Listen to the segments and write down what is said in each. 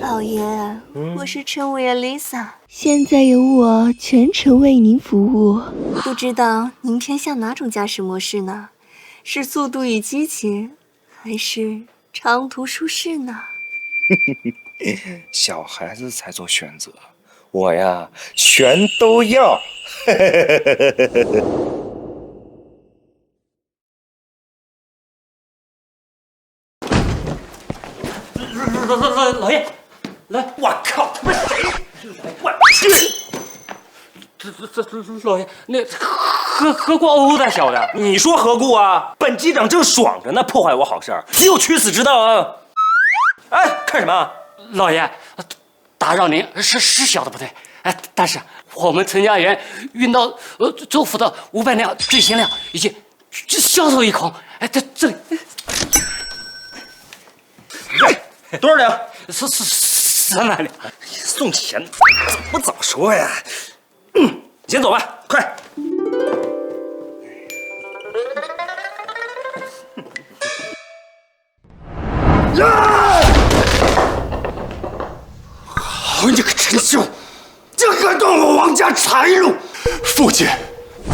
老爷，我是陈委员 Lisa，现在由我全程为您服务。不知道您偏向哪种驾驶模式呢？是速度与激情，还是长途舒适呢？小孩子才做选择，我呀全都要。老爷，来！我靠，他妈谁？我这老爷，那何故殴打小的？你说何故啊？本机长正爽着呢，破坏我好事儿，你有取死之道啊！哎，看什么？老爷，打扰您是小的不对，哎，但是我们陈家园运到州府的500辆最新辆已经销售一空。哎，这里。多少辆300辆。送钱怎么不早说呀？你先走吧，快！好你个陈修，竟敢断我王家财路！父亲，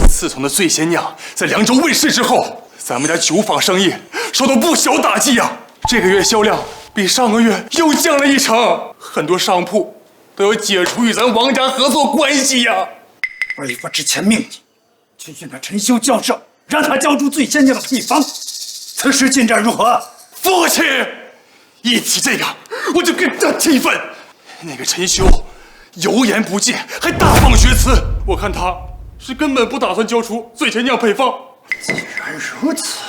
自从那醉仙酿在凉州问世之后，咱们家酒坊生意受到不小打击呀。这个月销量比上个月又降了1成，很多商铺都要解除与咱王家合作关系呀。为父之前命你去训那陈修教授，让他交出醉仙酿的配方。此事进展如何？父亲，一提这个我就更加气愤。那个陈修油盐不进，还大放厥词，我看他是根本不打算交出醉仙酿配方。既然如此，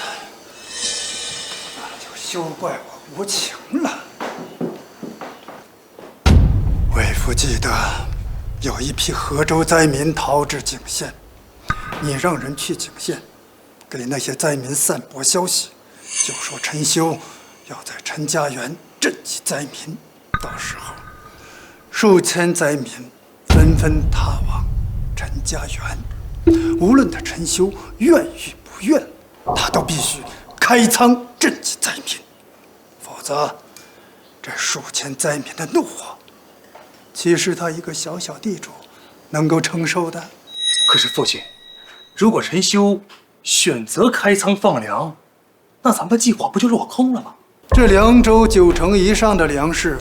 那就休怪我无情了。为父记得有一批河州灾民逃至景县，你让人去景县，给那些灾民散播消息，就说陈修要在陈家园赈济灾民，到时候数千灾民纷纷踏往陈家园，无论他陈修愿与不愿，他都必须开仓赈济灾民，否则这数千灾民的怒火，岂是他一个小小地主能够承受的？可是父亲，如果陈修选择开仓放粮，那咱们的计划不就落空了吗？这凉州9成以上的粮食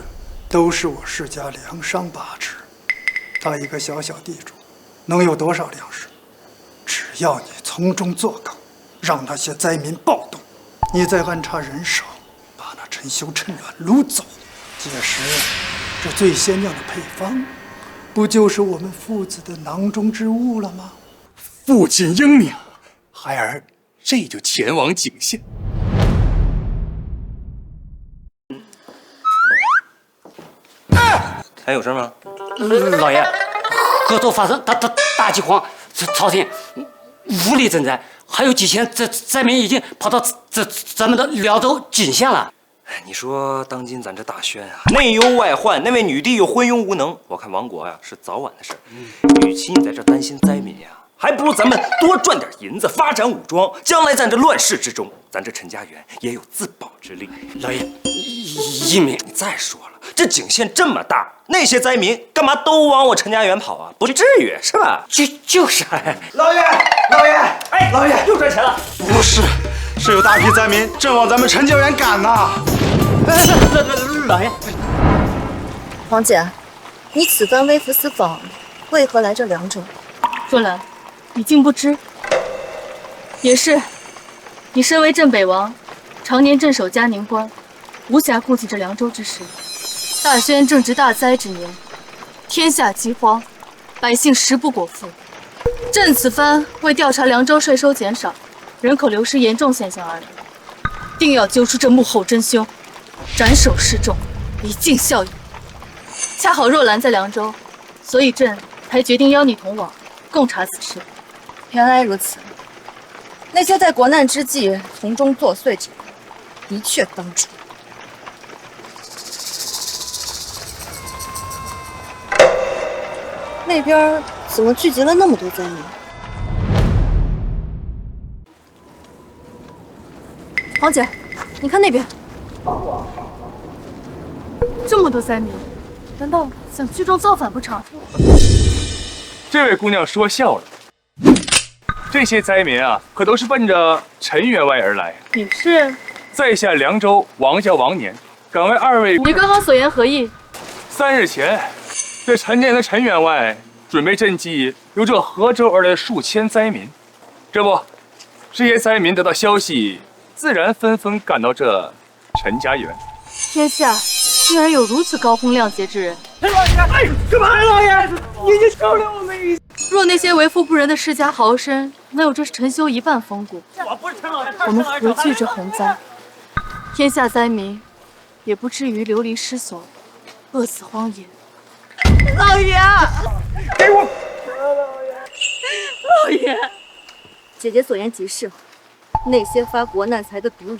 都是我世家粮商把持，他一个小小地主能有多少粮食？只要你从中作梗，让那些灾民暴动，你再安插人手，把那陈修趁乱掳走，届时这醉仙酿的配方，不就是我们父子的囊中之物了吗？父亲英明，孩儿这就前往景县。还有事吗？老爷，河州发生大饥荒，朝廷无力赈灾，还有几千灾民已经跑到咱们的辽州景县了。你说当今咱这大宣啊，内忧外患，那位女帝又昏庸无能，我看亡国呀是早晚的事。与其你在这担心灾民呀，还不如咱们多赚点银子，发展武装，将来咱这乱世之中，咱这陈家园也有自保之力。老爷，英明。你再说了，这景县这么大，那些灾民干嘛都往我陈家园跑啊？不至于是吧？就是。老爷，老爷，哎，老爷又赚钱了。不是，是有大批灾民正往咱们陈家园赶呐。老爷，黄姐，你此番微服私访，为何来这凉州？若兰，你竟不知？也是，你身为镇北王，常年镇守嘉宁关，无暇顾及这凉州之事。大宣正值大灾之年，天下饥荒，百姓食不果腹。朕此番为调查凉州税收减少、人口流失严重现象而来，定要揪出这幕后真凶，斩首示众，以儆效尤。恰好若兰在凉州，所以朕才决定邀你同往，共查此事。原来如此，那些在国难之际从中作祟者，的确当诛。那边怎么聚集了那么多灾民？黄姐，你看那边，这么多灾民，难道想聚众造反不成？这位姑娘说笑了。这些灾民啊，可都是奔着陈员外而来。你是？在下凉州王家王年，敢为二位。你刚刚所言何意？3日前，这陈家的陈员外准备赈济由这河州而来的数千灾民。这不，这些灾民得到消息，自然纷纷赶到这陈家园。天下竟然有如此高风亮节之人！陈老爷，哎，干嘛？陈老爷，你就收留我们一下。若那些为富不仁的世家豪绅能有这陈修一半风骨，我不是陈老爷，我们何惧这洪灾？天下灾民也不至于流离失所，饿死荒野。老爷，给我！老爷，姐姐所言极是，那些发国难财的毒瘤，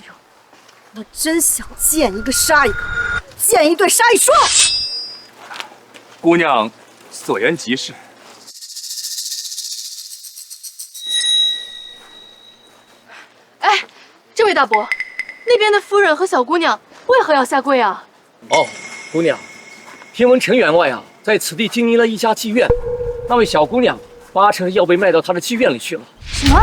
我真想见一个杀一个，见一对杀一双。姑娘所言极是。哎，这位大伯，那边的夫人和小姑娘为何要下跪啊？哦，姑娘，听闻陈员外啊，在此地经营了一家妓院，那位小姑娘8成要被卖到他的妓院里去了。什么？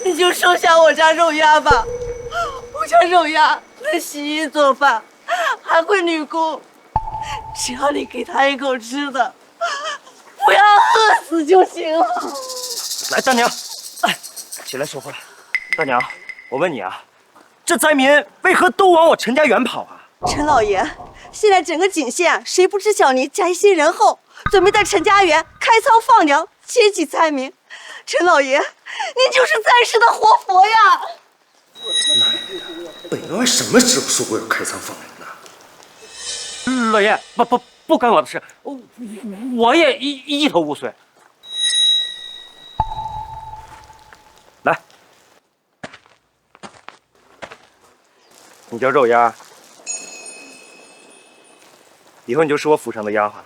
你就收下我家肉鸭吧，我家肉鸭能洗衣做饭，还会女工，只要你给他一口吃的，不要饿死就行了。来，大娘，哎，起来说话。大娘，我问你啊，这灾民为何都往我陈家园跑啊？陈老爷，现在整个景县谁不知晓您宅心仁厚，准备在陈家园开仓放粮，接济灾民。陈老爷，您就是在世的活佛呀！本员外什么时候说过要开仓放粮呢？老爷，不关我的事，我也一头雾水。来，你叫肉鸭，以后你就是我府上的丫鬟了。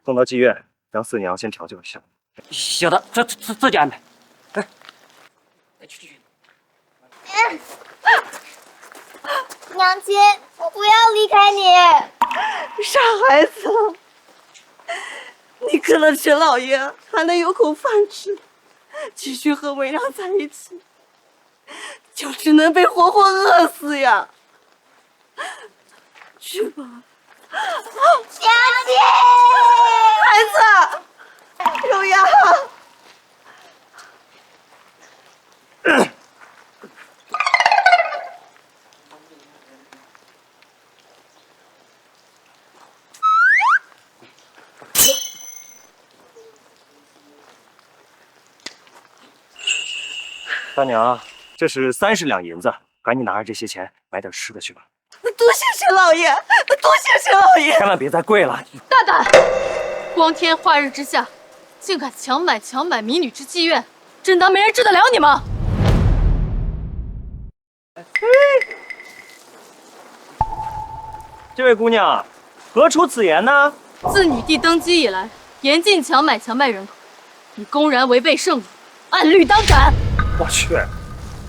送到妓院，让四娘先调教一下。行的，自己安排。哎，去。娘亲，我不要离开你。傻孩子，你跟了陈老爷还能有口饭吃，继续和为娘在一起，就只能被活活饿死呀！去吧，娘亲，孩子，肉鸭。大娘，这是30两银子，赶紧拿着这些钱买点吃的去吧。多谢陈老爷，多谢陈老爷！千万别再跪了！大胆！光天化日之下，竟敢强买民女之妓院，真当没人治得了你吗？这位姑娘，何出此言呢？自女帝登基以来，严禁强卖人口，你公然违背圣旨，按律当斩。我去，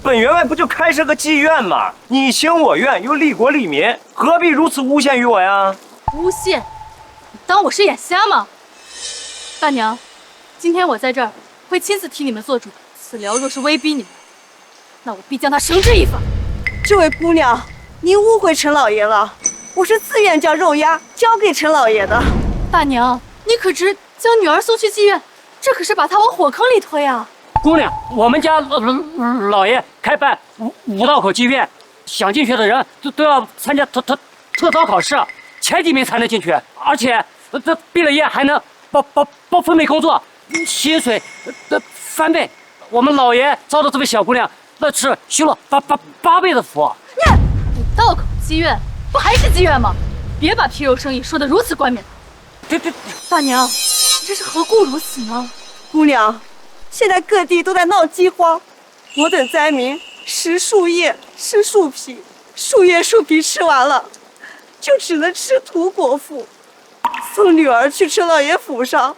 本员外不就开设个妓院吗？你情我愿，又利国利民，何必如此诬陷于我呀？诬陷？你当我是眼瞎吗？大娘，今天我在这儿会亲自替你们做主。此僚若是威逼你们，那我必将他绳之以法。这位姑娘，您误会陈老爷了，我是自愿将肉鸭交给陈老爷的。大娘，你可知将女儿送去妓院，这可是把她往火坑里推啊！姑娘，我们家老爷开办五道口妓院，想进去的人都要参加特招考试，前几名才能进去，而且这毕了业还能包分配工作，薪水翻倍。我们老爷招的这位小姑娘，那是修了8倍的福。五道口妓院不还是妓院吗？别把皮肉生意说得如此冠冕。这大娘，你这是何故如此呢？姑娘，现在各地都在闹饥荒，我等灾民食树叶、吃树皮，树叶、树皮吃完了，就只能吃土果腹。送女儿去陈老爷府上，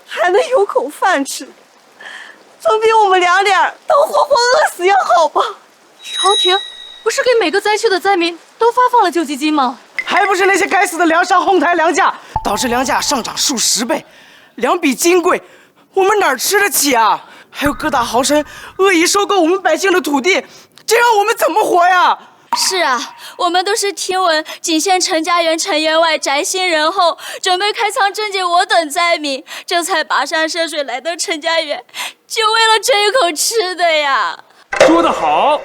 还能有口饭吃，总比我们2点都活活饿死要好吧？朝廷不是给每个灾区的灾民都发放了救济金吗？还不是那些该死的粮商哄抬粮价，导致粮价上涨数十倍，粮比金贵，我们哪儿吃得起啊？还有各大豪绅恶意收购我们百姓的土地，这让我们怎么活呀？是啊，我们都是听闻仅县陈家园、陈员外宅心仁厚，准备开仓赈济我等灾民，这才跋山涉水来到陈家园，就为了这一口吃的呀。说得好，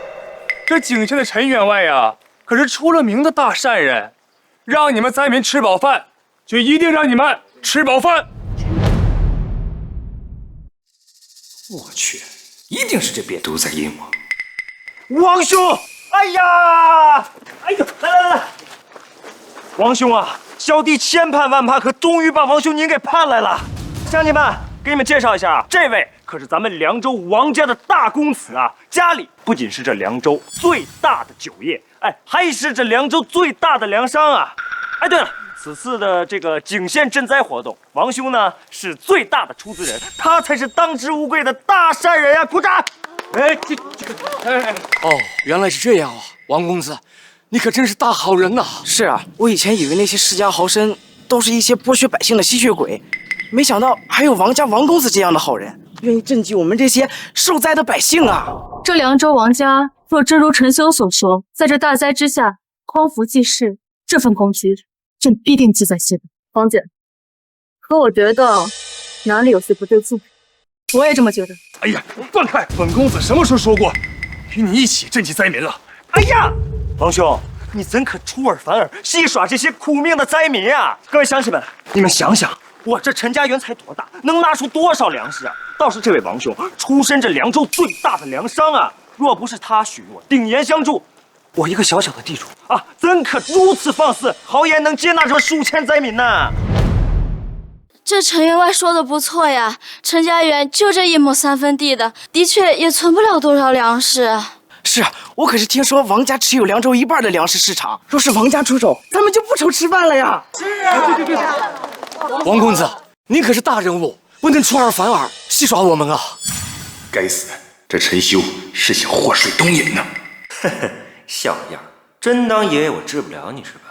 这景县的陈员外呀，可是出了名的大善人，让你们灾民吃饱饭，就一定让你们吃饱饭。我去，一定是这瘪犊子阴我。王兄，哎呀，哎呦，来，王兄啊，小弟千盼万盼，可终于把王兄您给盼来了。乡亲们，给你们介绍一下啊，这位可是咱们凉州王家的大公子啊，家里不仅是这凉州最大的酒业，哎，还是这凉州最大的粮商啊。哎，对了。此次的这个景县赈灾活动，王兄呢是最大的出资人，他才是当之无愧的大善人呀！鼓掌！哎，哦，原来是这样啊，王公子，你可真是大好人呐！是啊，我以前以为那些世家豪绅都是一些剥削百姓的吸血鬼，没想到还有王家王公子这样的好人，愿意赈济我们这些受灾的百姓啊！这凉州王家若真如陈兄所说，在这大灾之下匡扶济世，这份功绩朕必定记在心里。王姐，可我觉得哪里有些不对劲。我也这么觉得。哎呀，放开！本公子什么时候说过与你一起赈济灾民了？哎呀，王兄，你怎可出尔反尔，戏耍这些苦命的灾民啊！各位乡亲们，你们想想，我这陈家园才多大，能拿出多少粮食啊？倒是这位王兄，出身这凉州最大的粮商啊！若不是他许我鼎盐相助，我一个小小的地主啊，怎可如此放肆，豪言能接纳这数千灾民呢？这陈员外说的不错呀，陈家园就这1亩3分地的，的确也存不了多少粮食。是啊，我可是听说王家持有凉州1半的粮食市场，若是王家出手，咱们就不愁吃饭了呀！是啊，对。王公子，您可是大人物，不能出尔反尔，戏耍我们啊！该死，这陈修是想祸水东引呢！呵呵，像样，真当爷爷我治不了你是吧？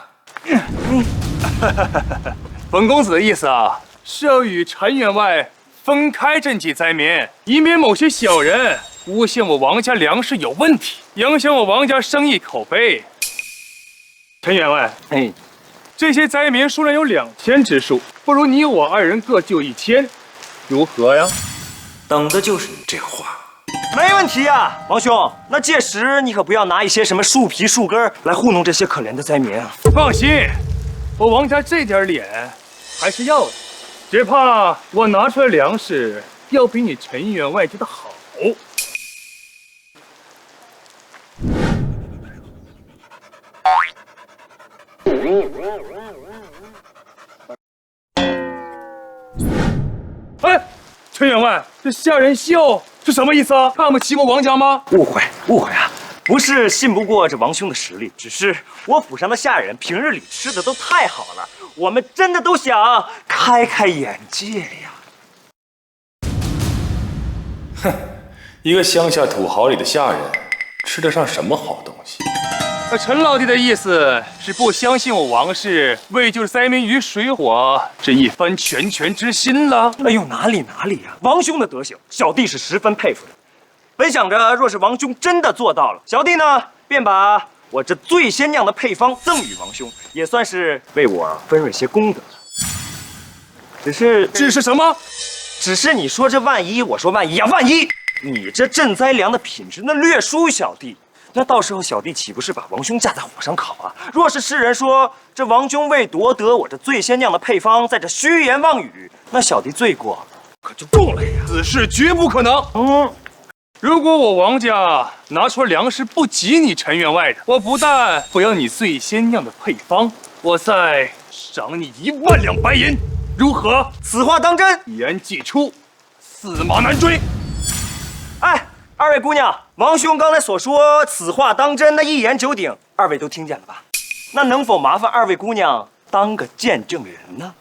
本公子的意思啊，是要与陈员外分开赈济灾民，以免某些小人诬陷我王家粮食有问题，影响我王家生意口碑。陈员外，哎，这些灾民数量有2000之数，不如你我2人各救1000，如何呀？等的就是你这话。没问题呀，王兄。那届时你可不要拿一些什么树皮树根来糊弄这些可怜的灾民啊！放心，我王家这点脸还是要的，只怕我拿出来粮食要比你陈员外家的好。哎，陈员外，这下人笑是什么意思啊？看不起我王家吗？误会啊！不是信不过这王兄的实力，只是我府上的下人平日里吃的都太好了，我们真的都想开开眼界呀。哼，一个乡下土豪里的下人，吃得上什么好东西？那陈老弟的意思是不相信我王氏为救灾民于水火这一番拳之心了？哎呦，哪里呀！王兄的德行，小弟是十分佩服的。本想着，若是王兄真的做到了，小弟呢便把我这醉仙酿的配方赠与王兄，也算是为我分润些功德。只是什么？只是你说这万一，我说万一呀，万一你这赈灾粮的品质那略输小弟，那到时候小弟岂不是把王兄架在火上烤啊？若是世人说这王兄为夺得我这醉仙酿的配方，在这虚言妄语，那小弟罪过可就重了呀！此事绝不可能。如果我王家拿出粮食不及你陈员外的，我不但不要你醉仙酿的配方，我再赏你1万两白银，如何？此话当真？一言既出，驷马难追。哎，二位姑娘，王兄刚才所说此话当真，那一言九鼎，二位都听见了吧？那能否麻烦二位姑娘当个见证人呢？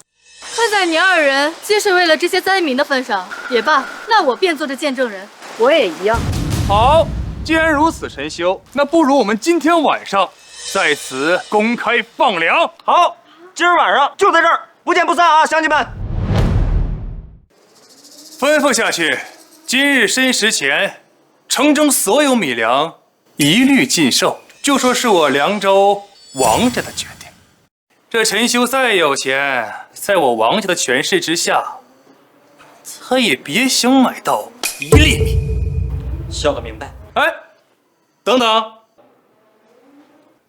看在你2人皆是为了这些灾民的份上，也罢，那我便做这见证人。我也一样。好，既然如此，陈修，那不如我们今天晚上在此公开放粮。好，今儿晚上就在这儿，不见不散啊，乡亲们！吩咐下去，今日申时前，城中所有米粮一律禁售。就说是我凉州王家的决定。这陈修再有钱，在我王家的权势之下，他也别想买到一粒米。小的明白。哎，等等，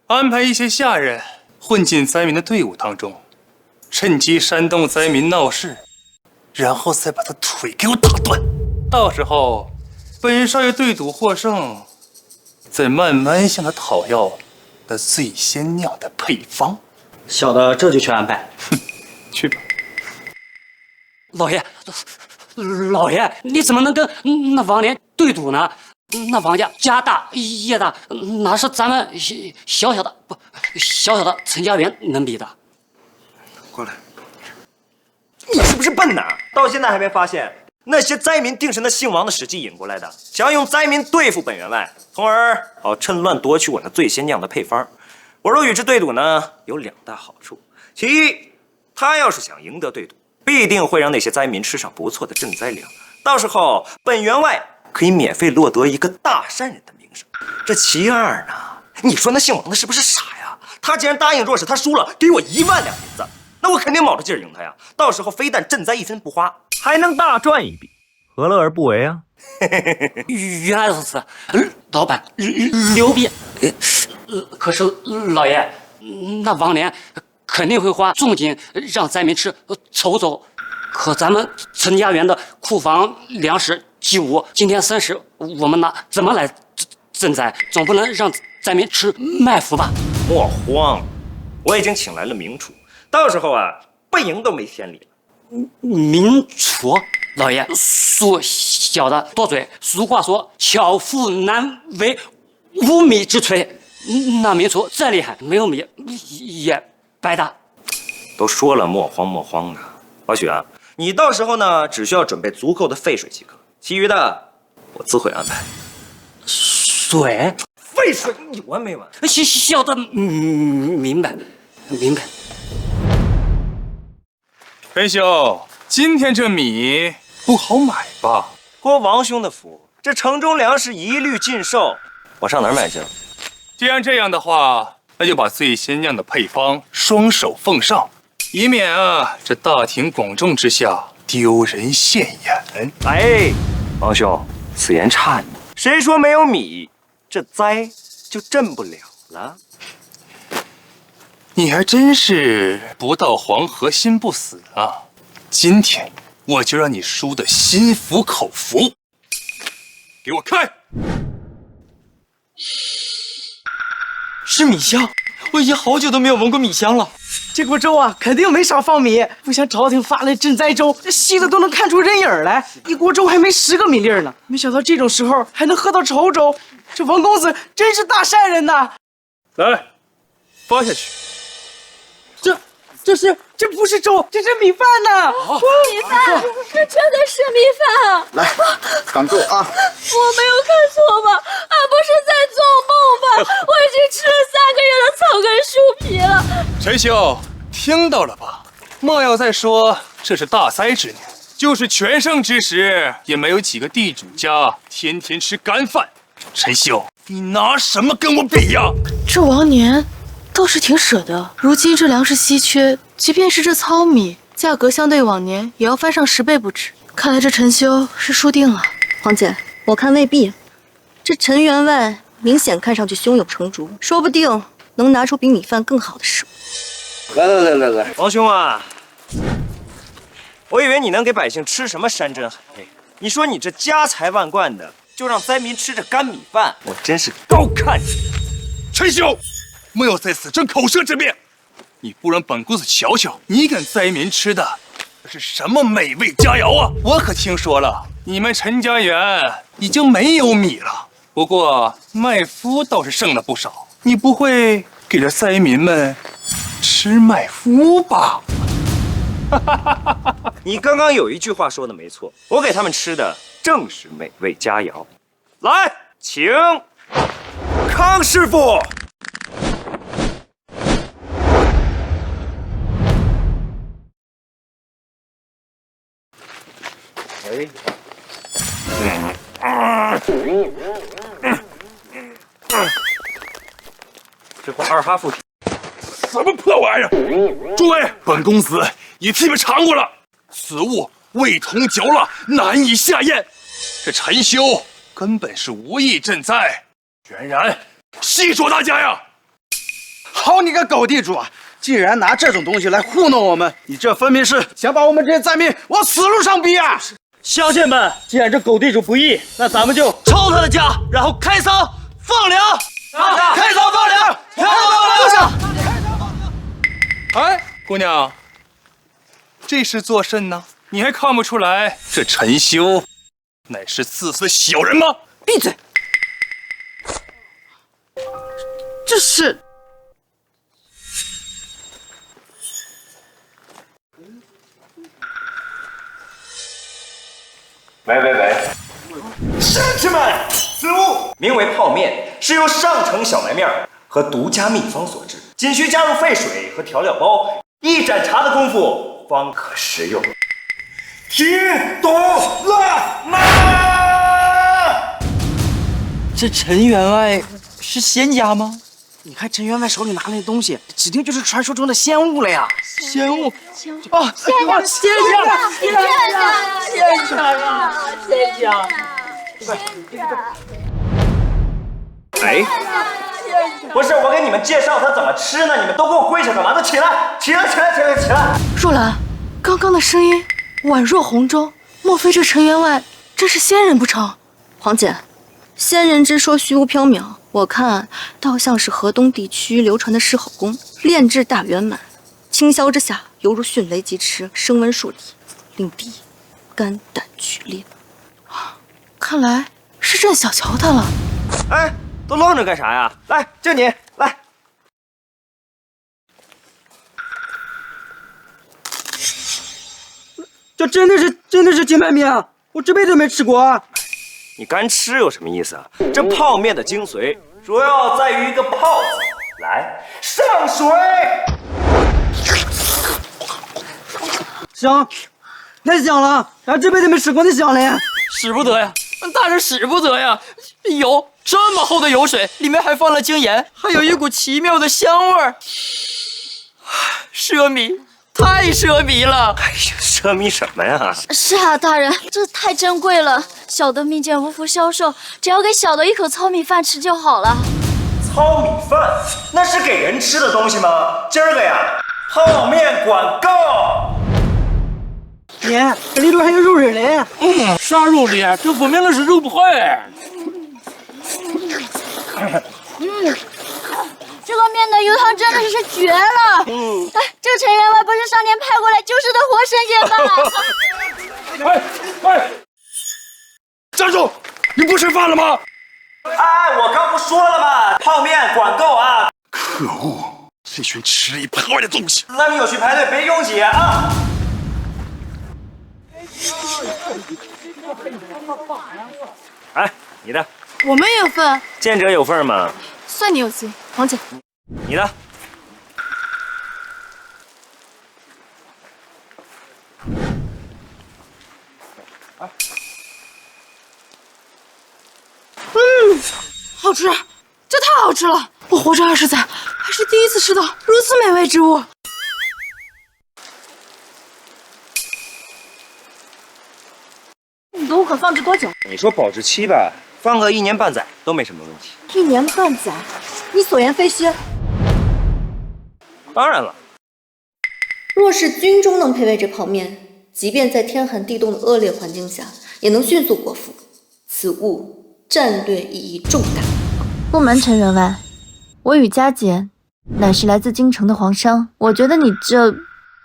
安排一些下人混进灾民的队伍当中，趁机煽动灾民闹事，然后再把他腿给我打断。到时候，本少爷对赌获胜，再慢慢向他讨要那醉仙酿的配方。小的这就去安排。去吧。老爷，老爷，你怎么能跟那王连对赌呢？那王家家大业大，哪是咱们小小的陈家园能比的？过来，你是不是笨呐？到现在还没发现，那些灾民定是那姓王的使计引过来的，想要用灾民对付本员外，从而趁乱夺取我那醉仙酿的配方。我若与之对赌呢，有2大好处：其一，他要是想赢得对赌，必定会让那些灾民吃上不错的赈灾粮，到时候本员外可以免费落得一个大善人的名声。这其二呢，你说那姓王的是不是傻呀？他既然答应，若是他输了，给我1万两银子，那我肯定卯着劲儿赢他呀。到时候非但赈灾1分不花，还能大赚一笔，何乐而不为啊？原来如此，老板牛逼。可是老爷，那王连肯定会花重金让灾民吃筹走。可咱们陈家园的库房粮食几无，今天30，我们怎么来赈灾？总不能让灾民吃麦麸吧？莫慌，我已经请来了名厨，到时候不赢都没天理了。名厨，老爷，恕小的多嘴。俗话说，巧妇难为无米之炊。那名厨再厉害，没有米也白搭。都说了莫慌莫慌的，老许啊，你到时候呢，只需要准备足够的沸水即可，其余的我自会安排。水？沸水有完没完？小的明白。陈兄，今天这米不好买吧？托王兄的福，这城中粮食一律禁售，我上哪儿买去？既然这样的话，那就把醉仙酿的配方双手奉上，以免这大庭广众之下丢人现眼。哎，王兄，此言差矣。谁说没有米，这灾就赈不了了？你还真是不到黄河心不死啊！今天我就让你输得心服口服。给我开！是米香，我已经好久都没有闻过米香了。这锅粥啊，肯定没少放米，不像朝廷发来赈灾粥，这稀的都能看出人影来。一锅粥还没10个米粒呢，没想到这种时候还能喝到稠粥，这王公子真是大善人呐！来，发下去。这不是粥，这是米饭呐！米饭，这真的是米饭！来，挡住啊！我没有看错吧？俺不是在做梦吧？我已经吃了3个月的草根树皮了。陈兄，听到了吧？莫要再说这是大灾之年，就是全盛之时，也没有几个地主家天天吃干饭。陈兄，你拿什么跟我比呀？这王年倒是挺舍得。如今这粮食稀缺，即便是这糙米，价格相对往年也要翻上10倍不止。看来这陈修是输定了。黄姐，我看未必。这陈员外明显看上去胸有成竹，说不定能拿出比米饭更好的食物。来，王兄啊，我以为你能给百姓吃什么山珍海味，你说你这家财万贯的，就让灾民吃着干米饭，我真是高看你。陈兄，莫要在此争口舌之辩，你不让本公子瞧瞧，你给灾民吃的是什么美味佳肴啊！我可听说了，你们陈家园已经没有米了，不过麦麸倒是剩了不少。你不会给这灾民们吃麦麸吧？你刚刚有一句话说的没错，我给他们吃的正是美味佳肴。来，请。康师傅。这不二哈附体？什么破玩意儿！诸位，本公子已替你们尝过了，此物味同嚼蜡，难以下咽。这陈修根本是无意赈灾，全然戏说大家呀！好你个狗地主啊！竟然拿这种东西来糊弄我们，你这分明是想把我们这些灾民往死路上逼啊！乡亲们，既然这狗地主不义，那咱们就抄他的家，然后开仓放粮。开仓放粮，开仓放粮！哎，姑娘，这是做甚呢？你还看不出来这陈修乃是自私的小人吗？闭嘴！这是喂，乡亲们，此物名为泡面，是由上乘小麦面和独家秘方所制，仅需加入沸水和调料包，一盏茶的功夫方可食用。听懂了吗？这陈员外是仙家吗？你看陈员外手里拿那东西，指定就是传说中的仙物了呀！仙物啊！仙家！哎，不是，我给你们介绍它怎么吃呢，你们都给我跪下干嘛？都起来！起来！若兰，刚刚的声音宛若洪钟，莫非这陈员外真是仙人不成？黄姐，仙人之说虚无缥缈，我看倒像是河东地区流传的狮吼功，炼制大圆满，清霄之下犹如迅雷疾驰，声闻数里，令敌肝胆俱裂。看来是朕小瞧他了。哎，都愣着干啥呀？来，就你来。这真的是金牌面啊！我这辈子没吃过啊！你干吃有什么意思啊？这泡面的精髓主要在于一个“泡”字。来，上水。香，太香了！俺这辈子没吃过那香嘞。使不得呀，大人使不得呀！油这么厚的油水，里面还放了精盐，还有一股奇妙的香味儿。奢靡，太奢靡了！哎呀，奢靡什么呀？是啊，大人，这太珍贵了，小的蜜饯无福消受，只要给小的一口糙米饭吃就好了。糙米饭那是给人吃的东西吗？今儿个呀，泡面管够。爷，这里头还有肉仁嘞。啥肉嘞？这分明那是肉派。这个面的油汤真的是绝了。哎，这个陈员外不是上天派过来救世的活神仙吧？哎，站住！你不吃饭了吗？哎，我刚不说了吗？泡面管够啊！可恶，这群吃里扒外的东西！那你有去排队，别拥挤啊！哎，你的。我们也有份。见者有份嘛。算你有心，黄姐。你的。好吃，这太好吃了！我活着20载，还是第一次吃到如此美味之物。你都可放置多久？你说保质期吧，放个1年半载都没什么问题。1年半载，你所言非虚。当然了，若是军中能配备这泡面，即便在天寒地冻的恶劣环境下，也能迅速果腹。此物战略意义重大。不瞒陈员外，我与佳姐乃是来自京城的皇商，我觉得你这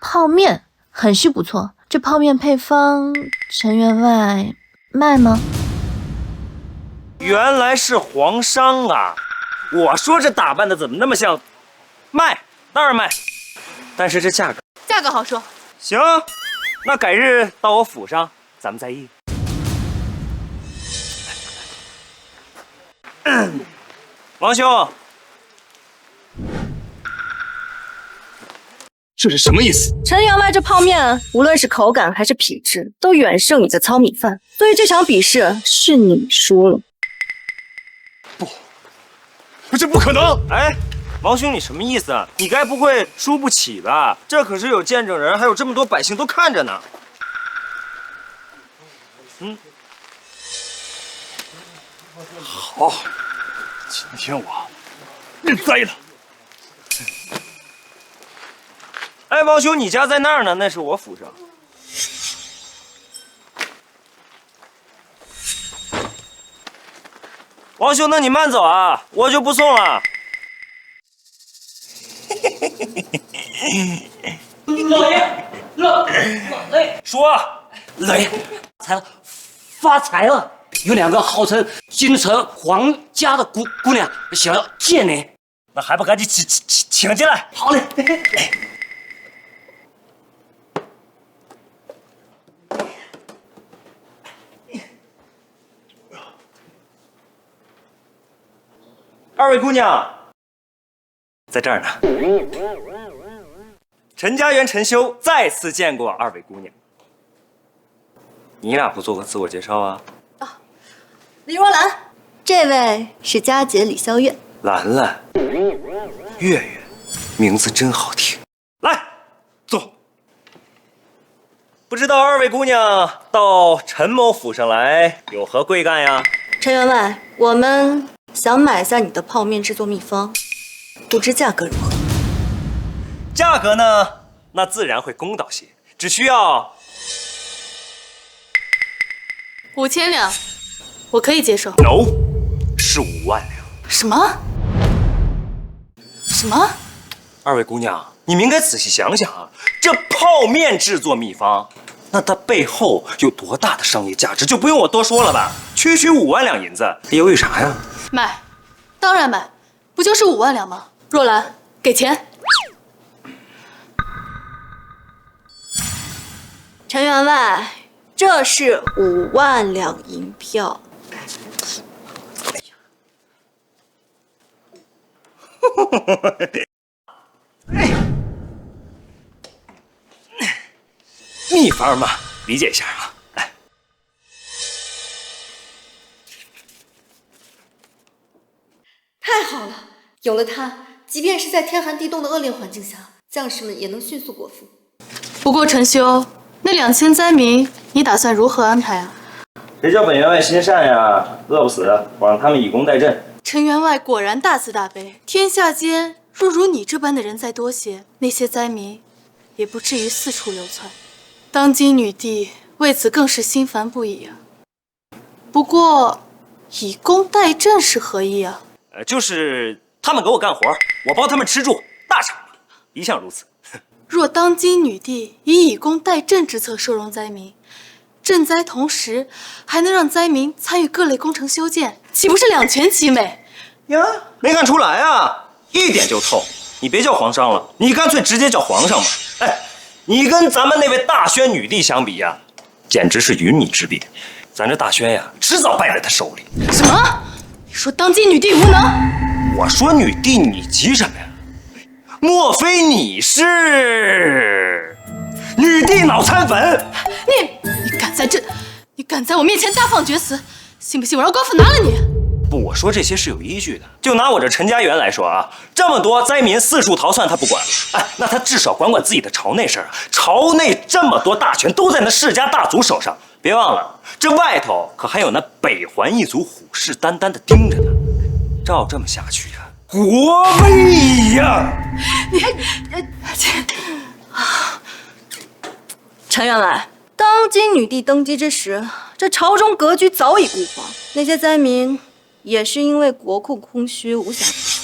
泡面很是不错。这泡面配方，陈员外卖吗？原来是皇商啊！我说这打扮的怎么那么像？卖，当然卖，但是这价格……价格好说。行，那改日到我府上，咱们再议。王兄，这是什么意思？陈员外这泡面，无论是口感还是品质，都远胜你的糙米饭，所以这场比试是你输了。这不可能！哎，王兄，你什么意思啊？你该不会输不起吧？这可是有见证人，还有这么多百姓都看着呢。好，今天我认栽了。哎，王兄，你家在那儿呢，那是我府上。王兄，那你慢走啊，我就不送了。老爷，老爷，说，老爷，发财了！有2个号称京城皇家的姑娘想要见您，那还不赶紧请进来？好嘞。2位姑娘，在这儿呢。陈家园陈修再次见过2位姑娘。你俩不做个自我介绍啊？李若兰，这位是佳姐李萧月。兰兰，月月，名字真好听。来，坐。不知道2位姑娘到陈某府上来有何贵干呀？陈员外，我们想买下你的泡面制作秘方，不知价格如何？价格呢？那自然会公道些，只需要5000两，我可以接受。 No， 是5万两。什么？2位姑娘，你们应该仔细想想啊，这泡面制作秘方，那它背后有多大的商业价值，就不用我多说了吧？区区5万两银子，犹豫啥呀？买，当然买，不就是5万两吗？若兰，给钱。陈员外，这是5万两银票。秘方嘛，理解一下啊。来，太好了，有了它，即便是在天寒地冻的恶劣环境下，将士们也能迅速果腹。不过陈修，那2000灾民，你打算如何安排啊？谁叫本员外心善呀？饿不死，我让他们以工代赈。陈员外果然大慈大悲，天下间若如你这般的人再多些，那些灾民也不至于四处流窜。当今女帝为此更是心烦不已啊。不过，以工代赈是何意啊？就是他们给我干活，我包他们吃住，大厂嘛，一向如此。若当今女帝以工代赈之策收容灾民，赈灾同时还能让灾民参与各类工程修建，岂不是两全其美呀？没看出来啊，一点就透。你别叫皇上了，你干脆直接叫皇上吧。哎，你跟咱们那位大宣女帝相比呀，简直是云泥之别。咱这大宣呀，迟早败在他手里。什么？你说当今女帝无能？我说女帝，你急什么呀？莫非你是女帝脑残粉？你敢在我面前大放厥词，信不信我让官府拿了你？不，我说这些是有依据的。就拿我这陈家园来说啊，这么多灾民四处逃窜，他不管，哎，那他至少管自己的朝内事啊。朝内这么多大权都在那世家大族手上，别忘了，这外头可还有那北环一族虎视眈眈的盯着呢。照这么下去呀，国威呀！陈员外，当今女帝登基之时，这朝中格局早已固化，那些灾民也是因为国库空虚无暇顾及，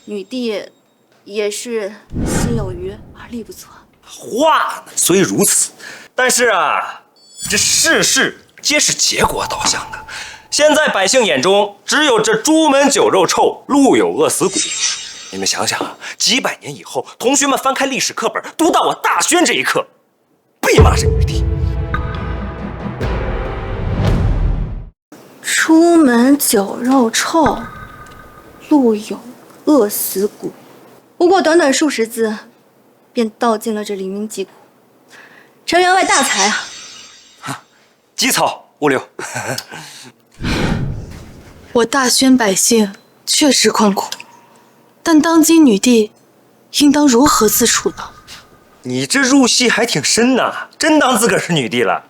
女帝也是心有余而力不足。话呢虽如此，但是啊，这世事皆是结果导向的。现在百姓眼中只有这朱门酒肉臭，路有饿死骨。你们想想啊，几百年以后，同学们翻开历史课本，读到我大宣这一刻，必骂是女帝。出门酒肉臭，路有饿死骨。不过短短数十字，便道尽了这黎明疾苦。陈员外大才啊！机草物流。我大宣百姓确实困苦，但当今女帝应当如何自处呢？你这入戏还挺深呐，真当自个儿是女帝了。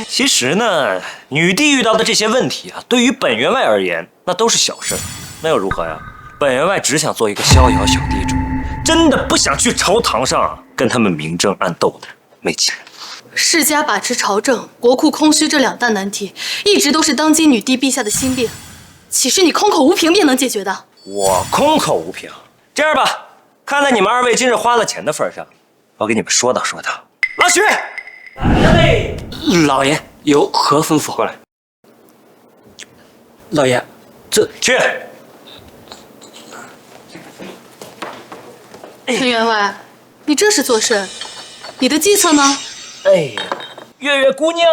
其实呢，女帝遇到的这些问题啊，对于本员外而言，那都是小事，那又如何呀？本员外只想做一个逍遥小地主，真的不想去朝堂上跟他们明争暗斗的，没劲。世家把持朝政，国库空虚这两大难题，一直都是当今女帝陛下的心病，岂是你空口无凭便能解决的？我空口无凭。这样吧，看在你们二位今日花了钱的份上，我给你们说道说道。老许，来了嘞！老爷有何吩咐？过来。老爷，这去。陈员外，你这是做甚？你的计策呢？哎呀，月月姑娘，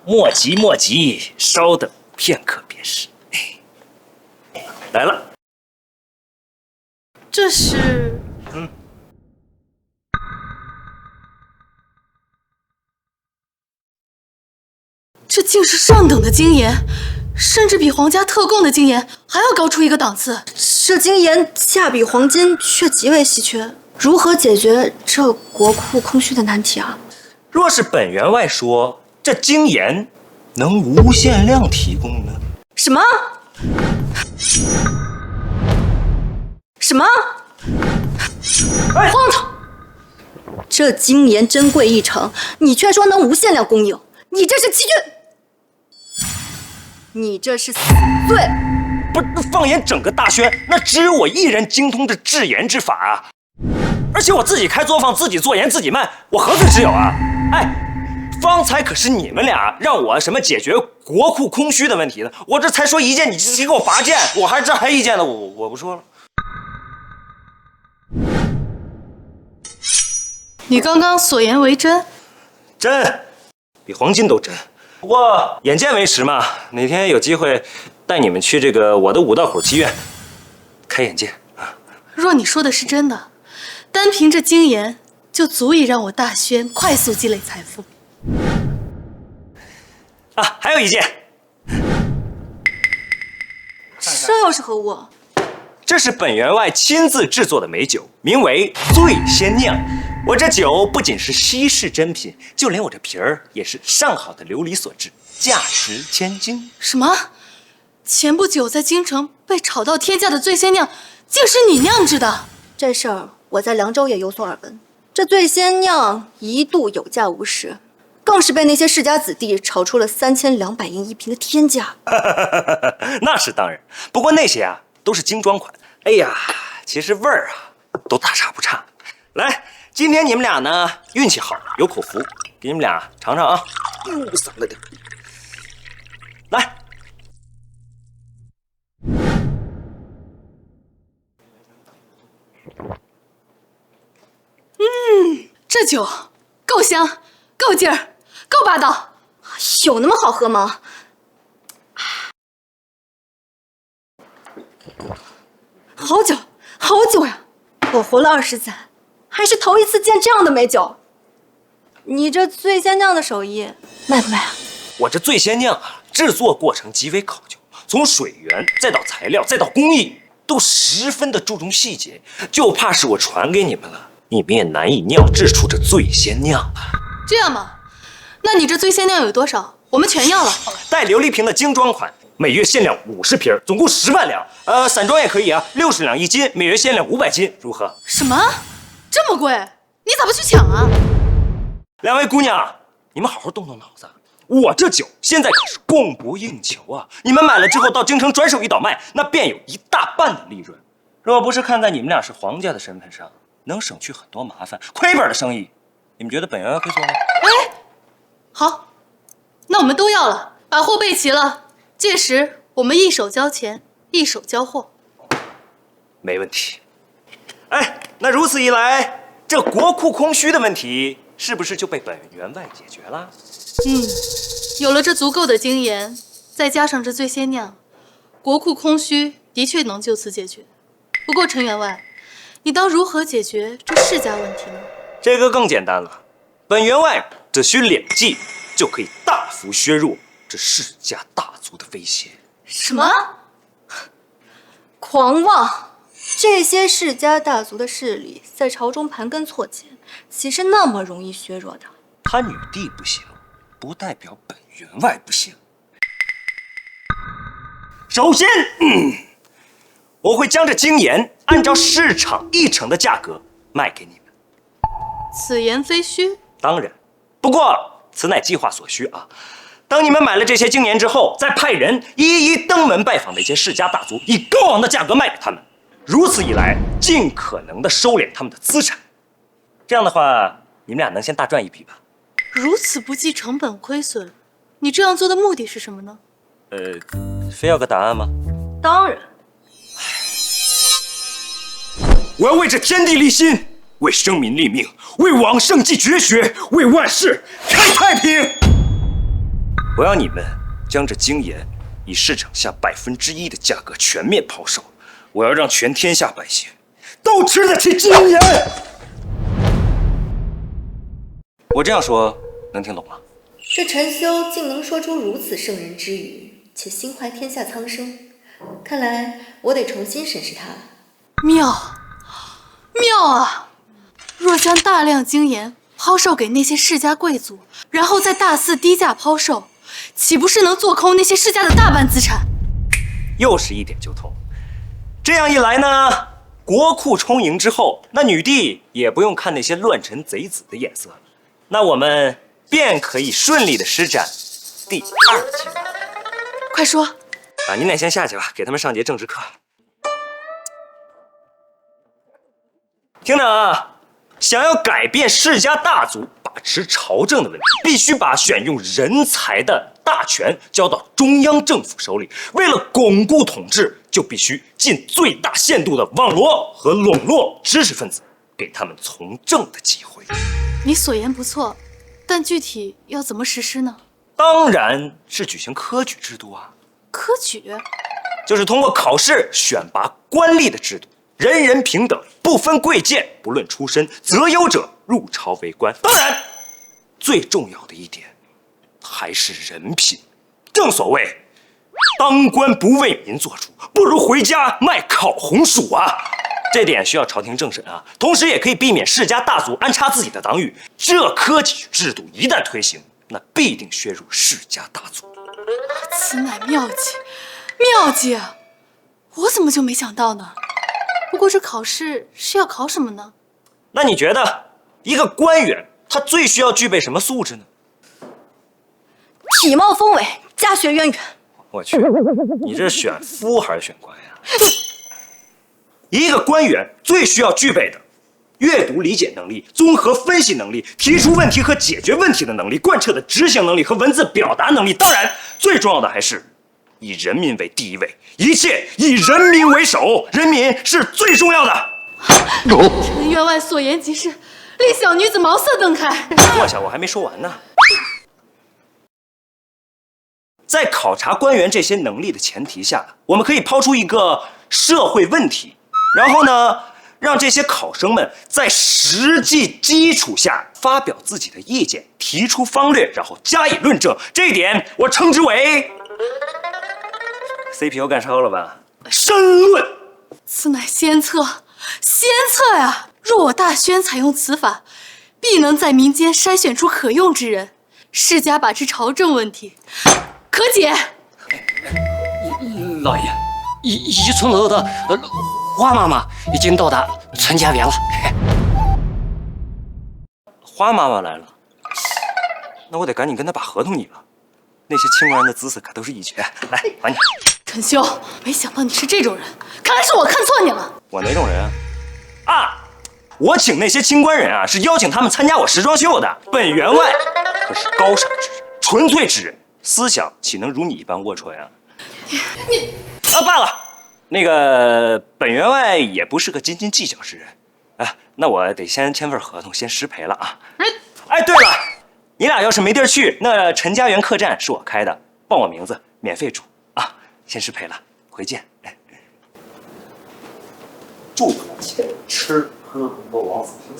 莫急莫急，稍等片刻便是。来了。这是……这竟是上等的精盐，甚至比皇家特供的精盐还要高出一个档次。这精盐价比黄金，却极为稀缺，如何解决这国库空虚的难题啊？若是本员外说这精盐能无限量提供呢？什么？什么？哎，荒唐！这精盐珍贵异常，你却说能无限量供应，你这是欺君！你这是死罪！不，放眼整个大宣，那只有我一人精通这制盐之法啊！而且我自己开作坊，自己做盐，自己卖，我何罪之有啊？哎，方才可是你们俩让我什么解决国库空虚的问题呢？我这才说一件，你直接给我拔剑，我还这还意见呢，我不说了。你刚刚所言为真？真，比黄金都真。不过眼见为实嘛，哪天有机会带你们去这个我的五道口妓院开眼界啊！若你说的是真的，单凭这精盐就足以让我大宣快速积累财富。啊，还有一件，这又是何物？这是本员外亲自制作的美酒，名为醉仙酿。我这酒不仅是稀世珍品，就连我这瓶儿也是上好的琉璃所制，价值千金。什么？前不久在京城被炒到天价的醉仙酿，竟是你酿制的？这事儿我在凉州也有所耳闻。这醉仙酿一度有价无市，更是被那些世家子弟炒出了3200银一瓶的天价。那是当然，不过那些啊都是精装款。哎呀，其实味儿啊都大差不差。来，今天你们俩呢运气好，有口福，给你们俩尝尝啊。嗓子的，来。这酒够香，够劲儿，够霸道。有那么好喝吗？好酒，好酒呀！我活了20载，还是头一次见这样的美酒。你这醉仙酿的手艺卖不卖啊？我这醉仙酿啊，制作过程极为考究，从水源再到材料再到工艺，都十分的注重细节。就怕是我传给你们了，你们也难以酿制出这醉仙酿啊。这样吧，那你这醉仙酿有多少？我们全要了。带琉璃瓶的精装款，每月限量50瓶，总共10万两。散装也可以啊，60两1斤，每月限量500斤，如何？什么？这么贵？你咋不去抢啊？两位姑娘，你们好好动动脑子。我这酒现在可是供不应求啊！你们买了之后到京城转手一倒卖，那便有1大半的利润。若不是看在你们俩是皇家的身份上，能省去很多麻烦，亏本的生意，你们觉得本员外会做吗？哎，好，那我们都要了，把货备齐了，届时我们一手交钱，一手交货。没问题。哎，那如此一来，这国库空虚的问题是不是就被本员外解决了？有了这足够的精盐，再加上这醉仙酿，国库空虚的确能就此解决。不过陈员外，你当如何解决这世家问题呢？这个更简单了，本员外只需2计，就可以大幅削弱这世家大族的威胁。什么？狂妄！这些世家大族的势力在朝中盘根错节，岂是那么容易削弱的？他女帝不行，不代表本员外不行。首先，我会将这精盐按照市场1成的价格卖给你们。此言非虚。当然，不过此乃计划所需啊。当你们买了这些精盐之后，再派人一一登门拜访那些世家大族，以高昂的价格卖给他们。如此一来，尽可能的收敛他们的资产。这样的话，你们俩能先大赚一笔吧？如此不计成本亏损，你这样做的目的是什么呢？非要个答案吗？当然。我要为这天地立心，为生民立命，为往圣继绝学，为万世开太平。我要你们将这精盐以市场下1%的价格全面抛售。我要让全天下百姓都吃得起精盐。我这样说能听懂吗？这陈修竟能说出如此圣人之语，且心怀天下苍生，看来我得重新审视他了。妙啊！若将大量精盐抛售给那些世家贵族，然后再大肆低价抛售，岂不是能做空那些世家的大半资产？又是一点就通。这样一来呢，国库充盈之后，那女帝也不用看那些乱臣贼子的眼色了，那我们便可以顺利的施展第2计。快说！你俩先下去吧，给他们上节政治课。听着啊，想要改变世家大族把持朝政的问题，必须把选用人才的大权交到中央政府手里。为了巩固统治，就必须尽最大限度的网罗和笼络知识分子，给他们从政的机会。你所言不错，但具体要怎么实施呢？当然是举行科举制度啊。科举就是通过考试选拔官吏的制度，人人平等，不分贵贱，不论出身，择优者入朝为官。当然，最重要的一点还是人品。正所谓，当官不为民做主，不如回家卖烤红薯啊！这点需要朝廷政审啊，同时也可以避免世家大族安插自己的党羽。这科举制度一旦推行，那必定削弱世家大族。此乃妙计啊！我怎么就没想到呢？不过这考试是要考什么呢？那你觉得一个官员他最需要具备什么素质呢？体貌丰伟，家学渊源。我去，你这是选夫还是选官呀？一个官员最需要具备的阅读理解能力、综合分析能力、提出问题和解决问题的能力、贯彻的执行能力和文字表达能力。当然，最重要的还是以人民为第一位，一切以人民为首，人民是最重要的。陈员外所言极是，令小女子茅塞顿开。坐下，我还没说完呢。在考察官员这些能力的前提下，我们可以抛出一个社会问题，然后呢，让这些考生们在实际基础下发表自己的意见，提出方略，然后加以论证。这一点我称之为 CPU 干烧了吧？申论。此乃先策呀！若我大宣采用此法，必能在民间筛选出可用之人，世家把持朝政问题可解。老爷，一村楼的花妈妈已经到达陈家园了。花妈妈来了，那我得赶紧跟她把合同拟了。那些清官人的姿色可都是一绝。来，还你。陈修，没想到你是这种人，看来是我看错你了。我哪种人啊？我请那些清官人啊，是邀请他们参加我时装秀的。本员外可是高尚之人，纯粹之人，思想岂能如你一般龌龊呀？你罢了，那个本员外也不是个斤斤计较之人。那我得先签份合同，先失陪了啊。哎，对了，你俩要是没地儿去，那陈家园客栈是我开的，报我名字，免费住啊。先失陪了，回见。住不了钱，吃喝都往死拼。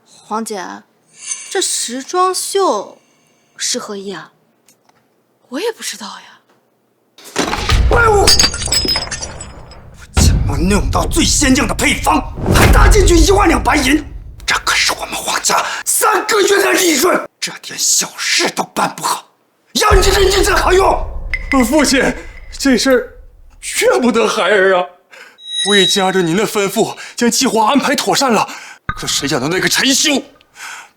黄姐，这时装秀是何意啊？我也不知道呀。怪物！将我弄到最先进的配方，还搭进去1万两白银，这可是我们皇家3个月的利润，这点小事都办不好，要你这银子何用？父亲，这事儿怨不得孩儿啊！我已经按照您的吩咐将计划安排妥善了，可谁想到那个陈修，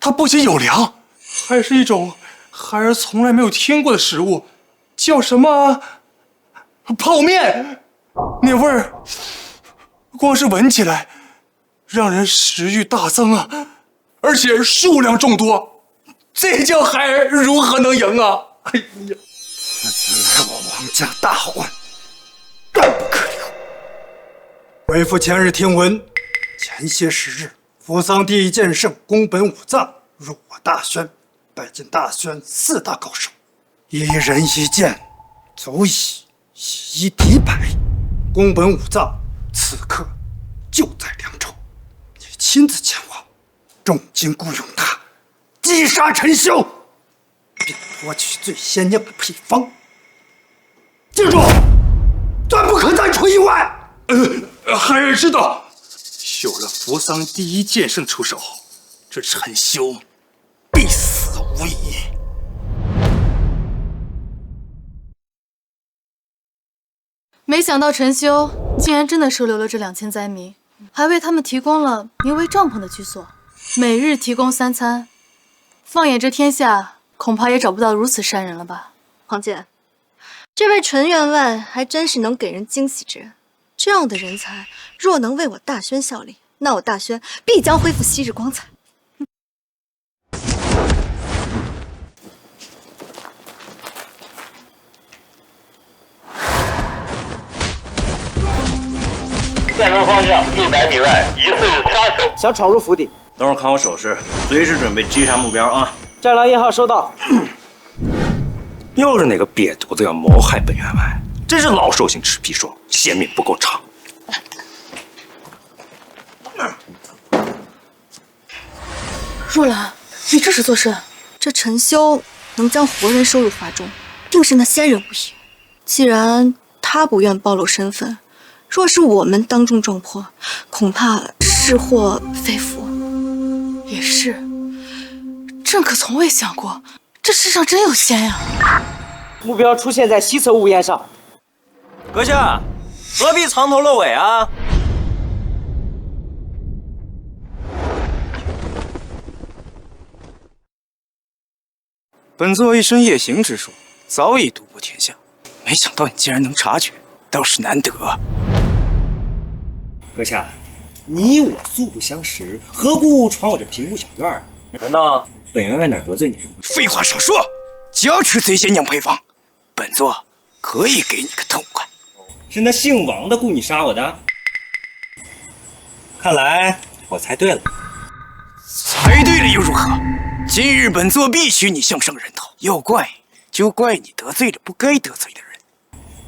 他不仅有粮，还是一种孩儿从来没有听过的食物，叫什么泡面，那味儿光是闻起来让人食欲大增啊，而且数量众多，这叫孩儿如何能赢啊？哎呀！此乃我王家大患，断不可留。为父前日听闻，前些时日，扶桑第一剑圣宫本武藏入我大轩，拜见大轩4大高手，1人1剑，足以以一敌百。宫本武藏此刻就在凉州，你亲自前往，重金雇佣他，击杀陈修，并夺取最先进的配方。记住，断不可再出意外。孩儿知道。有了扶桑第一剑圣出手，这陈修必死无疑。没想到陈修竟然真的收留了这2000灾民，还为他们提供了名为帐篷的居所，每日提供3餐。放眼这天下，恐怕也找不到如此善人了吧？黄姐，这位陈员外还真是能给人惊喜之人。这样的人才，若能为我大轩效力，那我大轩必将恢复昔日光彩。前门方向100米外，疑似杀手，想闯入府邸。等会儿看我手势，随时准备击杀目标啊！战狼1号收到。又是哪个瘪犊子要谋害本员外？真是老寿星吃砒霜，嫌命不够长。若兰，你这是做甚？这陈修能将活人收入怀中，定是那仙人无疑。既然他不愿暴露身份，若是我们当众撞破，恐怕是祸非福。也是，朕可从未想过，这世上真有仙呀！目标出现在西侧屋檐上。阁下，何必藏头露尾啊？本座一身夜行之术，早已独步天下，没想到你竟然能察觉，倒是难得。阁下，你我素不相识，何故闯我这平屋小院儿？难道本员外哪得罪你？废话少说，只要吃最先进配方，本座可以给你个痛快。是那姓王的雇你杀我的？看来我猜对了。猜对了又如何？今日本座必许你项上人头。要怪就怪你得罪了不该得罪的人。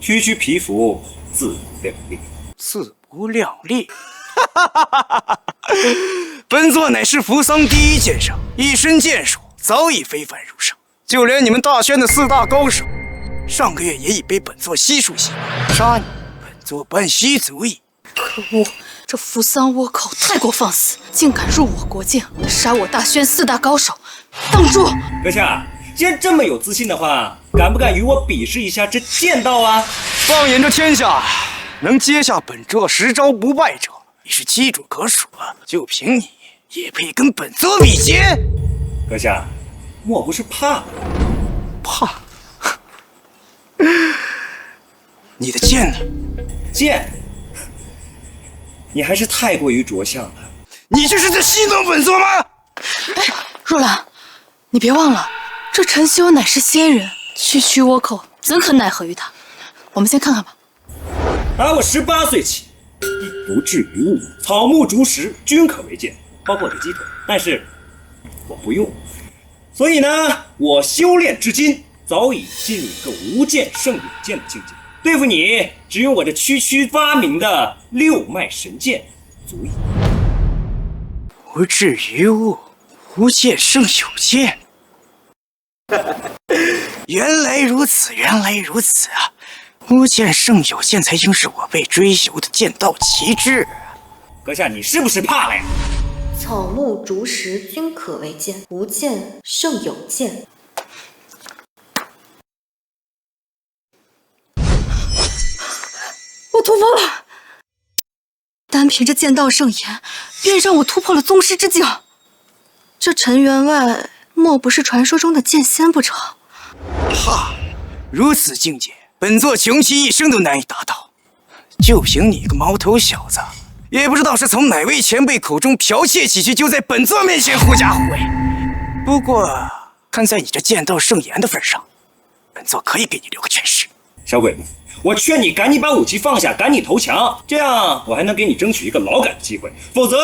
区区皮肤，自不量力。自不量力。本座乃是扶桑第一剑圣，一身剑术早已非凡如上，就连你们大轩的4大高手，上个月也已被本座悉数洗白，杀你，本座半息足矣。可恶！这扶桑倭寇太过放肆，竟敢入我国境，杀我大轩4大高手！挡住！阁下，既然这么有自信的话，敢不敢与我比试一下这剑道啊？放眼这天下，能接下本座10招不败者，已是屈指可数了。就凭你，也配跟本座比肩？阁下，莫不是怕？怕？你的剑呢？剑？你还是太过于着相了。你这是在戏弄本座吗？哎，若兰，你别忘了，这陈修乃是仙人，区区倭寇怎可奈何于他？我们先看看吧。打我18岁起，亦不至于物，草木竹石均可为剑，包括我的鸡腿。但是我不用，所以呢，我修炼至今早已进入一个无剑胜有剑的境界。对付你，只有我这区区发明的六脉神剑足矣。不至于物，无剑胜有剑。原来如此，原来如此啊！无剑胜有剑才应是我辈追求的剑道旗帜。阁下，你是不是怕了呀？草木竹石均可为剑，无剑胜有剑。我突破了！单凭着剑道圣言，便让我突破了宗师之境。这陈员外莫不是传说中的剑仙不成？哈，如此境界，本座穷其一生都难以达到。就凭你个毛头小子，也不知道是从哪位前辈口中剽窃几句，就在本座面前狐假虎威。不过，看在你这剑道圣言的份上，本座可以给你留个全尸。小鬼子，我劝你赶紧把武器放下，赶紧投降，这样我还能给你争取一个劳改的机会。否则，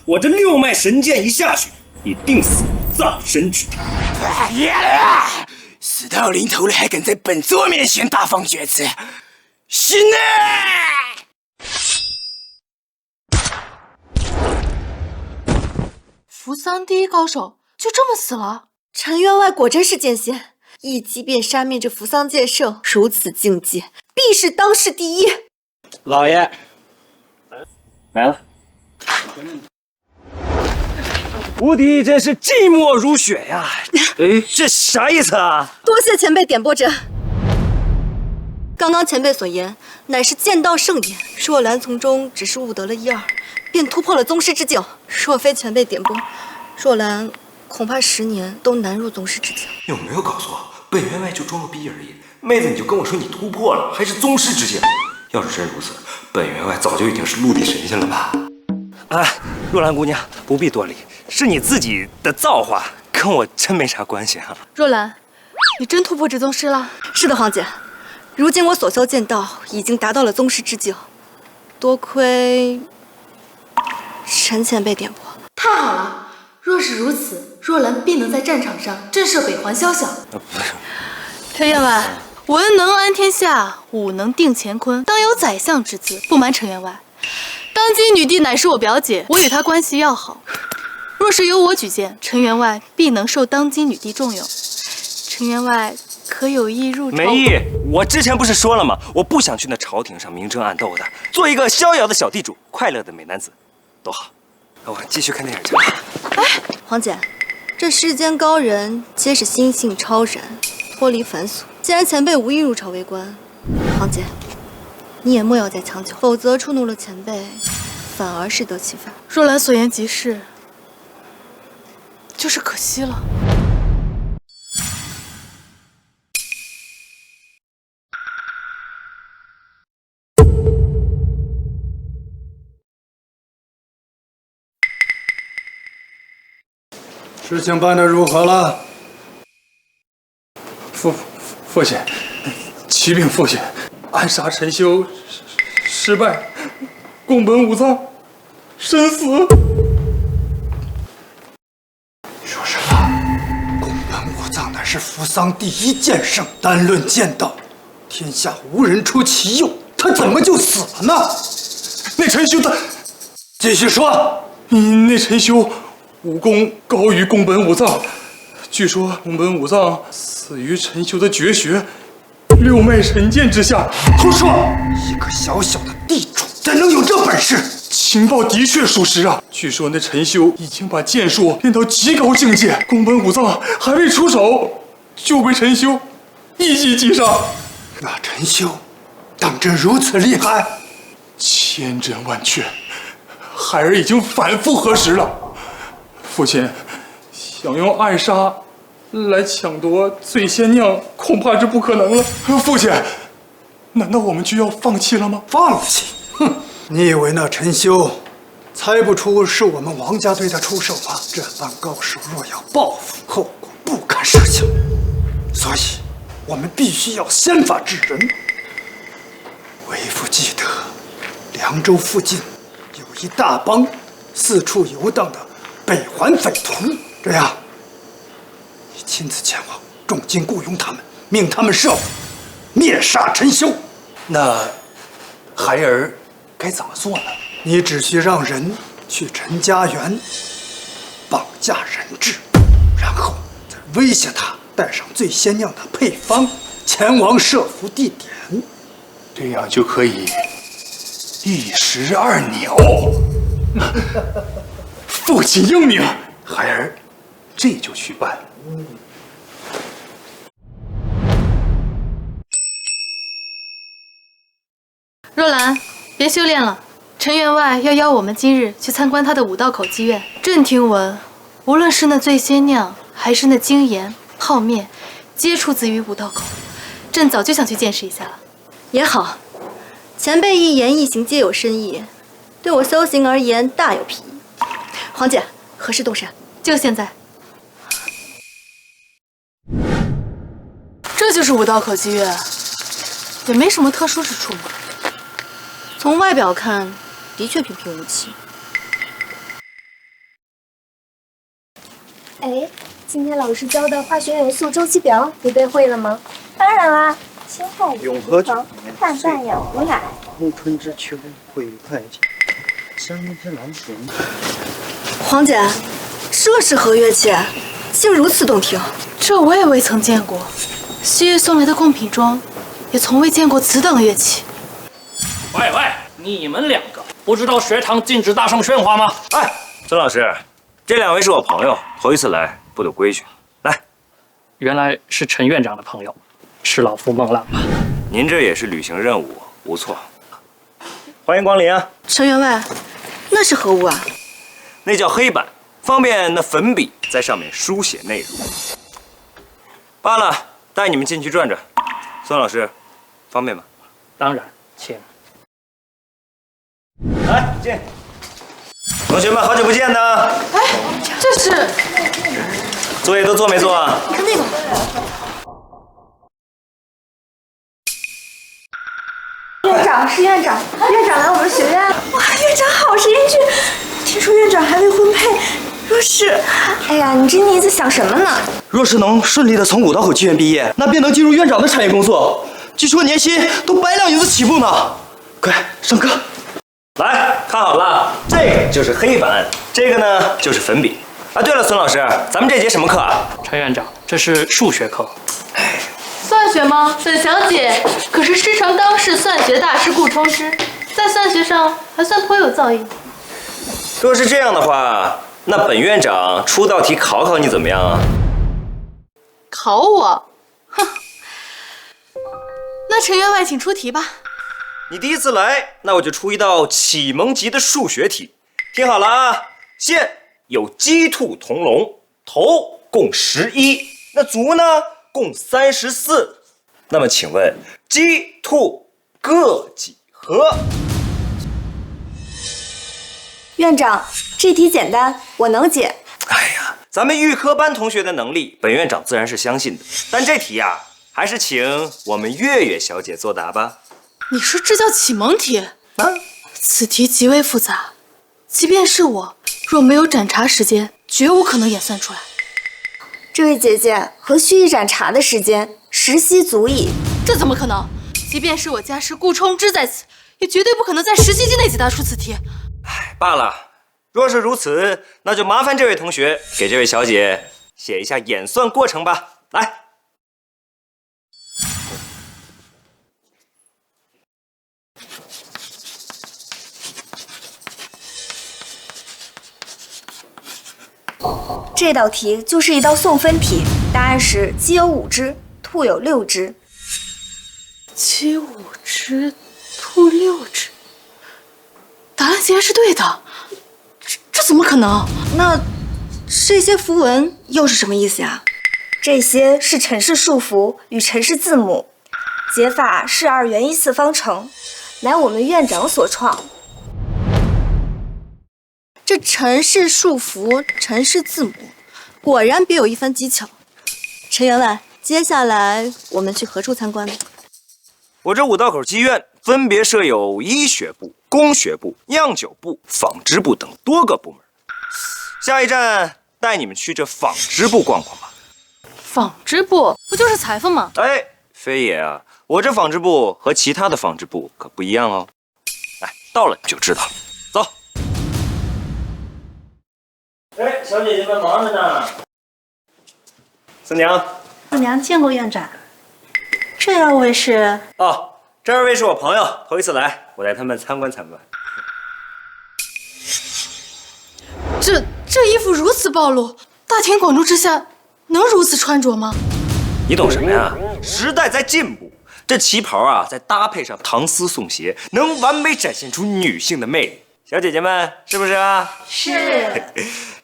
我这六脉神剑一下去，你定死无葬身之地。死到临头了，还敢在本座面前大放厥词，信呢？扶桑第一高手就这么死了？陈员外果真是剑仙，一击便杀灭这扶桑剑圣，如此境界，必是当世第一。老爷，来了。无敌真是寂寞如雪呀！哎，这啥意思啊？多谢前辈点拨针。刚刚前辈所言，乃是剑道圣言。若兰从中只是悟得了一二，便突破了宗师之境。若非前辈点拨，若兰恐怕10年都难入宗师之境。有没有搞错？本员外就装个逼而已。妹子，你就跟我说你突破了，还是宗师之境？要是真如此，本员外早就已经是陆地神仙了吧？哎，若兰姑娘，不必多礼，是你自己的造化，跟我真没啥关系啊。若兰，你真突破至宗师了？是的，皇姐。如今我所修剑道已经达到了宗师之境，多亏陈前辈点拨。太好了！若是如此，若兰必能在战场上震慑北环宵小。陈员外，文能安天下，武能定乾坤，当有宰相之姿。不瞒陈员外，当今女帝乃是我表姐，我与她关系要好。若是由我举荐，陈员外必能受当今女帝重用。陈员外可有意入朝？没意。我之前不是说了吗？我不想去那朝廷上明争暗斗的，做一个逍遥的小地主，快乐的美男子，多好。我继续看电影去了。哎，皇姐，这世间高人皆是心性超然，脱离凡俗。既然前辈无意入朝为官，皇姐，你也莫要再强求，否则触怒了前辈，反而适得其反。若兰所言极是，就是可惜了。事情办得如何了？父亲，启禀父亲，暗杀陈修失败，宫本武藏身死。说什么？宫本武藏乃是扶桑第一剑圣，单论剑道，天下无人出其右，他怎么就死了呢？那陈修他……继续说。那陈修武功高于宫本武藏，据说宫本武藏死于陈修的绝学六脉神剑之下。胡说！一个小小的地主怎能有这本事？情报的确属实啊！据说那陈修已经把剑术练到极高境界，宫本武藏还未出手，就被陈修一击击杀。那陈修当真如此厉害？千真万确，孩儿已经反复核实了。父亲想用暗杀来抢夺醉仙酿，恐怕是不可能了。父亲，难道我们就要放弃了吗？放弃？哼！你以为那陈修猜不出是我们王家对他出手吗？这般高手若要报复，后果不堪设想。所以，我们必须要先发制人。为父记得，凉州附近有一大帮四处游荡的北环匪徒。这样，你亲自前往，重金雇佣他们，命他们设法灭杀陈修。那孩儿该怎么做呢？你只需让人去陈家园绑架人质，然后再威胁他带上最鲜酿的配方前往设伏地点，这样就可以一石二鸟。父亲英明，孩儿这就去办。若兰，别修炼了。陈员外要邀我们今日去参观他的五道口妓院。朕听闻，无论是那醉仙酿，还是那精盐、泡面，皆出自于五道口。朕早就想去见识一下了。也好，前辈一言一行皆有深意，对我修行而言大有裨益。黄姐，何时动身？就现在。这就是五道口妓院，也没什么特殊之处嘛。从外表看，的确平平无奇。哎，今天老师教的化学元素周期表你背会了吗？当然啦，氢氦永和9年碳氮氧氟氖。暮春之秋，会于太极，香烟之蓝田。黄姐，这是何乐器？竟如此动听。这我也未曾见过，西域送来的贡品中，也从未见过此等乐器。喂，你们两个不知道学堂禁止大声喧哗吗？哎，孙老师，这两位是我朋友，头一次来，不懂规矩。来，原来是陈院长的朋友，是老夫孟浪吧？您这也是履行任务，不错。欢迎光临啊！陈员外，那是何物啊？那叫黑板，方便那粉笔在上面书写内容。罢了，带你们进去转转。孙老师，方便吗？当然，请。来，进。同学们，好久不见呢。哎，这是作业都做没做啊？看那个。院长是院长，院长来我们学院。哇，院长好是英俊。听说院长还未婚配，若是……哎呀，你这妮子想什么呢？若是能顺利的从五道口妓院毕业，那便能进入院长的产业工作。据说年薪都100两银子起步呢。快上课！来看好了，这个就是黑板，这个呢就是粉笔。啊，对了，孙老师，咱们这节什么课啊？陈院长，这是数学课。算学吗？本小姐可是师承当世算学大师顾冲之，在算学上还算颇有造诣。若是这样的话，那本院长出道题考考你怎么样啊？考我？哼！那陈员外请出题吧。你第一次来，那我就出一道启蒙级的数学题，听好了啊！现有鸡兔同笼，头共11，那足呢共34。那么请问鸡兔各几何？院长，这题简单，我能解。哎呀，咱们预科班同学的能力，本院长自然是相信的。但这题呀，还是请我们月月小姐作答吧。你说这叫启蒙题？啊，此题极为复杂，即便是我，若没有盏茶时间，绝无可能演算出来。这位姐姐，何须一盏茶的时间？时息足矣。这怎么可能？即便是我家师顾冲之在此，也绝对不可能在10期之内解答出此题。罢了，若是如此，那就麻烦这位同学给这位小姐写一下演算过程吧。来。这道题就是一道送分题，答案是鸡有5只，兔有6只。鸡5只，兔6只，答案竟然是对的，这怎么可能？那这些符文又是什么意思呀？这些是陈氏数符与陈氏字母，解法是2元1次方程，乃我们院长所创。这陈氏数符、陈氏字母，果然别有一番技巧。陈员外，接下来我们去何处参观呢？我这五道口妓院分别设有医学部、工学部、酿酒部、纺织部等多个部门。下一站带你们去这纺织部逛逛吧。纺织部不就是裁缝吗？哎，非也啊，我这纺织部和其他的纺织部可不一样哦。哎，到了你就知道了。走。哎，小姐姐们忙着呢。四娘，四娘见过院长。这二位是？哦，这二位是我朋友，头一次来，我带他们参观参观。这衣服如此暴露，大庭广众之下能如此穿着吗？你懂什么呀？时代在进步，这旗袍啊，再搭配上唐丝宋鞋，能完美展现出女性的魅力。小姐姐们，是不是啊？是。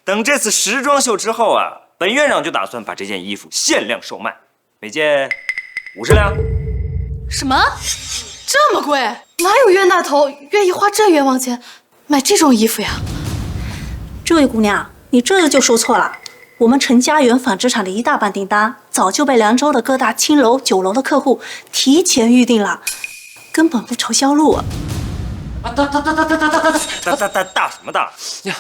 等这次时装秀之后啊，本院长就打算把这件衣服限量售卖，每件50两。什么？这么贵？哪有冤大头愿意花这冤枉钱买这种衣服呀？这位姑娘，你这就说错了。我们陈家园纺织厂的一大半订单，早就被凉州的各大青楼、酒楼的客户提前预定了，根本不愁销路。大什么大？呀，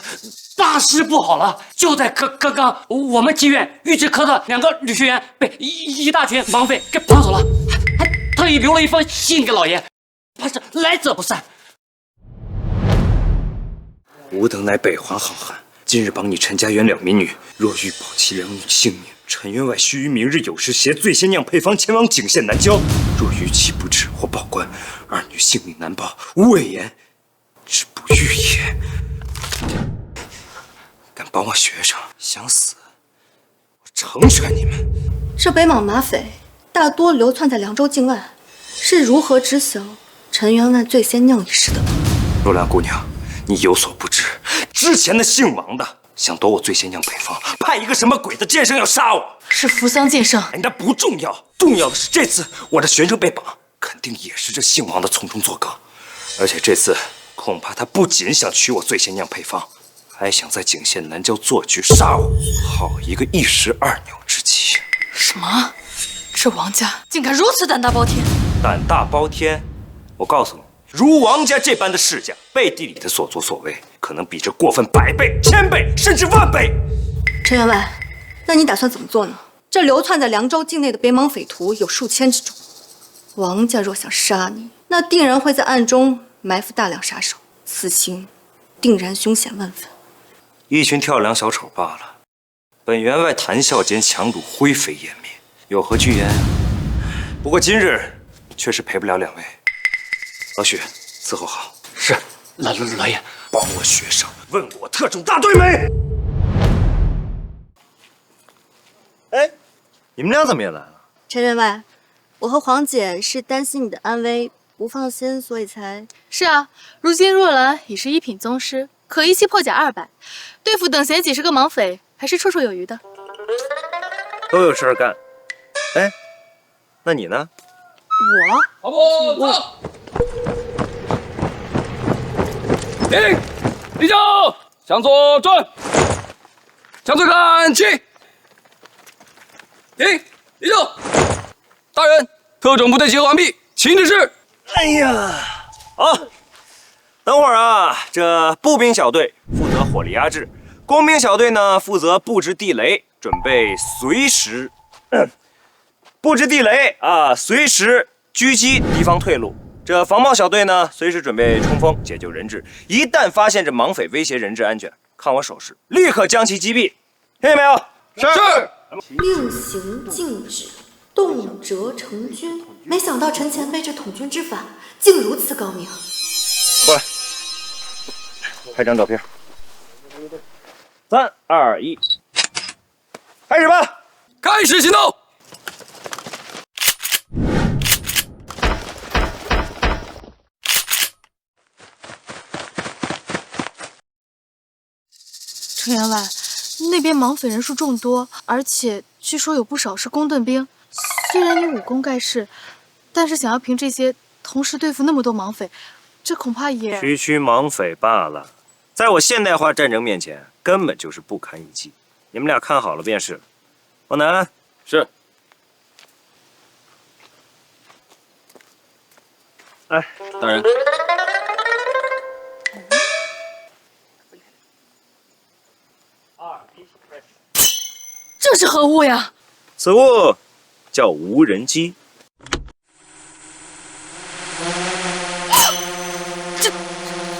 大事不好了！就在刚刚，我们妓院预制科的2个女学员被一大群绑匪给绑走了，还特意留了一封信给老爷，怕是来者不善。吾等乃北华好汉，今日绑你陈家园2名女，若欲保其2女性命，陈员外须于明日酉时携醉仙酿配方前往景县南郊。若逾期不至或报官，2女性命难保，吾魏延之不欲也。敢绑我学生，想死，我成全你们。这北莽马匪大多流窜在凉州境外，是如何知晓陈员外醉仙酿一事的吗？若兰姑娘，你有所不知，之前的姓王的想夺我醉仙酿配方，派一个什么鬼的剑圣要杀我。是扶桑剑圣。哎，那不重要，重要的是这次我的学生被绑，肯定也是这姓王的从中作梗。而且这次恐怕他不仅想取我醉仙酿配方，还想在景县南郊做局杀我，好一个一石二鸟之计。什么？这王家竟敢如此胆大包天！胆大包天？我告诉你，如王家这般的世家，背地里的所作所为，可能比这过分100倍、1000倍，甚至万倍。陈员外，那你打算怎么做呢？这流窜在凉州境内的北莽匪徒有数千之众，王家若想杀你，那定然会在暗中埋伏大量杀手，此行定然凶险万分。一群跳梁小丑罢了。本员外谈笑间强弩灰飞烟灭，有何惧言啊？不过今日确实陪不了2位。老许，伺候好。是，老爷。帮我学生问我特种大队没？哎，你们俩怎么也来了？陈员外，我和黄姐是担心你的安危，不放心，所以才……是啊，如今若兰已是1品宗师，可一气破甲200，对付等闲几10个莽匪，还是绰绰有余的。都有事儿干。哎，那你呢？我？好不走。停！立正，向左转，向左看齐。停！立正。大人，特种部队集合完毕，请指示。哎呀，好，等会儿啊，这步兵小队负责火力压制，工兵小队呢负责布置地雷，准备随时布置地雷啊，随时狙击敌方退路。这防暴小队呢，随时准备冲锋解救人质。一旦发现这莽匪威胁人质安全，看我手势，立刻将其击毙。听见没有？是。令行禁止，动辄成军。没想到陈前辈这统军之法竟如此高明。过来，拍张照片。3、2、1，开始吧！开始行动！陈员外，那边莽匪人数众多，而且据说有不少是公盾兵。虽然你武功盖世，但是想要凭这些同时对付那么多莽匪，这恐怕也……区莽匪罢了，在我现代化战争面前，根本就是不堪一击。你们俩看好了便是。往南。是。哎，大人。这是何物呀？此物叫无人机。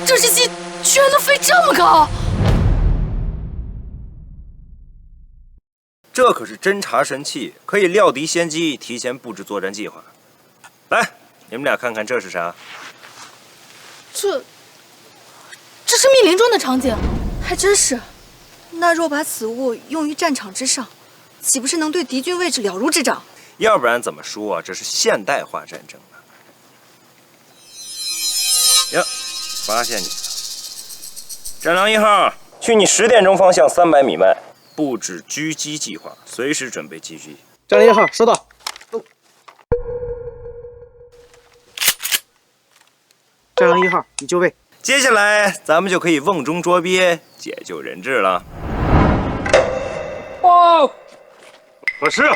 这只鸡居然能飞这么高！这可是侦察神器，可以料敌先机，提前布置作战计划。来，你们俩看看这是啥？这是密林中的场景，还真是。那若把此物用于战场之上，岂不是能对敌军位置了如指掌？要不然怎么说啊？这是现代化战争呢？呀，发现你了！战狼1号，去你10点钟方向300米外布置狙击计划，随时准备击击。战狼1号，收到。战狼1号，你就位。接下来咱们就可以瓮中捉鳖，解救人质了。哦，可是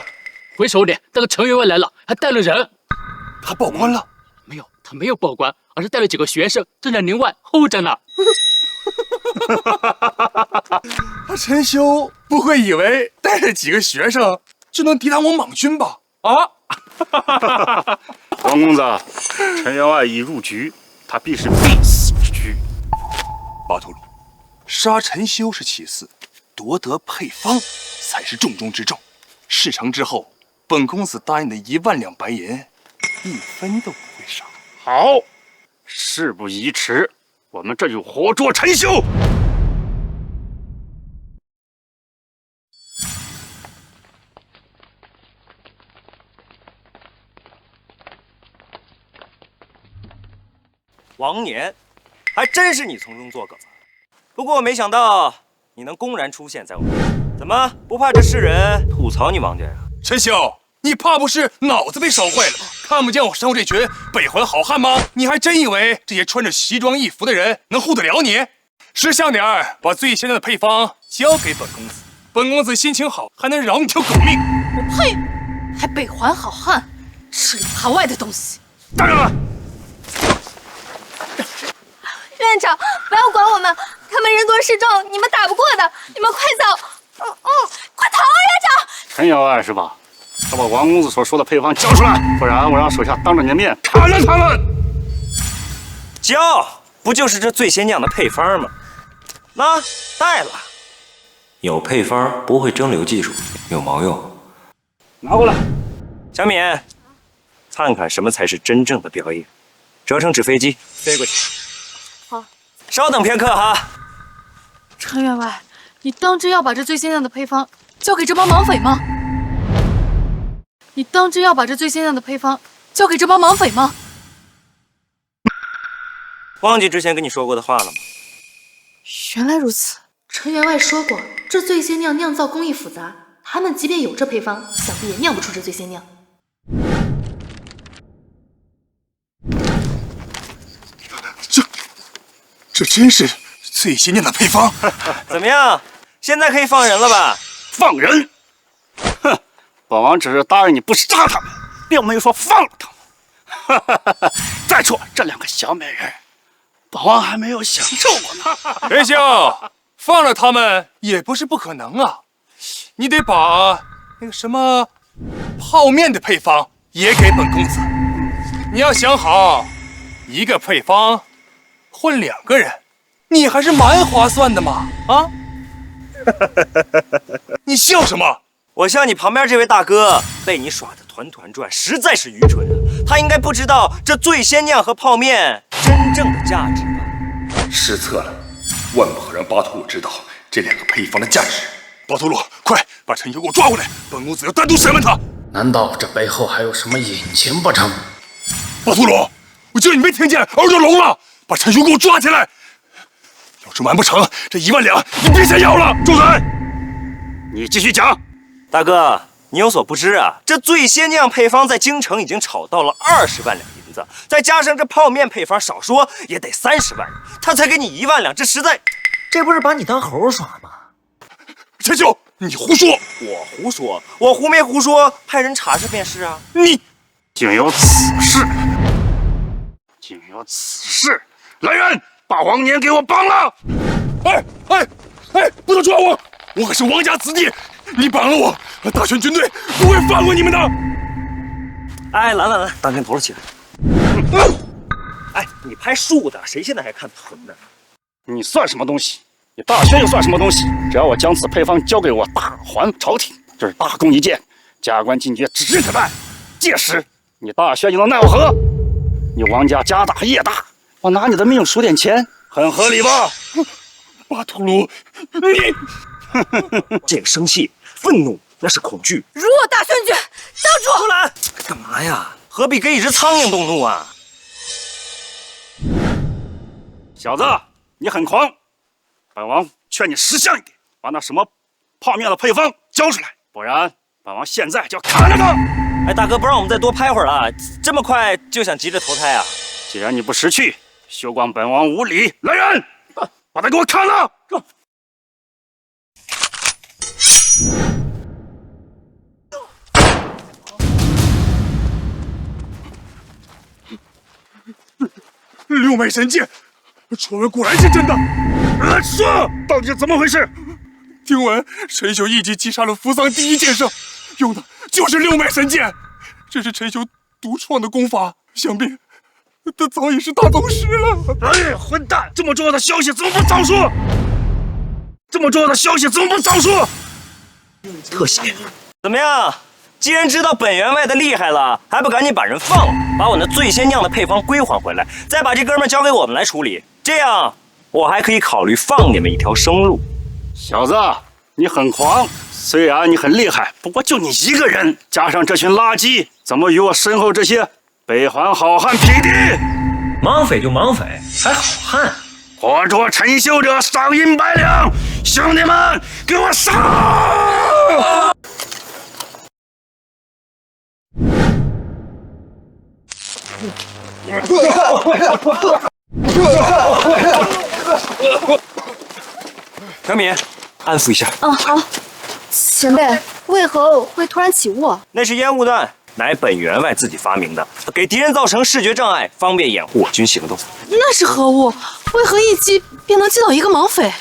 回首脸，那个程员外来了，还带了人。他报官了？没有，他没有报官，而是带了几个学生正在营外候着呢。陈修不会以为带着几个学生就能抵挡我莽军吧？啊！王公子，陈员外已入局，他必是必死之躯。巴图鲁，杀陈修是其次，夺得配方才是重中之重。事成之后，本公子答应的1万两白银，1分都不会少。好，事不宜迟，我们这就活捉陈修。王年，还真是你从中作梗。不过没想到你能公然出现在我面前，怎么不怕这世人吐槽你王家呀？陈修，你怕不是脑子被烧坏了吧？看不见我身后这群北环好汉吗？你还真以为这些穿着西装异服的人能护得了你？识相点儿，把最先进的配方交给本公子，本公子心情好，还能饶你条狗命。我呸！还北环好汉，吃里扒外的东西！大人们。院长，不要管我们，他们人多势众，你们打不过的，你们快走！快逃啊，院长！陈员外是吧？他把王公子所说的配方交出来，不然我让手下当着你的面砍了他们。交，不就是这最先酿的配方吗？那带了。有配方不会蒸馏技术，有毛用？拿过来。小敏，看看什么才是真正的表演。折成纸飞机飞过去。好，稍等片刻哈。陈员外，你当真要把这最先酿的配方交给这帮莽匪吗？你当真要把这最先酿的配方交给这帮莽匪吗？忘记之前跟你说过的话了吗？原来如此。陈员外说过，这醉仙酿酿造工艺复杂，他们即便有这配方，想必也酿不出这醉仙酿。这真是最先进的配方。怎么样？现在可以放人了吧？放人？哼，本王只是答应你不杀他们，并没有说放了他们。再说这2个小美人，本王还没有享受过呢。元兄，放了他们也不是不可能啊，你得把那个什么泡面的配方也给本公子。你要想好，一个配方混2个人，你还是蛮划算的嘛！啊？你笑什么？我笑你旁边这位大哥被你耍得团团转，实在是愚蠢啊！他应该不知道这醉仙酿和泡面真正的价值吧？失策了，万不可让巴图鲁知道这2个配方的价值。巴图鲁，快把陈修给我抓过来，本公子要单独审问他。难道这背后还有什么隐情不成？巴图鲁，我叫你没听见，耳朵聋了！把陈修给我抓起来！要是瞒不成，这1万两你别想要了！住嘴！你继续讲。大哥，你有所不知啊，这醉仙酿配方在京城已经炒到了20万两银子，再加上这泡面配方，少说也得30万，他才给你1万两，这实在……这不是把你当猴耍吗？陈修，你胡说！我胡说？我胡没胡说？派人查查便是啊！你竟有此事！竟有此事！来人，把王年给我绑了！哎，不能抓我！我可是王家子弟，你绑了我，大宣军队不会放过你们的！哎，来，当天头了起来！哎，你拍树的，谁现在还看藤呢？你算什么东西？你大宣又算什么东西？只要我将此配方交给我大还朝廷，这是大功一件，加官进爵指日可待。届时你大宣又能奈我何？你王家家大业大，我拿你的命赎点钱，很合理吧？巴图鲁，你这个生气、愤怒，那是恐惧。如我大宣爵，当主。出来！干嘛呀？何必跟一只苍蝇动怒啊？小子，你很狂，本王劝你识相一点，把那什么泡面的配方交出来，不然本王现在就要砍了他！哎，大哥，不让我们再多拍会儿了，这么快就想急着投胎啊？既然你不识趣，休怪本王无礼！来人，把他给我砍了！六脉神剑，传闻果然是真的。说，到底是怎么回事？听闻陈修一击击杀了扶桑第一剑圣，用的就是六脉神剑。这是陈修独创的功法，想必他早已是大宗师了。哎，混蛋！这么重要的消息怎么不早说？这么重要的消息怎么不早说？特写，怎么样？既然知道本员外的厉害了，还不赶紧把人放了，把我那醉仙酿的配方归还回来，再把这哥们交给我们来处理，这样我还可以考虑放你们一条生路。小子，你很狂，虽然你很厉害，不过就你一个人，加上这群垃圾，怎么与我身后这些北环好汉匹敌？莽匪就莽匪，还好汉？活捉陈秀者，赏银100两！兄弟们，给我上！小敏，安抚一下。好。前辈，为何会突然起雾？那是烟雾弹，乃本员外自己发明的，给敌人造成视觉障碍，方便掩护我军行动。那是何物？为何一击便能击倒一个莽匪？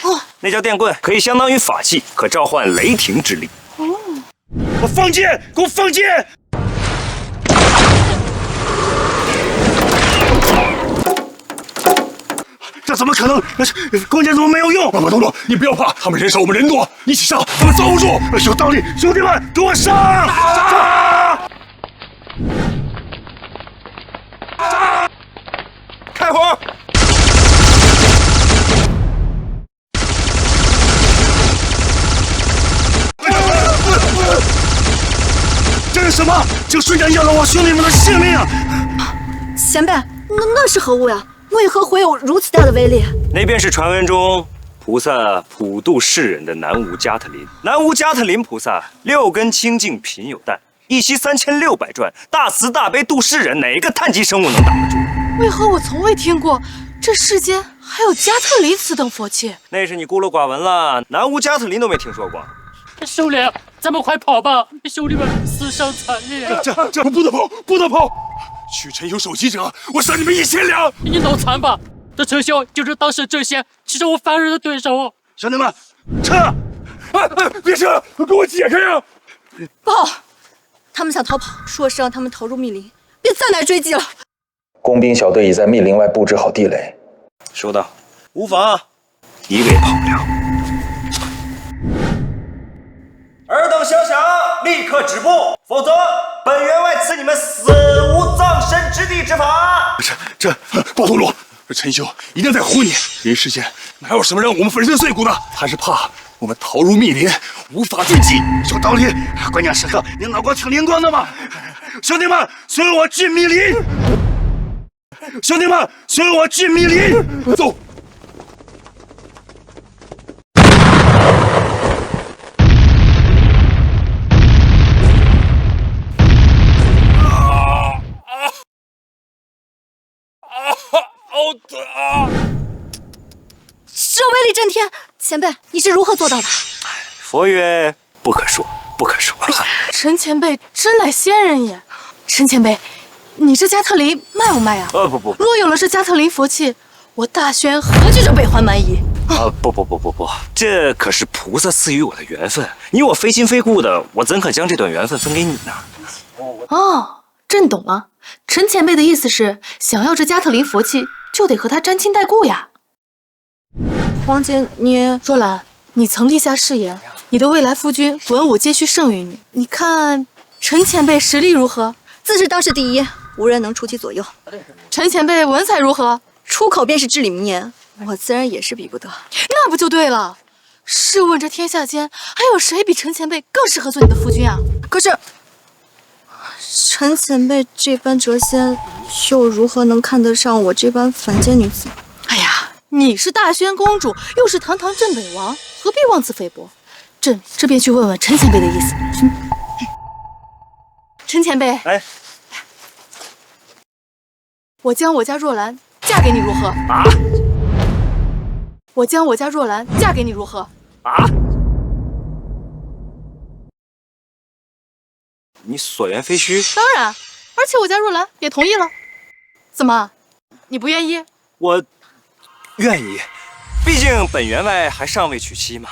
那叫电棍，可以相当于法器，可召唤雷霆之力。我放箭！给我放箭！这怎么可能？弓箭怎么没有用？巴图鲁，你不要怕，他们人少我们人多，一起上，他们遭不住。有道理，兄弟们，给我上！开火！这是什么？就瞬间要了我兄弟们的性命啊！前辈，那是何物呀？为何会有如此大的威力？那便是传闻中菩萨普度世人的南无加特林。南无加特林菩萨6根清净品有淡，一息3600转，大慈大悲度世人，哪个碳基生物能挡得住？为何我从未听过这世间还有加特林此等佛器？那是你孤陋寡闻了，南无加特林都没听说过。首领，咱们快跑吧！兄弟们死伤惨烈。这不得跑，不得跑！取陈修首级者，我赏你们1000两。你脑残吧！这陈修就是当时这些其实我凡人的对手。兄弟们，撤！别撤，给我解开呀！不好，他们想逃跑，若是让他们投入密林，便再难追击了。工兵小队已在密林外布置好地雷。收到，无妨，一个也跑不了。尔等休想，立刻止步，否则本员外赐你们死无葬身之地之法。这巴图鲁，陈修一定在唬你。人世间哪有什么让我们粉身碎骨的？他是怕我们逃入密林，无法追击。有道理，关键时刻你脑瓜挺灵光的嘛。兄弟们，随我进密林！兄弟们，随我进密林！走。好疼啊！这威力震天，前辈，你是如何做到的？佛曰：不可说，不可说。陈前辈真乃仙人也。陈前辈，你这加特林卖不卖啊？不。若有了这加特林佛器，我大宣何惧这北环蛮夷？不，这可是菩萨赐予我的缘分，你我非亲非故的，我怎可将这段缘分分给你呢？哦，朕懂了，陈前辈的意思是，想要这加特林佛器，就得和他沾亲带故呀。皇姐，若兰，你曾立下誓言，你的未来夫君文武皆须胜于你。你看陈前辈实力如何？自是当世第一，无人能出其左右。陈前辈文采如何？出口便是至理名言，我自然也是比不得。那不就对了？试问这天下间还有谁比陈前辈更适合做你的夫君啊？可是陈前辈这般谪仙，又如何能看得上我这般凡间女子？哎呀，你是大宣公主，又是堂堂镇北王，何必妄自菲薄？朕这便去问问陈前辈的意思。陈前辈，哎，我将我家若兰嫁给你如何？啊！我将我家若兰嫁给你如何？啊！你所言非虚。当然，而且我家若兰也同意了。怎么，你不愿意？我愿意，毕竟本员外还尚未娶妻嘛。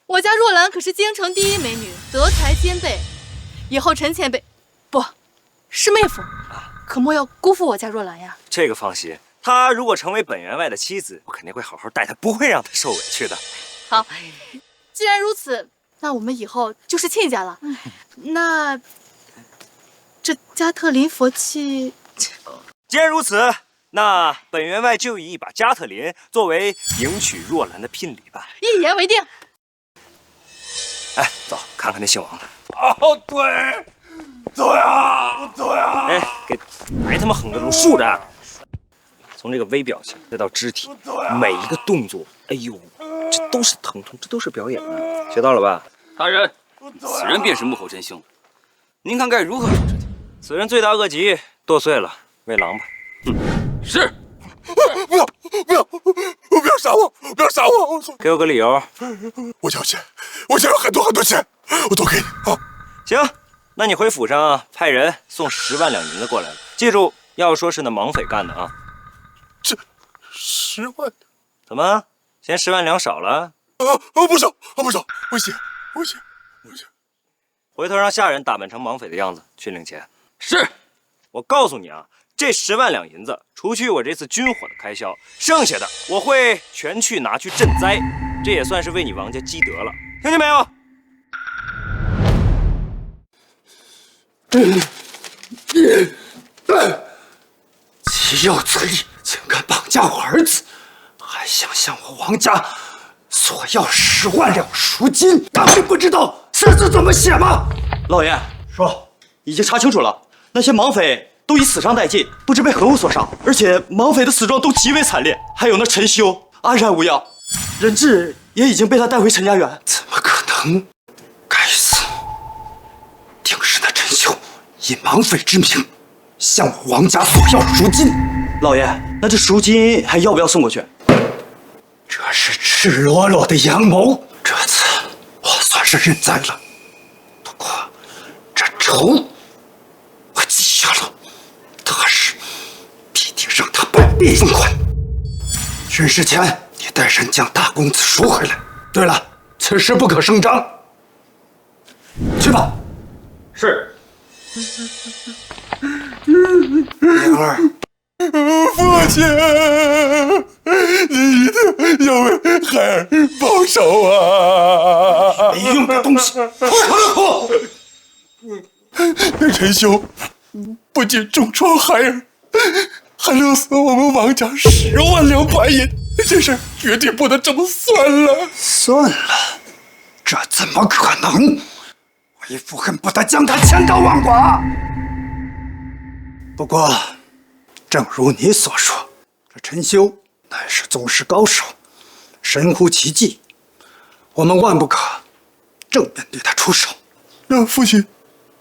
我家若兰可是京城第一美女，德才兼备，以后陈前辈，不是妹夫，可莫要辜负我家若兰呀。这个放心，她如果成为本员外的妻子，我肯定会好好待她，不会让她受委屈的。好，既然如此，那我们以后就是亲家了。那这加特林佛器，既然如此，那本员外就以一把加特林作为迎娶若兰的聘礼吧。一言为定。哎，走，看看那姓王的。哦，对，对啊，对啊！哎，给白他妈横着路竖着，从这个微表情再到肢体，每一个动作，哎呦，这都是疼痛，这都是表演的，学到了吧？大人，此人便是幕后真凶，您看该如何处置他？此人罪大恶极，剁碎了喂狼吧。是。不要杀我！不要杀我！给我个理由。我要钱，我想要很多很多钱，我都给你啊！行，那你回府上派人送10万两银子过来了，记住，要说是那莽匪干的啊。这10万？怎么嫌10万两少了？不少，不少，不行。回头让下人打扮成莽匪的样子去领钱。是。我告诉你啊，这10万两银子，除去我这次军火的开销，剩下的我会全去拿去赈灾，这也算是为你王家积德了，听见没有？岂有此理！竟敢绑架我儿子，还想向我王家索要10万两赎金！大人不知道字怎么写吗？老爷说，已经查清楚了，那些莽匪都以死伤殆尽，不知被何物所杀，而且莽匪的死状都极为惨烈。还有那陈修安然无恙，人质也已经被他带回陈家园。怎么可能？该死！定是那陈修以莽匪之名向我王家索要赎金。老爷，那这赎金还要不要送过去？这是赤裸裸的阳谋，这次我算是认栽了。不过这仇我记下了，踏实必定让他百倍奉还。巡视前，你带人将大公子赎回来。对了，此事不可声张。去吧。是。灵儿。父亲，你一定要为孩儿报仇啊！没用的东西，那陈修不仅重创孩儿，还勒索我们王家10万两白银，这事绝对不能这么算了。算了，这怎么可能？为父恨不得将他千刀万剐。不过，正如你所说，这陈修乃是宗师高手，神乎其技，我们万不可正面对他出手。那父亲，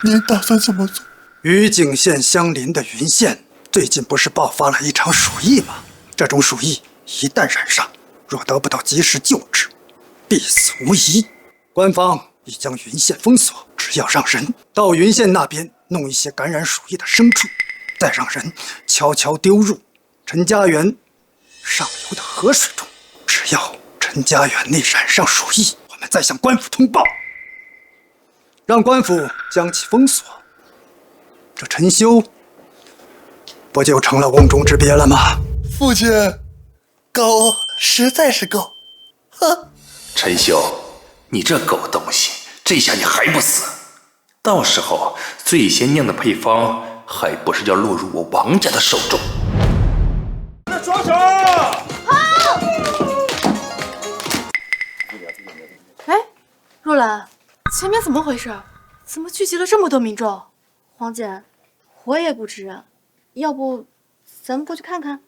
您打算怎么做？与景县相邻的云县最近不是爆发了一场鼠疫吗？这种鼠疫一旦染上，若得不到及时救治，必死无疑。官方已将云县封锁，只要让人到云县那边弄一些感染鼠疫的牲畜，再让人悄悄丢入陈家园上游的河水中。只要陈家园内染上鼠疫，我们再向官府通报，让官府将其封锁。这陈修不就成了瓮中之鳖了吗？父亲，狗实在是够。哼！陈修，你这狗东西，这下你还不死？到时候醉仙酿的配方还不是要落入我王家的手中？双手！好。哎，若兰，前面怎么回事？怎么聚集了这么多民众？黄姐，我也不知，要不咱们过去看看？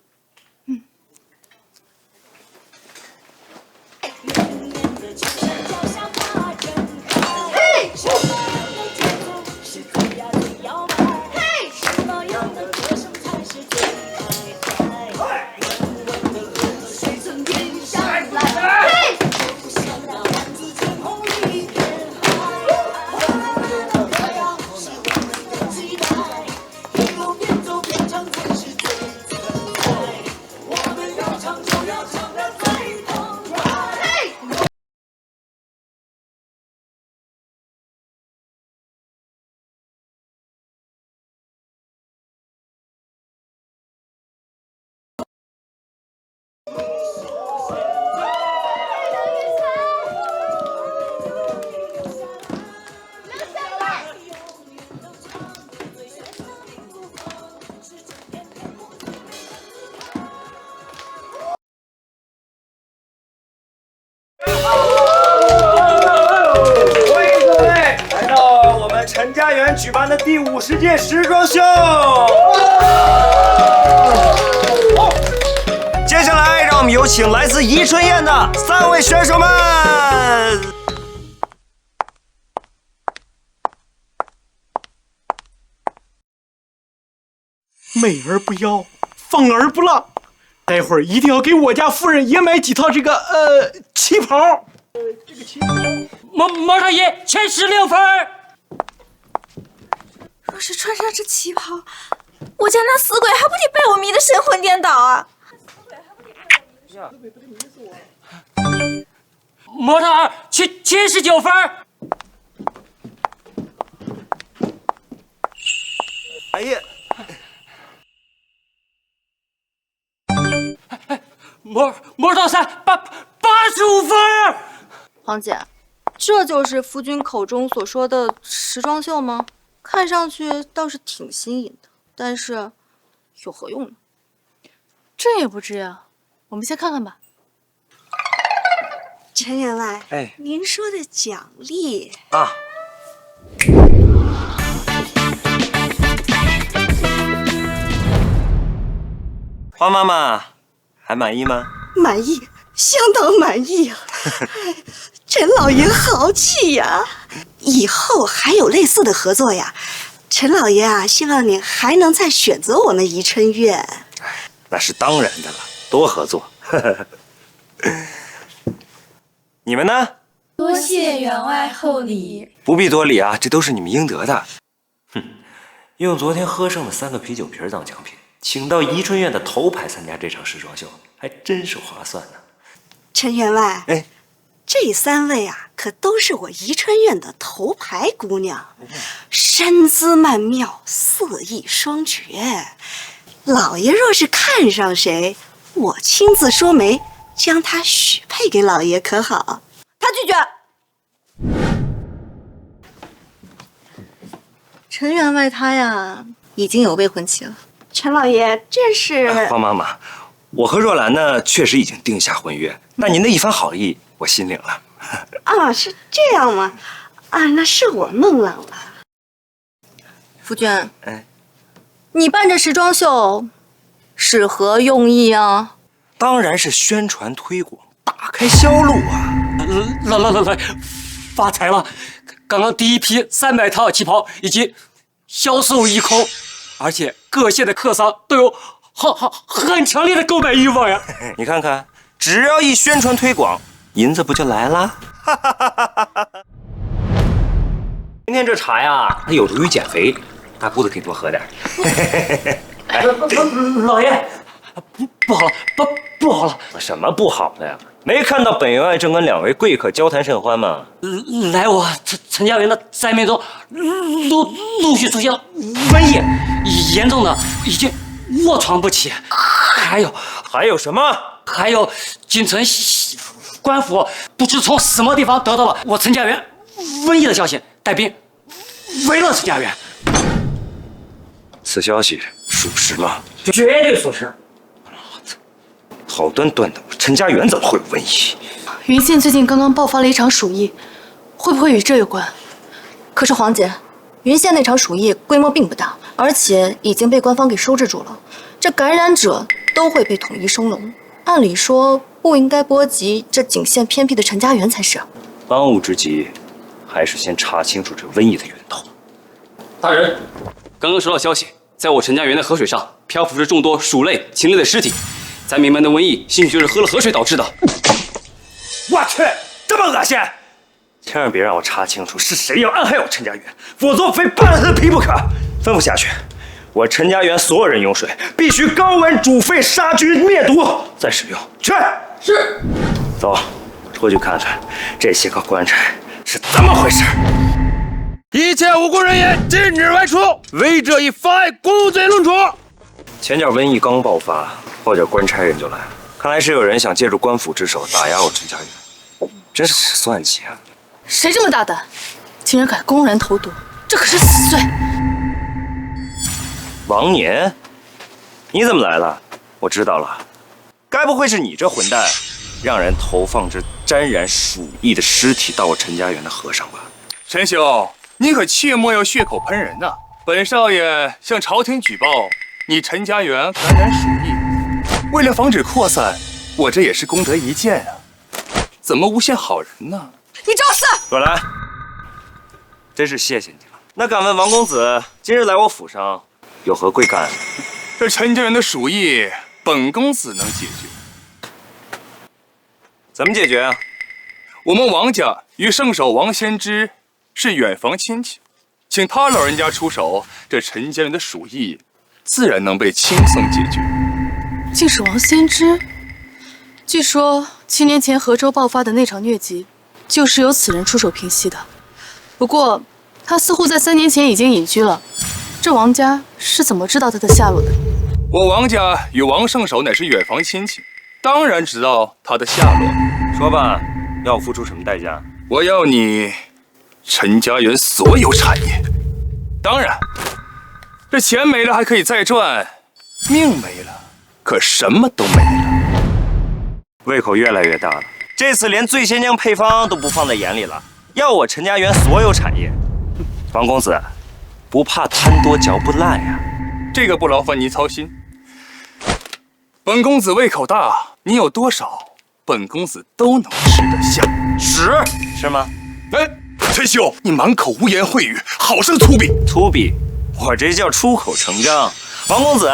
陈家园举办的第50届时装秀。接下来，让我们有请来自宜春宴的3位选手们。美而不妖，放而不浪。待会儿一定要给我家夫人也买几套这个旗袍。这个旗袍，毛少爷前16分。若是穿上这旗袍，我家那死鬼还不得被我迷得神魂颠倒啊！模特儿79分。哎呀！模特385分。黄姐，这就是夫君口中所说的时装秀吗？看上去倒是挺新颖的，但是有何用呢？这也不至啊，我们先看看吧。陈员外，哎，您说的奖励啊，花妈妈还满意吗？满意，相当满意呀！陈老爷豪气呀！以后还有类似的合作呀，陈老爷啊，希望你还能再选择我们宜春院。那是当然的了，多合作。你们呢？多谢员外厚礼。不必多礼啊，这都是你们应得的。哼，用昨天喝剩的3个啤酒瓶当奖品，请到宜春院的头牌参加这场时装秀，还真是划算呢。陈员外，哎，这3位啊，可都是我宜春院的头牌姑娘，身姿曼妙，色艺双绝。老爷若是看上谁，我亲自说媒，将她许配给老爷，可好？他拒绝。陈员外他呀，已经有未婚妻了。陈老爷，这是花妈妈，我和若兰呢，确实已经定下婚约。那您的一番好意，我心领了。啊，是这样吗？啊，那是我弄冷了。夫君，哎，你办这时装秀是何用意啊？当然是宣传推广，打开销路啊！来，发财了！刚刚第一批300套旗袍已经销售一空，而且各县的客商都有很强烈的购买欲望呀！你看看，只要一宣传推广，银子不就来了？今天这茶呀，它有助于减肥，大姑子可以多喝点。老爷，不好了，不好了！什么不好的呀？没看到本员外正跟2位贵客交谈甚欢吗？来我陈家园的灾民中，陆续出现了瘟疫，严重的已经卧床不起。还有什么？还有京城官府不知从什么地方得到了我陈家园瘟疫的消息，带兵围了陈家园。此消息属实吗？绝对属实。好端端的，陈家园怎么会有瘟疫？云县最近刚刚爆发了一场鼠疫，会不会与这有关？可是黄姐，云县那场鼠疫规模并不大，而且已经被官方给收治住了。这感染者都会被统一收容，按理说不应该波及这景县偏僻的陈家园才是。当务之急，还是先查清楚这瘟疫的源头。大人，刚刚收到消息，在我陈家园的河水上漂浮着众多鼠类、禽类的尸体。灾民们的瘟疫兴许就是喝了河水导致的。我去，这么恶心！千万别让我查清楚是谁要暗害我陈家园，否则我非扒了他的皮不可！吩咐下去，我陈家园所有人用水必须高温煮沸杀菌灭毒再使用。去！是。走，出去看看这些个官差是怎么回事。一切无辜人员禁止外出，违者以妨碍公务罪论处。前脚瘟疫刚爆发，后脚官差人就来了，看来是有人想借助官府之手打压我陈家园，真是算计啊！谁这么大胆，竟然敢公然投毒，这可是死罪！王年，你怎么来了？我知道了，该不会是你这混蛋，让人投放这沾染鼠疫的尸体到我陈家园的河上吧？陈兄，你可切莫要血口喷人呐！本少爷向朝廷举报你陈家园感染鼠疫，为了防止扩散，我这也是功德一件啊！怎么诬陷好人呢？你找死！若兰，真是谢谢你了。那敢问王公子，今日来我府上有何贵干？这陈家园的鼠疫，本公子能解决。怎么解决啊？我们王家与圣手王先知是远房亲戚，请他老人家出手，这陈家园的鼠疫自然能被轻松解决。竟是王先知。据说7年前河州爆发的那场疟疾，就是由此人出手平息的。不过，他似乎在3年前已经隐居了。这王家是怎么知道他的下落的？我王家与王圣手乃是远房亲戚，当然知道他的下落。说吧，要我付出什么代价？我要你陈家园所有产业。当然，这钱没了还可以再赚，命没了可什么都没了。胃口越来越大了，这次连醉仙酿配方都不放在眼里了，要我陈家园所有产业。王公子，不怕贪多嚼不烂呀？这个不劳烦您操心。本公子胃口大，你有多少，本公子都能吃得下。是吗？哎，陈兄，你满口污言秽语，好生粗鄙！粗鄙？我这叫出口成章。王公子，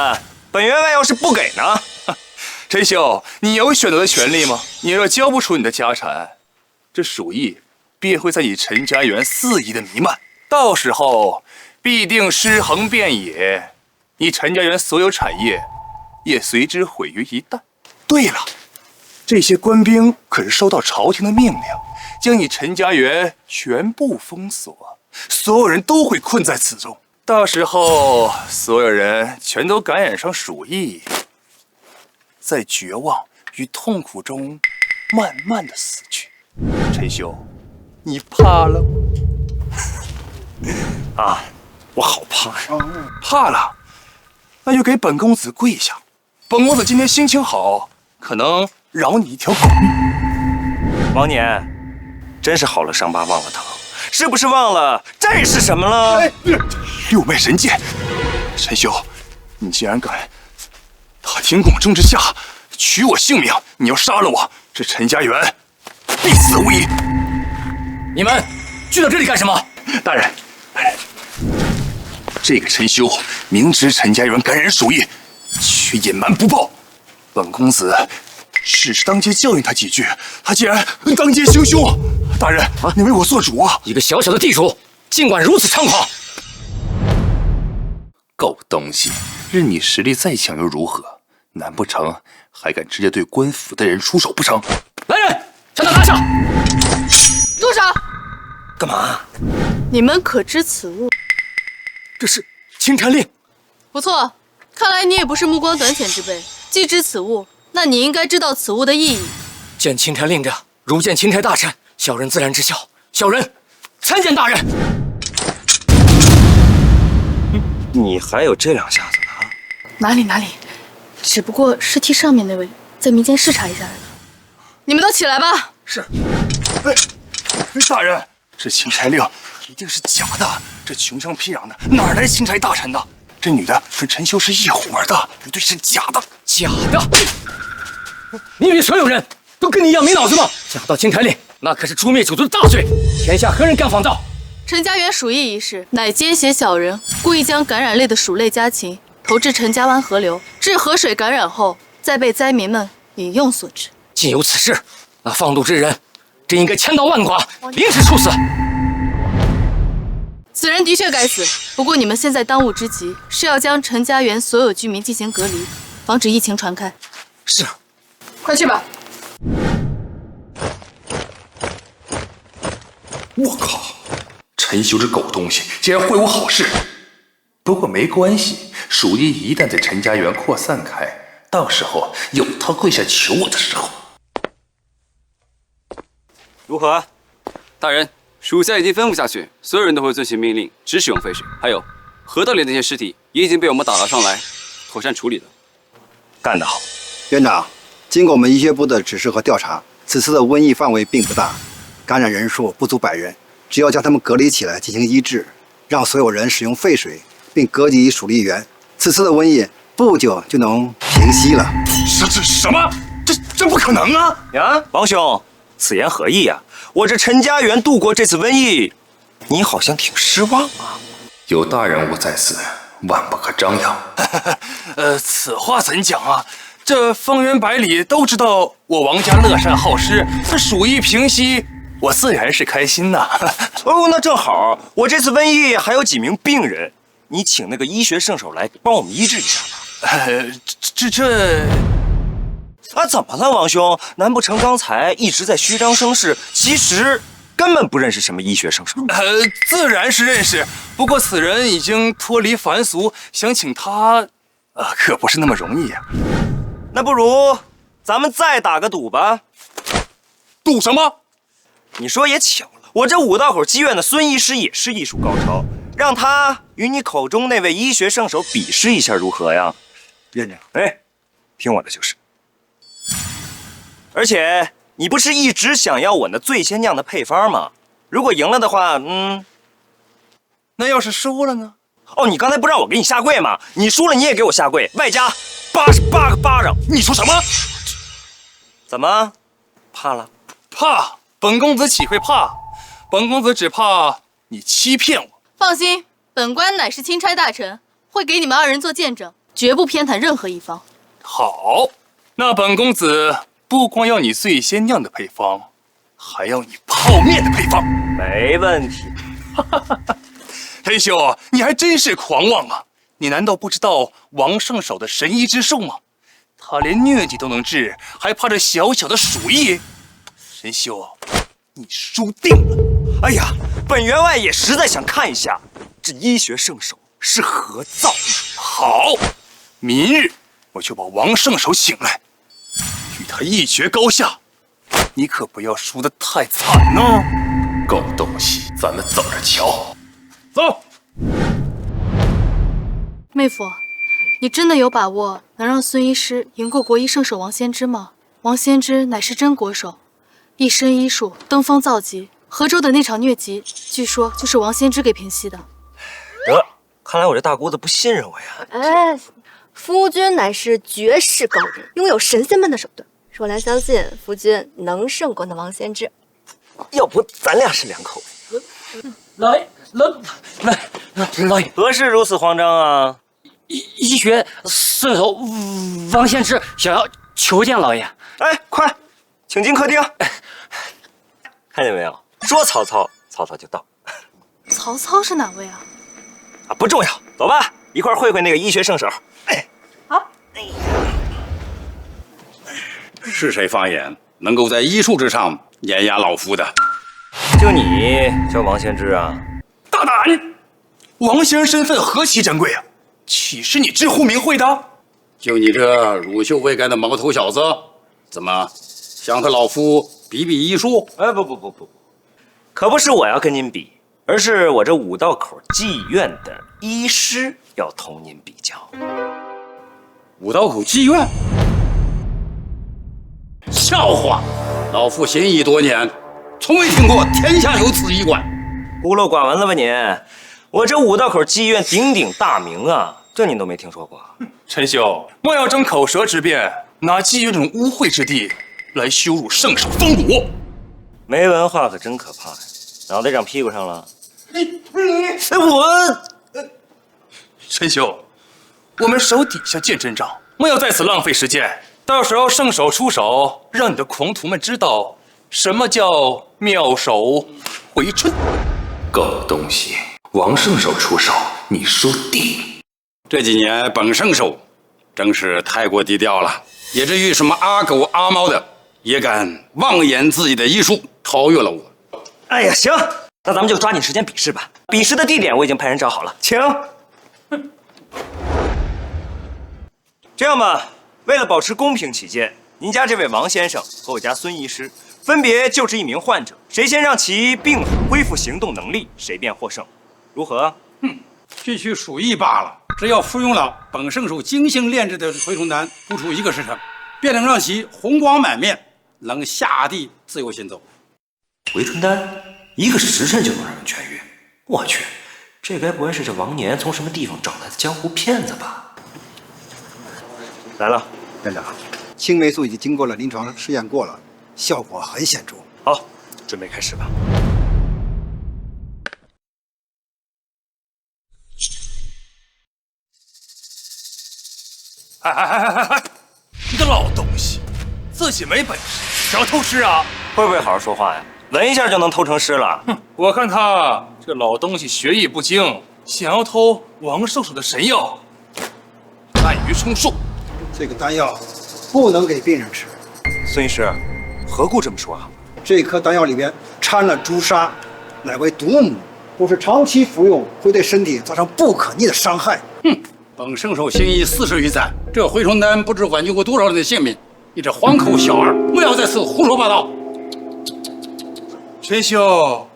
本员外要是不给呢？陈兄，你有选择的权利吗？你若交不出你的家产，这鼠疫便会在你陈家园肆意的弥漫，到时候必定尸横遍野，你陈家园所有产业也随之毁于一旦。对了，这些官兵可是收到朝廷的命令，将你陈家园全部封锁，所有人都会困在此中。到时候，所有人全都感染上鼠疫，在绝望与痛苦中慢慢的死去。陈兄，你怕了吗？啊，我好怕呀！怕了，那就给本公子跪下。本公子今天心情好，可能饶你一条狗命。王年，真是好了伤疤忘了疼，是不是忘了战是什么了？六脉神剑，陈兄，你竟然敢大庭广众之下取我性命！你要杀了我，这陈家园必死无疑！你们聚到这里干什么？大人，这个陈修明知陈家园感染鼠疫，却隐瞒不报。本公子只是当街教育他几句，他竟然当街行凶！大人，你为我做主啊！一个小小的地主，尽管如此猖狂！狗东西，任你实力再强又如何？难不成还敢直接对官府的人出手不成？来人，将他拿下！住手！干嘛？你们可知此物？这是钦差令。不错，看来你也不是目光短浅之辈。既知此物，那你应该知道此物的意义。见钦差令者，如见钦差大臣，小人自然知晓。小人参见大人。你还有这两下子呢？哪里，只不过是替上面那位在民间视察一下而已。你们都起来吧。是。大人，这钦差令一定是假的。这穷乡僻壤的，哪来钦差大臣的？这女的跟陈修是一伙的，绝对是假的。假的！你以为所有人都跟你一样没脑子吗？假到钦差令，那可是诛灭九族的大罪，天下何人敢仿造？陈家园鼠疫一事，乃奸邪小人故意将感染类的鼠类家禽投至陈家湾河流，致河水感染后，再被灾民们饮用所致。既有此事，那放毒之人真应该千刀万剐，凌迟处死。此人的确该死，不过你们现在当务之急是要将陈家园所有居民进行隔离，防止疫情传开。是，快去吧。我靠！陈修这狗东西竟然会有好事。不过没关系，鼠疫一旦在陈家园扩散开，到时候有他跪下求我的时候。如何？大人，属下已经吩咐下去，所有人都会遵循命令，只使用废水。还有，河道里那些尸体也已经被我们打捞上来，妥善处理了。干得好，院长。经过我们医学部的指示和调查，此次的瘟疫范围并不大，感染人数不足100人。只要将他们隔离起来进行医治，让所有人使用废水，并隔离鼠疫源，此次的瘟疫不久就能平息了。什么？这不可能啊！呀，王兄，此言何意啊？我这陈家园度过这次瘟疫，你好像挺失望啊。有大人物在此，万不可张扬。此话怎讲啊？这方圆百里都知道我王家乐善好施，这鼠疫平息，我自然是开心呐。哦，那正好，我这次瘟疫还有几名病人，你请那个医学圣手来帮我们医治一下吧。这啊，怎么了，王兄？难不成刚才一直在虚张声势，其实根本不认识什么医学圣手？自然是认识，不过此人已经脱离凡俗，想请他，可不是那么容易呀。那不如咱们再打个赌吧。赌什么？你说也巧了，我这五道口妓院的孙医师也是艺术高超，让他与你口中那位医学圣手比试一下如何呀？院长，哎，听我的就是。而且你不是一直想要我那最先酿的配方吗？如果赢了的话，那要是输了呢？哦，你刚才不让我给你下跪吗？你输了你也给我下跪，外加88个巴掌。你说什么？怎么？怕了？怕？本公子岂会怕？本公子只怕你欺骗我。放心，本官乃是钦差大臣，会给你们2人做见证，绝不偏袒任何一方。好，那本公子不光要你最先酿的配方，还要你泡面的配方。没问题。陈修，你还真是狂妄啊！你难道不知道王圣手的神医之术吗？他连疟疾都能治，还怕这小小的鼠疫？陈修，你输定了！哎呀，本员外也实在想看一下这医学圣手是何造诣。好，明日我就把王圣手请来，与他一决高下。你可不要输得太惨哦！狗东西，咱们走着瞧。走。妹夫，你真的有把握能让孙医师赢过国医圣手王先知吗？王先知乃是真国手，一身医术登峰造极，河州的那场疟疾，据说就是王先知给平息的。得，看来我这大姑子不信任我呀。哎，夫君乃是绝世高人，拥有神仙般的手段。说来相信，夫君能胜过那王先知。要不咱俩是2口子。老爷，何事如此慌张啊？医学圣手王先知想要求见老爷。哎，快，请进客厅。看见没有？说曹操，曹操就到。曹操是哪位啊？啊，不重要，走吧，一块会会那个医学圣手。好。是谁发言？能够在医术之上碾压老夫的。就你叫王先知啊？大胆！王先生身份何其珍贵啊，岂是你直呼名讳的？就你这乳臭未干的毛头小子，怎么想和老夫比比医术？哎，不，可不是我要跟您比，而是我这五道口妓院的医师要同您比较。五道口妓院？笑话！老夫行医多年，从未听过天下有此医馆。孤陋寡闻了吧你？我这五道口妓院鼎鼎大名啊，这您都没听说过？陈兄，莫要争口舌之辩，拿妓院这种污秽之地来羞辱圣手风骨。没文化可真可怕呀！脑袋长屁股上了？陈兄，我们手底下见真章，莫要在此浪费时间。到时候圣手出手，让你的狂徒们知道什么叫妙手回春。狗东西，王圣手出手，你说定？这几年本圣手真是太过低调了，以至于什么阿狗阿猫的也敢妄言自己的医术超越了我。哎呀，行，那咱们就抓紧时间比试吧。比试的地点我已经派人找好了，请。这样吧，为了保持公平起见，您家这位王先生和我家孙医师分别救治一名患者，谁先让其病好恢复行动能力，谁便获胜，如何？区区鼠疫罢了，只要服用了本圣手精心炼制的蛔虫丹，不出1个时辰，便能让其红光满面，能下地自由行走。回春丹1个时辰就能让人痊愈？我去，这该不会是这王年从什么地方找来的江湖骗子吧？来了，院长，青霉素已经经过了临床试验过了，效果很显著。好，准备开始吧。你个老东西，自己没本事，想要偷师啊？会不会好好说话呀？闻一下就能偷成师了？我看他这个老东西学艺不精，想要偷王圣手的神药，滥竽充数。这个丹药不能给病人吃。孙医师，何故这么说啊？这颗丹药里边掺了朱砂，乃为毒母，若是长期服用，会对身体造成不可逆的伤害。本圣手行医40余载，这蛔虫丹不知挽救过多少人的性命。你这黄口小儿，不要在此胡说八道。陈兄，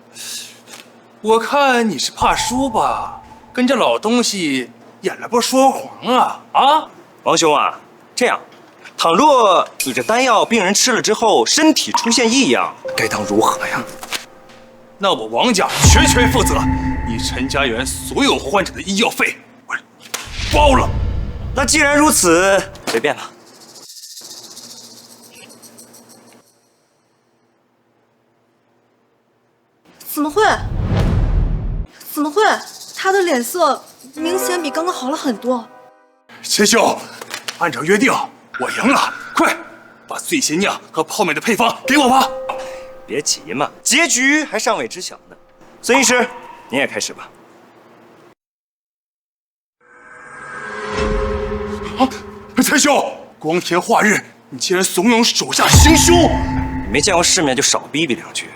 我看你是怕输吧，跟这老东西演了波说谎啊！啊，王兄啊，这样，倘若你这丹药病人吃了之后身体出现异样，该当如何呀？那我王家全负责你陈家园所有患者的医药费，我包了。那既然如此，随便吧。怎么会？怎么会？他的脸色明显比刚刚好了很多。陈兄，按照约定，我赢了，快把醉仙酿和泡面的配方给我吧。别急嘛，结局还尚未知晓呢。孙医师，您也开始吧。陈兄，光天化日，你竟然怂恿手下行凶！你没见过世面就少逼逼两句。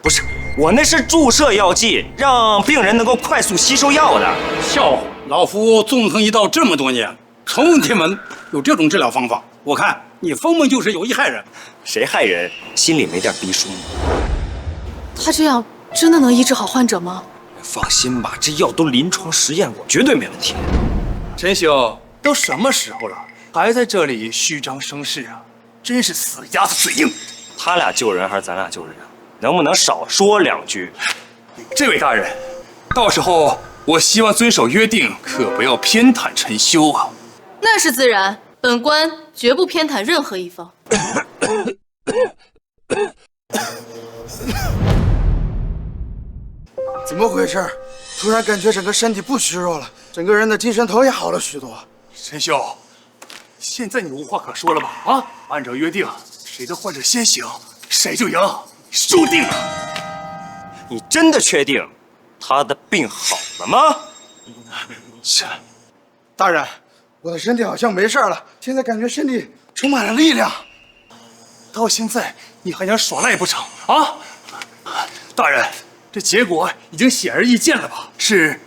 不是，我那是注射药剂，让病人能够快速吸收药的。笑话！老夫纵横一道这么多年，从未听闻有这种治疗方法。我看你分明就是有意害人。谁害人？心里没点逼数吗？他这样真的能医治好患者吗？放心吧，这药都临床实验过，绝对没问题。陈兄，都什么时候了，还在这里虚张声势啊？真是死鸭子嘴硬。他俩救人还是咱俩救人啊？能不能少说两句？这位大人，到时候我希望遵守约定，可不要偏袒陈修啊。那是自然，本官绝不偏袒任何一方。怎么回事？突然感觉整个身体不虚弱了，整个人的精神头也好了许多。陈修，现在你无话可说了吧？啊，按照约定，谁的患者先醒，谁就赢。输定了！你真的确定他的病好了吗？是，大人，我的身体好像没事了，现在感觉身体充满了力量。到现在你还想耍赖不成啊？大人，这结果已经显而易见了吧？是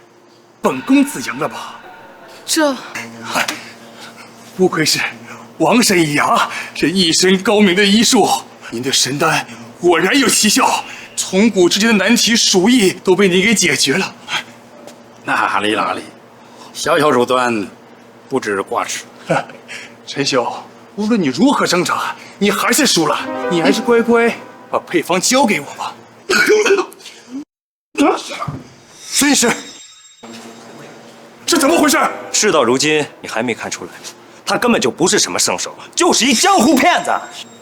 本公子赢了吧？这，不愧是王神医啊，这一身高明的医术，您的神丹果然有奇效，从古至今的难题鼠疫都被你给解决了。哪里，小手段，不知挂齿。陈兄，无论你如何挣扎，你还是输了，你还是乖乖把配方交给我吧。孙医师，这怎么回事？事到如今，你还没看出来吗？他根本就不是什么圣手，就是一江湖骗子。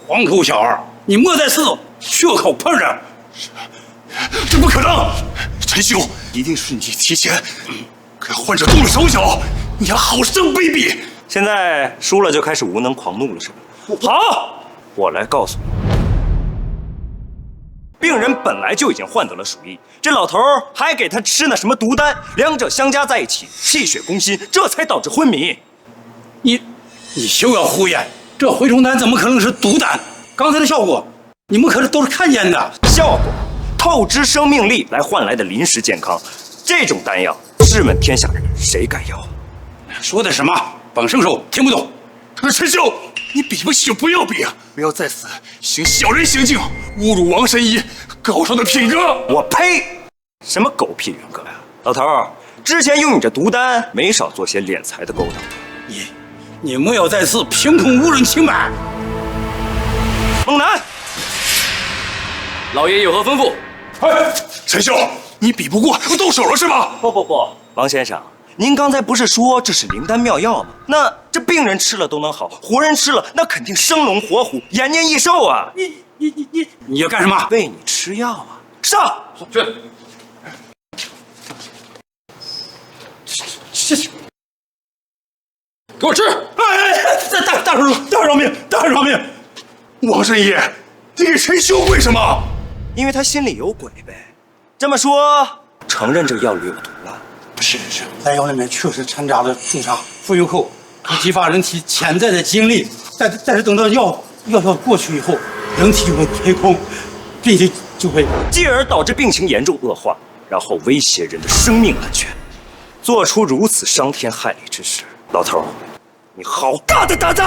黄口小儿，你莫再刺血口喷人！这不可能！陈兄，一定是你提前给患者动了手脚，你还好生卑鄙！现在输了就开始无能狂怒了是吧？好，我来告诉你，病人本来就已经患得了鼠疫，这老头还给他吃那什么毒丹，两者相加在一起，气血攻心，这才导致昏迷。你休要胡言！这蛔虫丹怎么可能是毒丹？刚才的效果，你们可是都是看见的。效果，透支生命力来换来的临时健康，这种丹药，试问天下人谁敢要？说的什么？本圣手听不懂。陈兄，你比不起就不要比啊！不要在此行小人行径，侮辱王神医高尚的品格。我呸！什么狗屁人格呀！老头儿，之前用你这毒丹，没少做些敛财的勾当。你莫要在此凭空误人清白。猛男，老爷有何吩咐？陈兄，你比不过，动手了是吗？不，王先生，您刚才不是说这是灵丹妙药吗？那这病人吃了都能好，活人吃了那肯定生龙活虎、延年益寿啊！你要干什么？喂你吃药啊！上去！给我吃！大饶命！王神医，你给陈兄为什么？因为他心里有鬼呗。这么说，承认这个药里有毒了？是，在药里面确实掺杂了重伤，服用后可激发人体潜在的精力，但是等到药效过去以后，人体就会亏空，并且就会继而导致病情严重恶化，然后威胁人的生命安全，做出如此伤天害理之事。老头儿，你好大的胆子！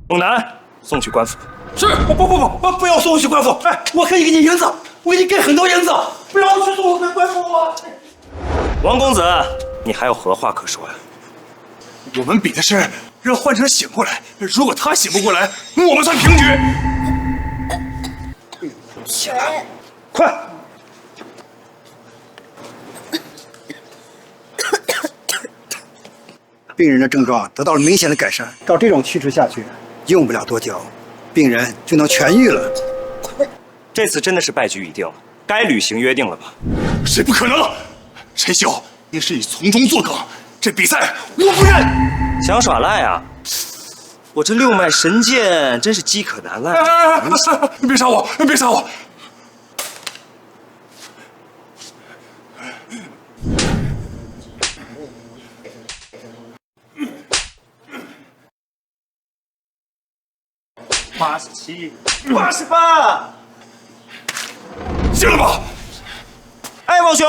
猛男，送去官府。是，不要送我去官府！哎，我可以给你银子，我给你给很多银子，不要去送我回官府啊！王公子，你还有何话可说呀？我们比的是让患者醒过来，如果他醒不过来，我们算平局。水，快！病人的症状得到了明显的改善，照这种趋势下去，用不了多久，病人就能痊愈了。这次真的是败局已定了，该履行约定了吧？这不可能！陈兄，你是以从中作梗，这比赛我不认。想耍赖啊？我这六脉神剑真是饥渴难耐。别杀我！别杀我！87、88，行了吧？哎，王兄，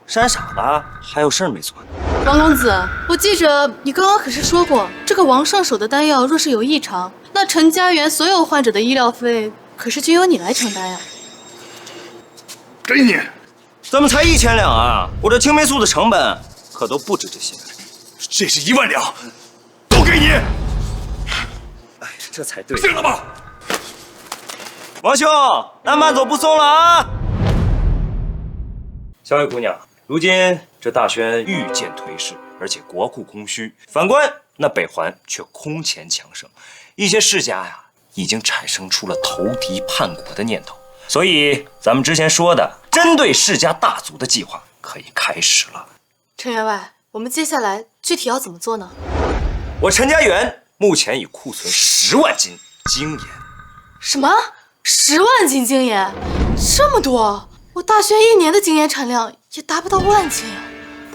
闪傻了，还有事儿没做呢？王公子，我记着你刚刚可是说过，这个王圣手的丹药若是有异常，那陈家园所有患者的医疗费可是均由你来承担呀。给你，怎么才1000两啊？我这青霉素的成本可都不止这些。这是1万两，都给你。哎，这才对。行了吧？王兄，那慢走不送了啊！小月姑娘，如今这大宣愈见颓势，而且国库空虚，反观那北环却空前强盛，一些世家呀已经产生出了投敌叛国的念头，所以咱们之前说的针对世家大族的计划可以开始了。陈员外，我们接下来具体要怎么做呢？我陈家园目前已库存10万斤精盐。什么？10万斤精盐？这么多？我大宣1年的精盐产量也达不到1万斤。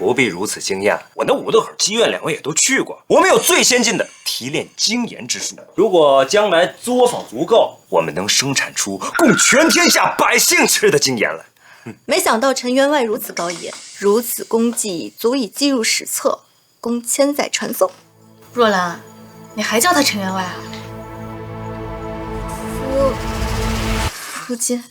不必如此惊讶，我那五道口妓院两位也都去过，我们有最先进的提炼精盐之术。如果将来作坊足够，我们能生产出供全天下百姓吃的精盐来。没想到陈员外如此高野，如此功绩足以记入史册，供千载传颂。若兰，你还叫他陈员外啊？夫君，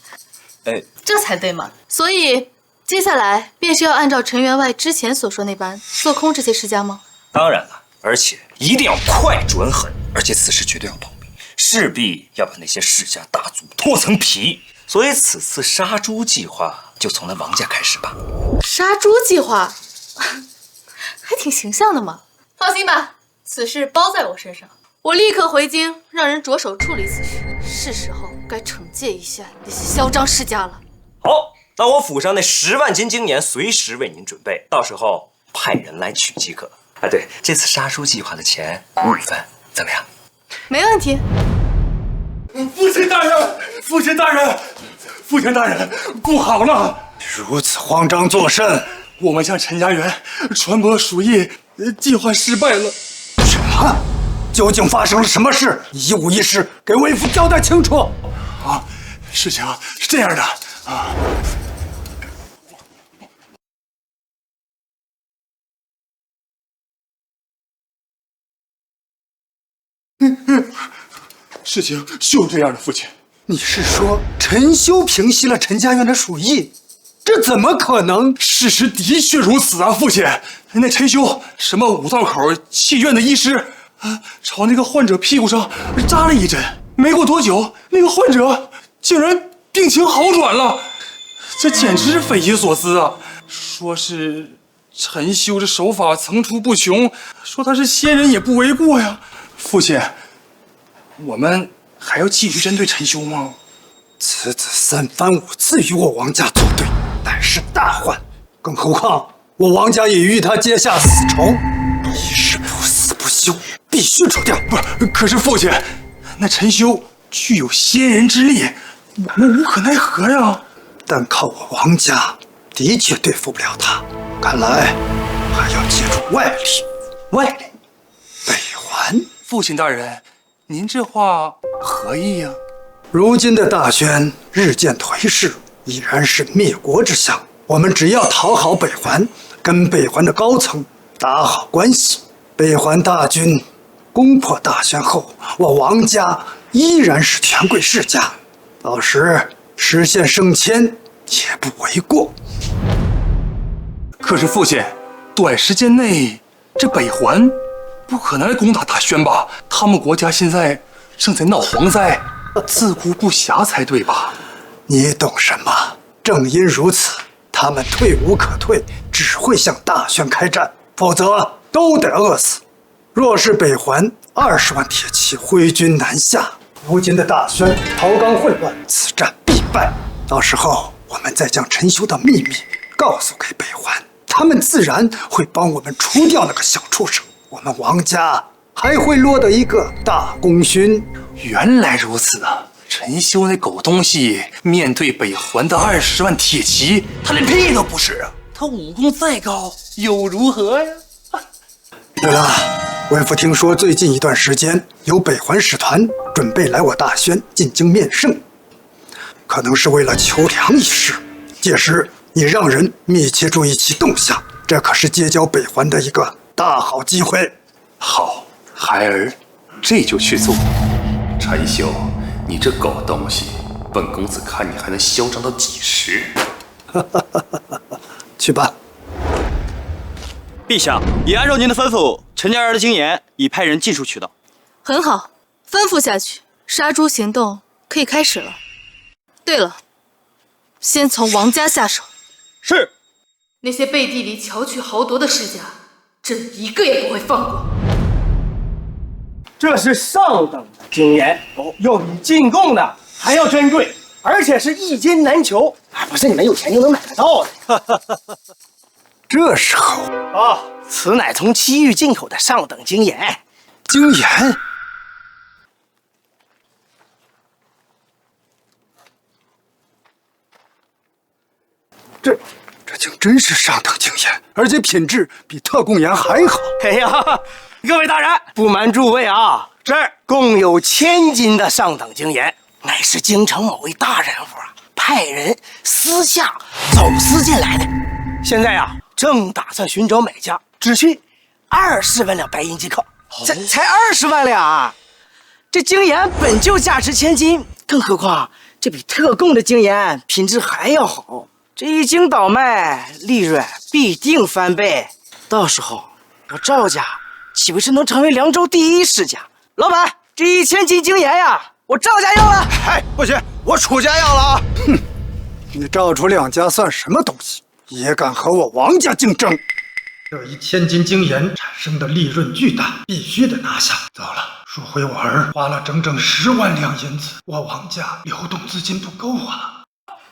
这才对嘛。所以接下来便是要按照陈员外之前所说那般做空这些世家吗？当然了，而且一定要快准狠，而且此事绝对要保密，势必要把那些世家大族脱层皮。所以此次杀猪计划就从那王家开始吧。杀猪计划，还挺形象的嘛。放心吧，此事包在我身上。我立刻回京，让人着手处理此事。是时候该惩戒一下那些嚣张世家了。好，那我府上那10万斤精盐随时为您准备，到时候派人来取即可。啊，对，这次杀猪计划的钱5分，怎么样？没问题。父亲大人，父亲大人，父亲大人，不好了！如此慌张作甚？我们向陈家园传播鼠疫，计划失败了。什么？究竟发生了什么事？一五一十给为父交代清楚。啊，事情是这样的啊。事情就是这样的，父亲。你是说陈修平息了陈家园的鼠疫？这怎么可能？事实的确如此啊，父亲。那陈修什么五道口妓院的医师朝那个患者屁股上扎了一针，没过多久，那个患者竟然病情好转了，这简直是匪夷所思啊！说是陈修这手法层出不穷，说他是仙人也不为过呀。父亲，我们还要继续针对陈修吗？此子3番5次与我王家作对，乃是大患。更何况我王家也与他结下死仇，一日不死不休，必须除掉。不，可是父亲，那陈修具有仙人之力，我们无可奈何呀。单靠我王家的确对付不了他，看来还要借助外力。外力？北环。父亲大人，您这话何意呀？如今的大宣日渐颓势，已然是灭国之象。我们只要讨好北环，跟北环的高层打好关系，北环大军攻破大宣后，我王家依然是权贵世家，到时实现升迁也不为过。可是父亲，短时间内这北环不可能来攻打大宣吧？他们国家现在正在闹蝗灾，自顾不暇才对吧？你懂什么？正因如此，他们退无可退，只会向大宣开战，否则都得饿死。若是北环20万铁骑挥军南下，如今的大宣朝纲混乱，此战必败。到时候我们再将陈修的秘密告诉给北环，他们自然会帮我们除掉那个小畜生，我们王家还会落得一个大功勋。原来如此啊！陈修那狗东西面对北环的20万铁骑，他连屁都不是啊！他武功再高又如何呀？对了，为父听说最近一段时间有北环使团准备来我大宣进京面圣，可能是为了求粮一事。届时你让人密切注意其动向，这可是结交北环的一个大好机会。好，孩儿这就去做。陈修，你这狗东西，本公子看你还能嚣张到几时？去吧。陛下已按照您的吩咐，陈家园的精盐已派人尽数取到。很好，吩咐下去，杀猪行动可以开始了。对了，先从王家下手。是。那些背地里巧取豪夺的世家，朕一个也不会放过。这是上等的精盐，又比进贡的还要珍贵，而且是一斤难求，不是你们有钱就能买得到的。这时候此乃从西域进口的上等精盐。精盐？这竟真是上等经验，而且品质比特供盐还好。哎呀，各位大人，不瞒诸位啊，这儿共有1000斤的上等经盐，乃是京城某位大人物派人私下走私进来的。现在正打算寻找买家，只需20万两白银即可。才20万两啊！这精盐本就价值1000金，更何况这比特供的精盐品质还要好。这一经倒卖，利润必定翻倍。到时候我赵家岂不是能成为凉州第一世家？老板，这1000斤精盐呀，我赵家要了。哎，不行，我楚家要了啊！哼，你赵楚两家算什么东西？也敢和我王家竞争？这1000斤精盐产生的利润巨大，必须得拿下。糟了，赎回我儿花了整整10万两银子，我王家流动资金不够啊！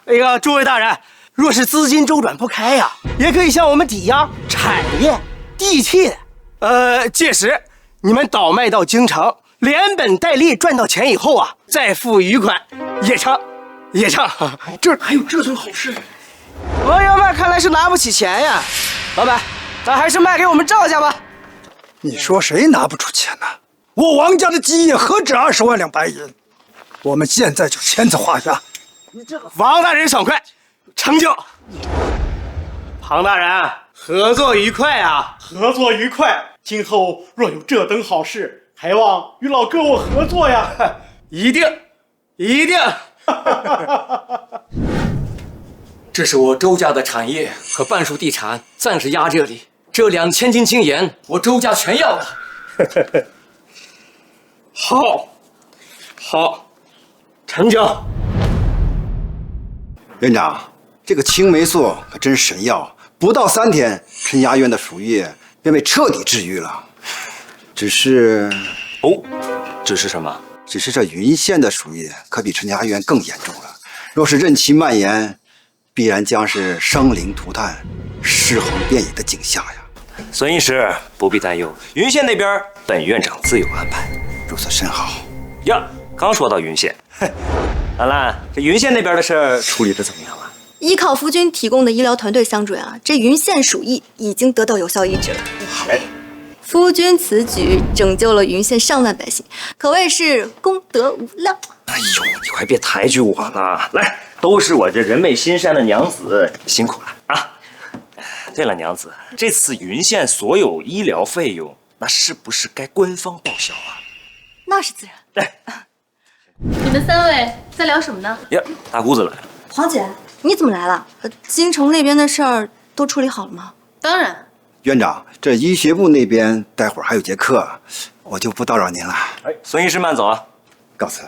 哎呀，诸位大人，若是资金周转不开呀，也可以向我们抵押产业地契的。届时你们倒卖到京城，连本带利赚到钱以后啊，再付余款也成，也成。这还有这种好事？王员外看来是拿不起钱呀。老板，咱还是卖给我们赵家吧。你说谁拿不出钱呢？我王家的基业何止20万两白银？我们现在就签字画押。王大人爽快，成就。庞大人，合作愉快啊！合作愉快。今后若有这等好事，还望与老哥我合作呀！一定，一定。这是我周家的产业和半数地产，暂时压这里。这2000斤精盐，我周家全要了。好，成交。院长，这个青霉素可真是神药，不到3天，陈家院的鼠疫便被彻底治愈了。只是什么？只是这云县的鼠疫可比陈家院更严重了。若是任其蔓延，必然将是生灵涂炭、尸横遍野的景象呀！孙医师不必担忧，云县那边本院长自有安排。如此甚好呀！刚说到云县，兰兰，这云县那边的事儿处理的怎么样了？依靠夫君提供的医疗团队相准这云县鼠疫已经得到有效医治了。好，夫君此举拯救了云县上万百姓，可谓是功德无量。哎呦，你快别抬举我了，来，都是我这人美心善的娘子辛苦了啊！对了，娘子，这次云县所有医疗费用，那是不是该官方报销啊？那是自然。你们3位在聊什么呢？呀，大姑子来了。黄姐，你怎么来了？京城那边的事儿都处理好了吗？当然。院长，这医学部那边待会儿还有节课，我就不打扰您了。哎，孙医师慢走啊，告辞。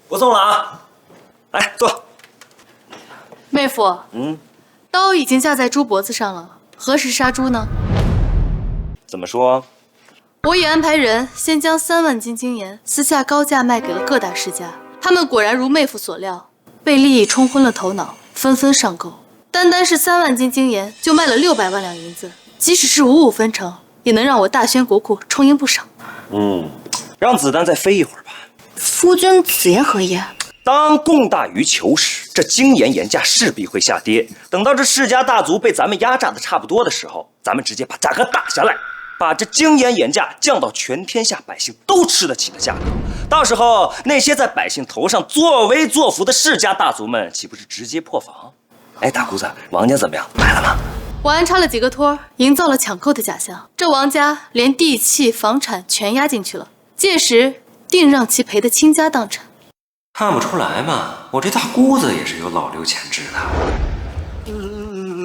不送了啊，来坐。妹夫，刀已经架在猪脖子上了，何时杀猪呢？怎么说？我已安排人先将3万斤精盐私下高价卖给了各大世家，他们果然如妹夫所料，被利益冲昏了头脑，纷纷上钩。单单是3万斤精盐就卖了600万两银子，即使是5-5分成，也能让我大宣国库充盈不少。让子弹再飞一会儿吧。夫君此言何意？当供大于求时，这精盐盐价势必会下跌。等到这世家大族被咱们压榨的差不多的时候，咱们直接把价格打下来，把这精盐盐价降到全天下百姓都吃得起的价格。到时候那些在百姓头上作威作福的世家大族们，岂不是直接破防？哎，大姑子，王家怎么样？买了吗？我安插了几个托，营造了抢购的假象。这王家连地契、房产全压进去了，届时定让其赔得倾家荡产。看不出来嘛，我这大姑子也是有老六潜质的。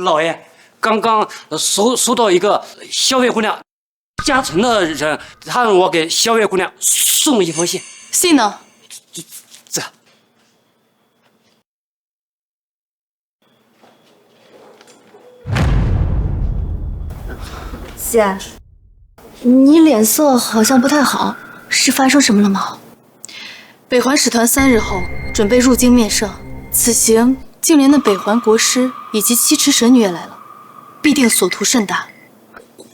老爷，刚刚收到一个萧月姑娘家存的人，他让我给萧月姑娘送了一封信。信呢？这。姐，你脸色好像不太好，是发生什么了吗？北环使团3日后准备入京面圣，此行竟连那北环国师以及7池神女也来了，必定所图甚大。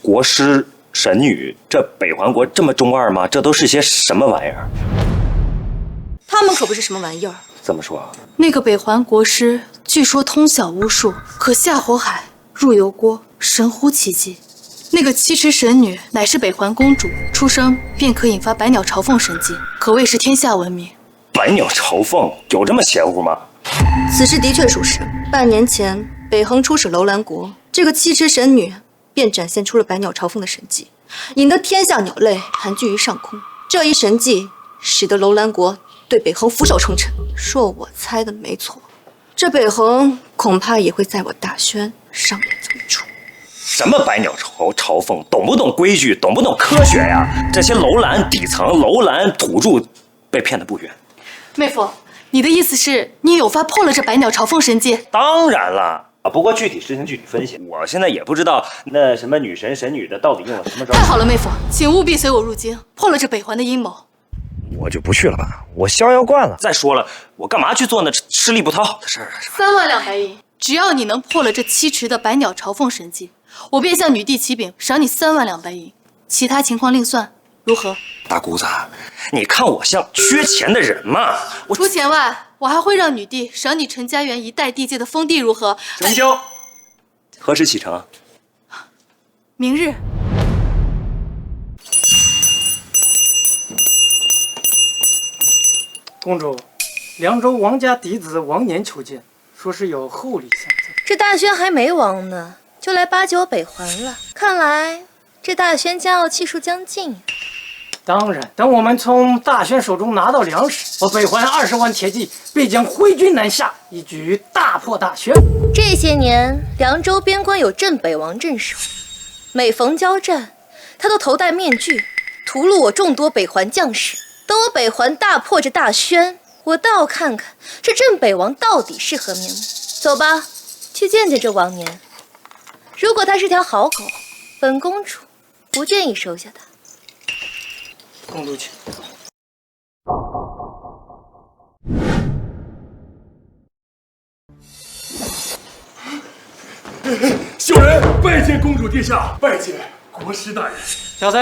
国师、神女，这北环国这么中二吗？这都是些什么玩意儿？他们可不是什么玩意儿。怎么说？那个北环国师据说通晓巫术，可下火海、入油锅，神乎其技。那个七尺神女乃是北环公主，出生便可引发百鸟朝凤神技，可谓是天下闻名。百鸟朝凤有这么邪乎吗？此事的确属实。半年前，北横出使楼兰国，这个七尺神女便展现出了百鸟朝凤的神技，引得天下鸟类盘踞于上空。这一神技使得楼兰国对北横俯首称臣。若我猜的没错，这北横恐怕也会在我大宣上演这么一出。什么百鸟朝凤，懂不懂规矩，懂不懂科学呀？这些楼兰底层、楼兰土著被骗得不冤。妹夫，你的意思是你有发破了这百鸟朝凤神技？当然了。不过具体事情具体分析，我现在也不知道那什么女神神女的到底用了什么招。太好了，妹夫，请务必随我入京，破了这北环的阴谋。我就不去了吧，我逍遥惯了。再说了，我干嘛去做那吃力不讨好的事儿啊？3万两白银，只要你能破了这7池的百鸟朝凤神技，我便向女帝启禀，赏你3万两白银，其他情况另算，如何？大姑子，你看我像缺钱的人吗？除钱外，我还会让女帝赏你陈家园一带地界的封地，如何？成交。何时启程？明日。公主，凉州王家嫡子王年求见，说是有厚礼相赠。这大宣还没亡呢，就来巴结我北环了。看来这大宣将要气数将尽呀。当然，等我们从大宣手中拿到粮食，我北环20万铁骑必将挥军南下，一举大破大宣。这些年，凉州边关有镇北王镇守，每逢交战，他都头戴面具，屠戮我众多北环将士。等我北环大破这大宣，我倒看看这镇北王到底是何名目。走吧，去见见这王年。如果他是条好狗，本公主不建议收下他。公主请。小人拜见公主殿下，拜见国师大人。小子，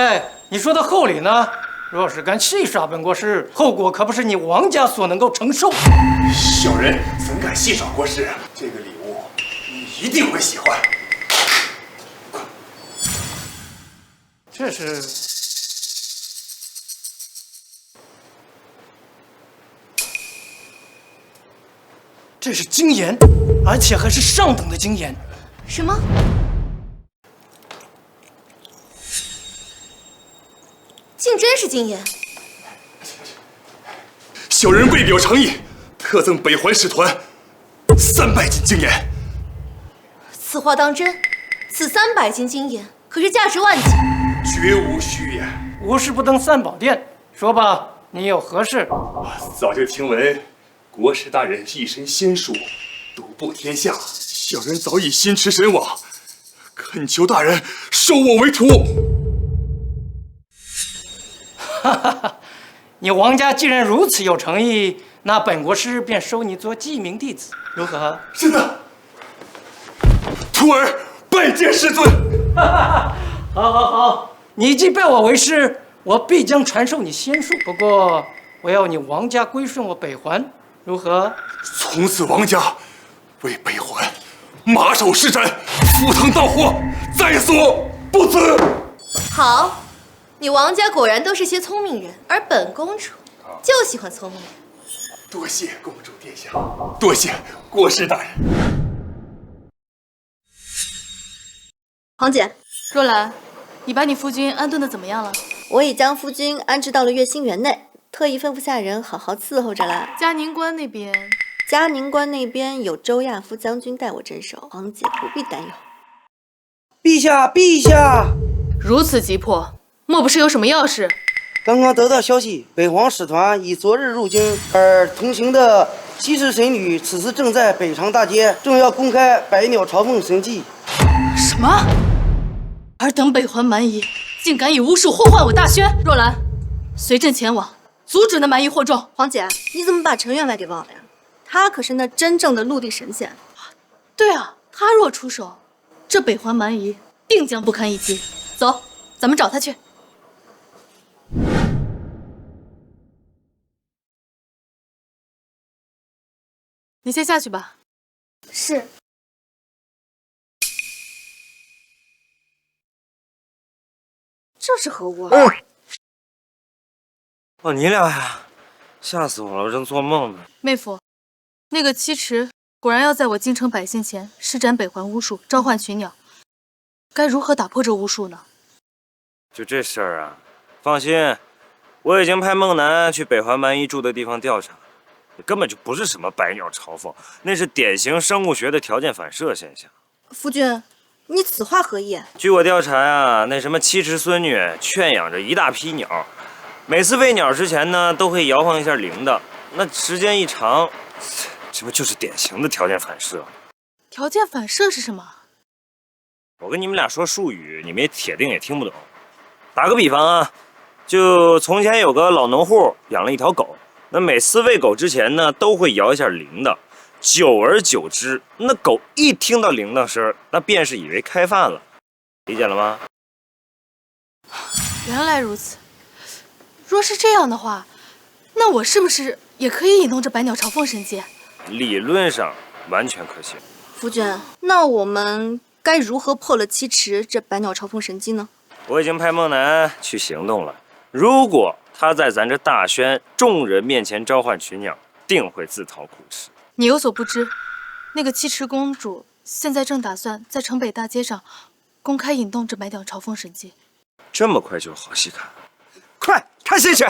你说的厚礼呢？若是敢戏耍本国师，后果可不是你王家所能够承受。小人怎敢戏耍国师？这个礼物你一定会喜欢。这是精盐，而且还是上等的精盐。什么？竟真是精盐！小人为表诚意，特赠北环使团300斤精盐。此话当真？此300斤精盐可是价值万金，绝无虚言。无事不登三宝殿，说吧，你有何事？早就听闻国师大人一身仙术，独步天下，小人早已心驰神往，恳求大人收我为徒。哈哈，你王家既然如此有诚意，那本国师便收你做记名弟子，如何？是的，徒儿拜见师尊。好，好，好，你既拜我为师，我必将传授你仙术。不过，我要你王家归顺我北环，如何？从此王家为北环马首是瞻，赴汤蹈火，在所不辞。好。你王家果然都是些聪明人，而本公主就喜欢聪明人。多谢公主殿下，多谢国师大人。黄姐，若兰，你把你夫君安顿的怎么样了？我已将夫君安置到了月星园内，特意吩咐下人好好伺候着了。嘉宁关那边，嘉宁关那边有周亚夫将军带我镇守，黄姐不必担忧。陛下，陛下，如此急迫。莫不是有什么要事？刚刚得到消息，北皇使团已昨日入京，而同行的七尺神女此时正在北长大街，正要公开百鸟朝凤神迹。什么？尔等北环蛮夷，竟敢以巫术祸患我大宣！若兰，随朕前往，阻止那蛮夷惑众。黄姐，你怎么把陈员外给忘了呀？他可是那真正的陆地神仙。对啊，他若出手，这北环蛮夷定将不堪一击。走，咱们找他去。你先下去吧。是。这是何物啊？哦，你俩呀，吓死我了，我正做梦呢。妹夫，那个七池果然要在我京城百姓前施展北环巫术，召唤群鸟。该如何打破这巫术呢？就这事儿啊，放心，我已经派孟南去北环蛮夷住的地方调查，根本就不是什么百鸟朝凤，那是典型生物学的条件反射现象。夫君，你此话何意？据我调查呀，那什么七池孙女圈养着一大批鸟，每次喂鸟之前呢，都会摇晃一下铃铛，那时间一长，这不就是典型的条件反射？条件反射是什么？我跟你们俩说术语，你们也铁定也听不懂。打个比方啊，就从前有个老农户养了一条狗，那每次喂狗之前呢，都会摇一下铃铛。久而久之，那狗一听到铃铛声，那便是以为开饭了，理解了吗？原来如此。若是这样的话，那我是不是也可以引动这百鸟朝凤神迹？理论上完全可行。夫君，那我们该如何破了七池这百鸟朝凤神迹呢？我已经派孟南去行动了，如果他在咱这大宣众人面前召唤群鸟，定会自讨苦吃。你有所不知，那个七池公主现在正打算在城北大街上公开引动这百鸟朝凤神迹。这么快就有好戏看？快看戏去！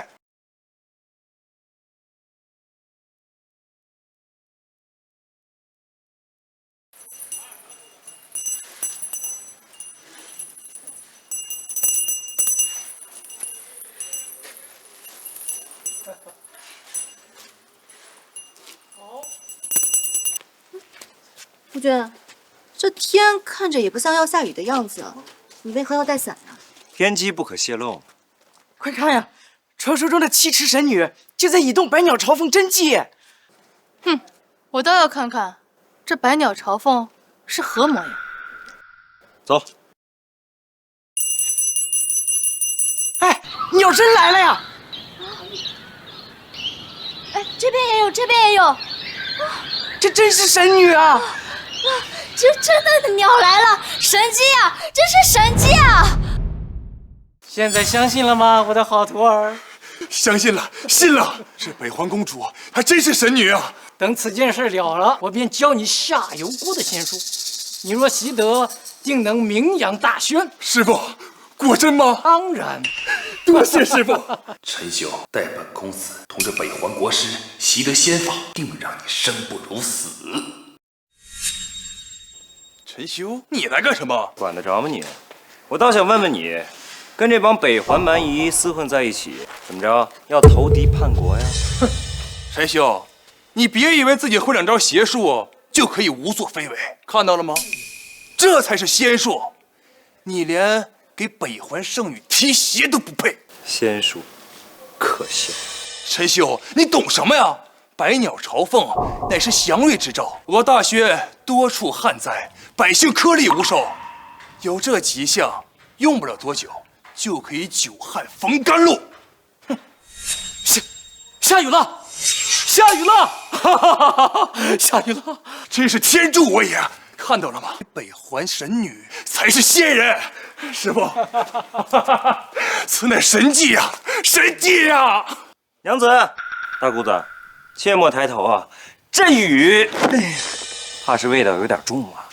夫君，这天看着也不像要下雨的样子，你为何要带伞呢？天机不可泄露。快看呀，传说中的七池神女就在移动百鸟朝凤真迹。哼，我倒要看看这百鸟朝凤是何模样。走。哎，鸟真来了呀！哎，这边也有，这边也有。这真是神女啊！这真的鸟来了，神迹啊！这是神迹啊！现在相信了吗，我的好徒儿？相信了，信了。这北环公主还真是神女啊！等此件事了了，我便教你下油锅的仙术。你若习得，定能名扬大宣。师傅，果真吗？当然。多谢师傅。陈修待本公子同这北环国师习得仙法，定让你生不如死。陈修，你来干什么？管得着吗你？我倒想问问你，跟这帮北环蛮夷厮混在一起，怎么着？要投敌叛国呀？哼，陈修，你别以为自己会两招邪术就可以无所非为，看到了吗？这才是仙术，你连给北环圣女提鞋都不配。仙术，可笑。陈修，你懂什么呀？百鸟朝凤乃是祥瑞之兆，俄大薛多处旱灾，百姓颗粒无收。有这吉祥，用不了多久就可以久旱逢甘露。哼，下雨了，下雨了，哈哈哈哈！下雨了，真是天助我也！看到了吗？北环神女才是仙人，师傅，此乃神迹呀，神迹呀！娘子，大姑子，切莫抬头啊！这雨，怕是味道有点重啊。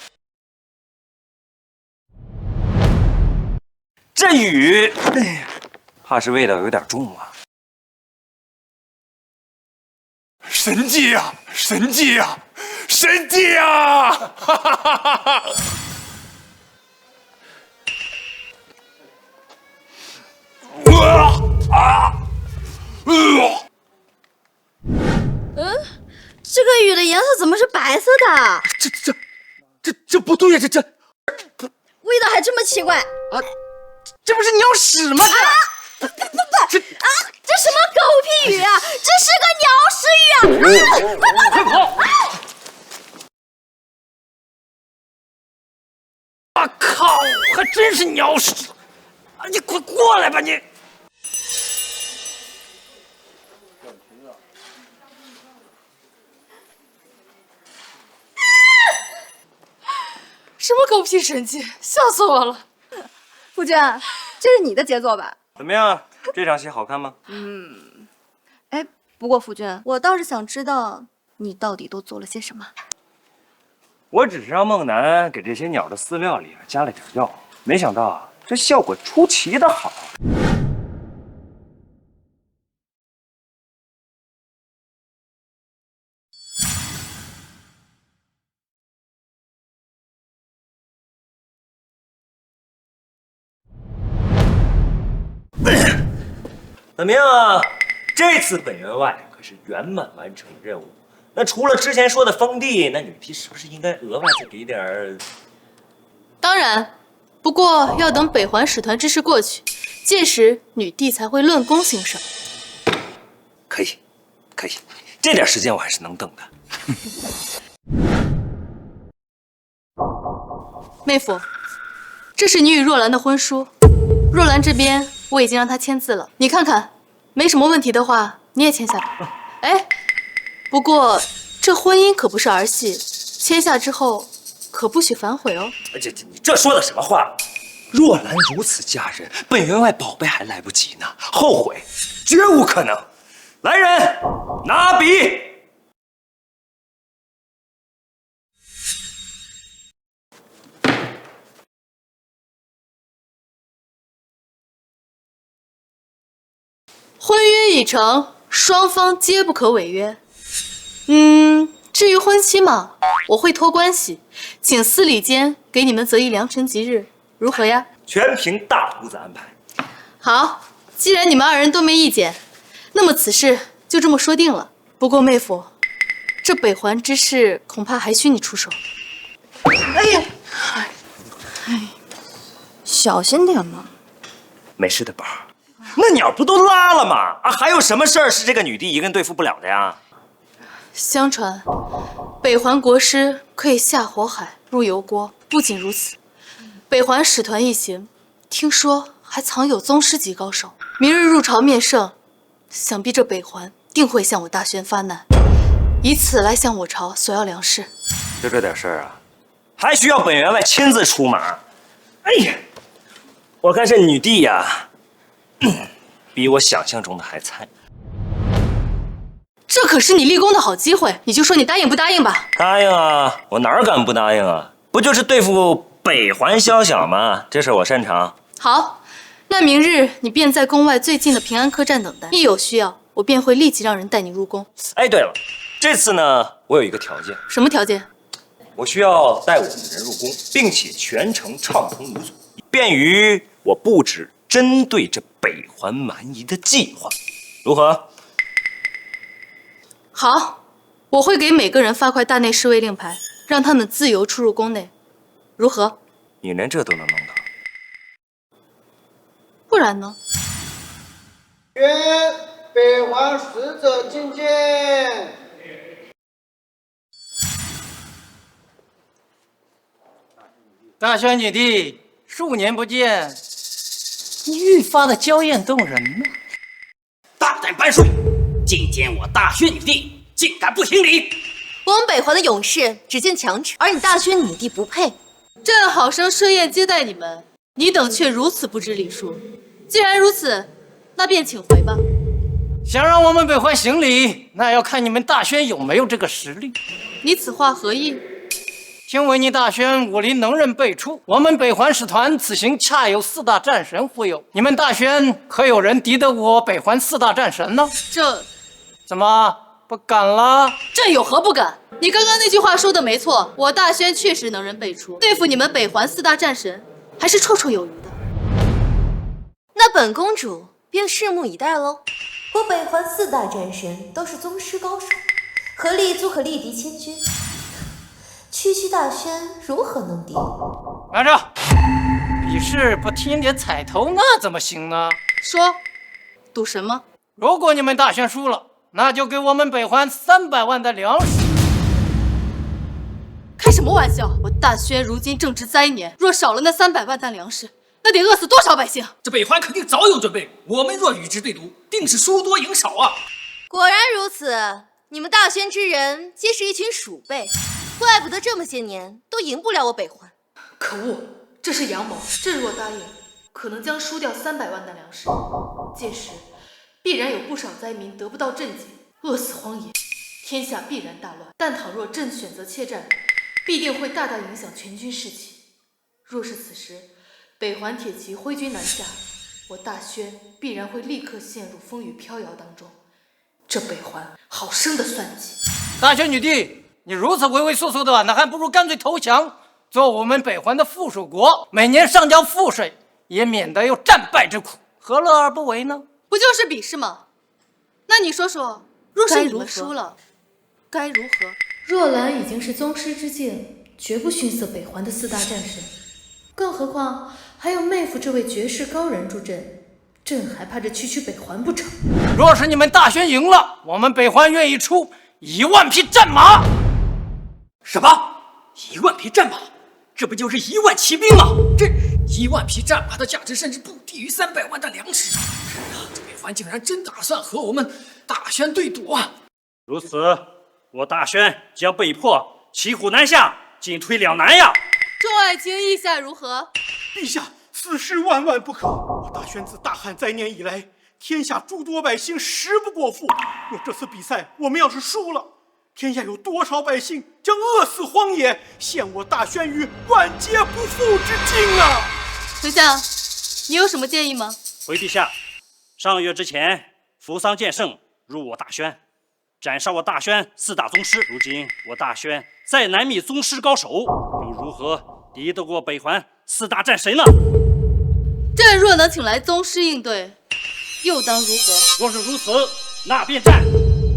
这雨，怕是味道有点重啊。神迹呀，神迹呀，神迹呀！哈哈哈哈哈！这个雨的颜色怎么是白色的？这不对呀，这味道还这么奇怪啊！这不是鸟屎吗？不，这什么狗屁雨啊！这是个鸟屎雨啊！快跑！啊靠！还真是鸟屎！啊，你快过来吧你！什么狗屁神技，笑死我了！夫君，这是你的杰作吧？怎么样？这场戏好看吗？哎，不过夫君，我倒是想知道你到底都做了些什么。我只是让梦楠给这些鸟的饲料里加了点药，没想到啊，这效果出奇的好。怎么样啊？这次本员外可是圆满完成任务。那除了之前说的封地，那女帝是不是应该额外再给点儿？当然，不过要等北环使团之事过去，届时女帝才会论功行赏。可以，可以，这点时间我还是能等的。妹夫，这是你与若兰的婚书，若兰这边我已经让她签字了，你看看，没什么问题的话，你也签下吧。哎，不过这婚姻可不是儿戏，签下之后可不许反悔哦。你这说的什么话？若兰如此佳人，本员外宝贝还来不及呢，后悔绝无可能。来人，拿笔。婚约已成，双方皆不可违约。至于婚期嘛，我会托关系，请司礼监给你们择一良辰吉日，如何呀？全凭大胡子安排。好，既然你们二人都没意见，那么此事就这么说定了。不过妹夫，这北环之事恐怕还需你出手。哎呀，小心点嘛。没事的，宝儿。那鸟不都拉了吗？啊，还有什么事儿是这个女帝一个人对付不了的呀？相传，北环国师可以下火海、入油锅。不仅如此，北环使团一行，听说还藏有宗师级高手。明日入朝面圣，想必这北环定会向我大宣发难，以此来向我朝索要粮食。就这点事儿啊，还需要本员外亲自出马？哎呀，我看这女帝呀，比我想象中的还菜。这可是你立功的好机会，你就说你答应不答应吧？答应啊，我哪敢不答应啊？不就是对付北环宵小吗？这事我擅长。好，那明日你便在宫外最近的平安客栈等待，一有需要，我便会立即让人带你入宫。哎，对了，这次呢，我有一个条件。什么条件？我需要带我的人入宫，并且全程畅通无阻，便于我布置针对这北环蛮夷的计划，如何？好，我会给每个人发块大内侍卫令牌，让他们自由出入宫内，如何？你连这都能弄到？不然呢？愿北环使者觐见。大宣女帝，数年不见，你愈发的娇艳动人呢。大胆班税，觐见我大宣女帝，竟敢不行礼！我们北环的勇士只见强者，而你大宣女帝不配。朕好生设宴接待你们，你等却如此不知礼数。既然如此，那便请回吧。想让我们北环行礼，那要看你们大宣有没有这个实力。你此话何意？听闻你大宣武林能人辈出，我们北环使团此行恰有4大战神护佑，你们大宣可有人敌得我北环4大战神呢？这怎么不敢了？朕有何不敢？你刚刚那句话说的没错，我大宣确实能人辈出，对付你们北环4大战神还是绰绰有余的。那本公主便拭目以待喽。我北环4大战神都是宗师高手，合力足可力敌千军。区大宣如何能敌？慢着，比试不听点彩头那怎么行呢？说，赌什么？如果你们大宣输了，那就给我们北环300万的粮食。开什么玩笑！我大宣如今正值灾年，若少了那300万担粮食，那得饿死多少百姓？这北环肯定早有准备，我们若与之对赌，定是输多赢少啊！果然如此，你们大宣之人皆是一群鼠辈。怪不得这么些年都赢不了我北环。可恶，这是阳谋。朕若答应，可能将输掉300万担粮食，届时必然有不少灾民得不到赈济，饿死荒野，天下必然大乱。但倘若朕选择怯战，必定会大大影响全军士气。若是此时北环铁骑挥军南下，我大宣必然会立刻陷入风雨飘摇当中，这北环好生的算计。大宣女帝，你如此畏畏缩缩的，那还不如干脆投降，做我们北环的附属国，每年上交赋税，也免得有战败之苦，何乐而不为呢？不就是比试吗？那你说说，若是你们输了，该如何？若兰已经是宗师之境，绝不逊色北环的4大战神，更何况还有妹夫这位绝世高人助阵，朕还怕这区区北环不成？若是你们大宣赢了，我们北环愿意出1万匹战马。什么？1万匹战马？这不就是1万骑兵吗？这1万匹战马的价值甚至不低于300万担粮食。是啊，这北环竟然真打算和我们大宣对赌啊！如此，我大宣将被迫骑虎难下，进退两难呀！众爱卿意下如何？陛下，此事万万不可！我大宣自大旱灾年以来，天下诸多百姓食不果腹。若这次比赛我们要是输了，天下有多少百姓将饿死荒野，陷我大宣于万劫不复之境啊！丞相，你有什么建议吗？回陛下，上个月之前，扶桑剑圣入我大宣，斩杀我大宣4大宗师。如今我大宣再难觅宗师高手，又如何敌得过北环4大战神呢？朕若能请来宗师应对，又当如何？若是如此，那便战。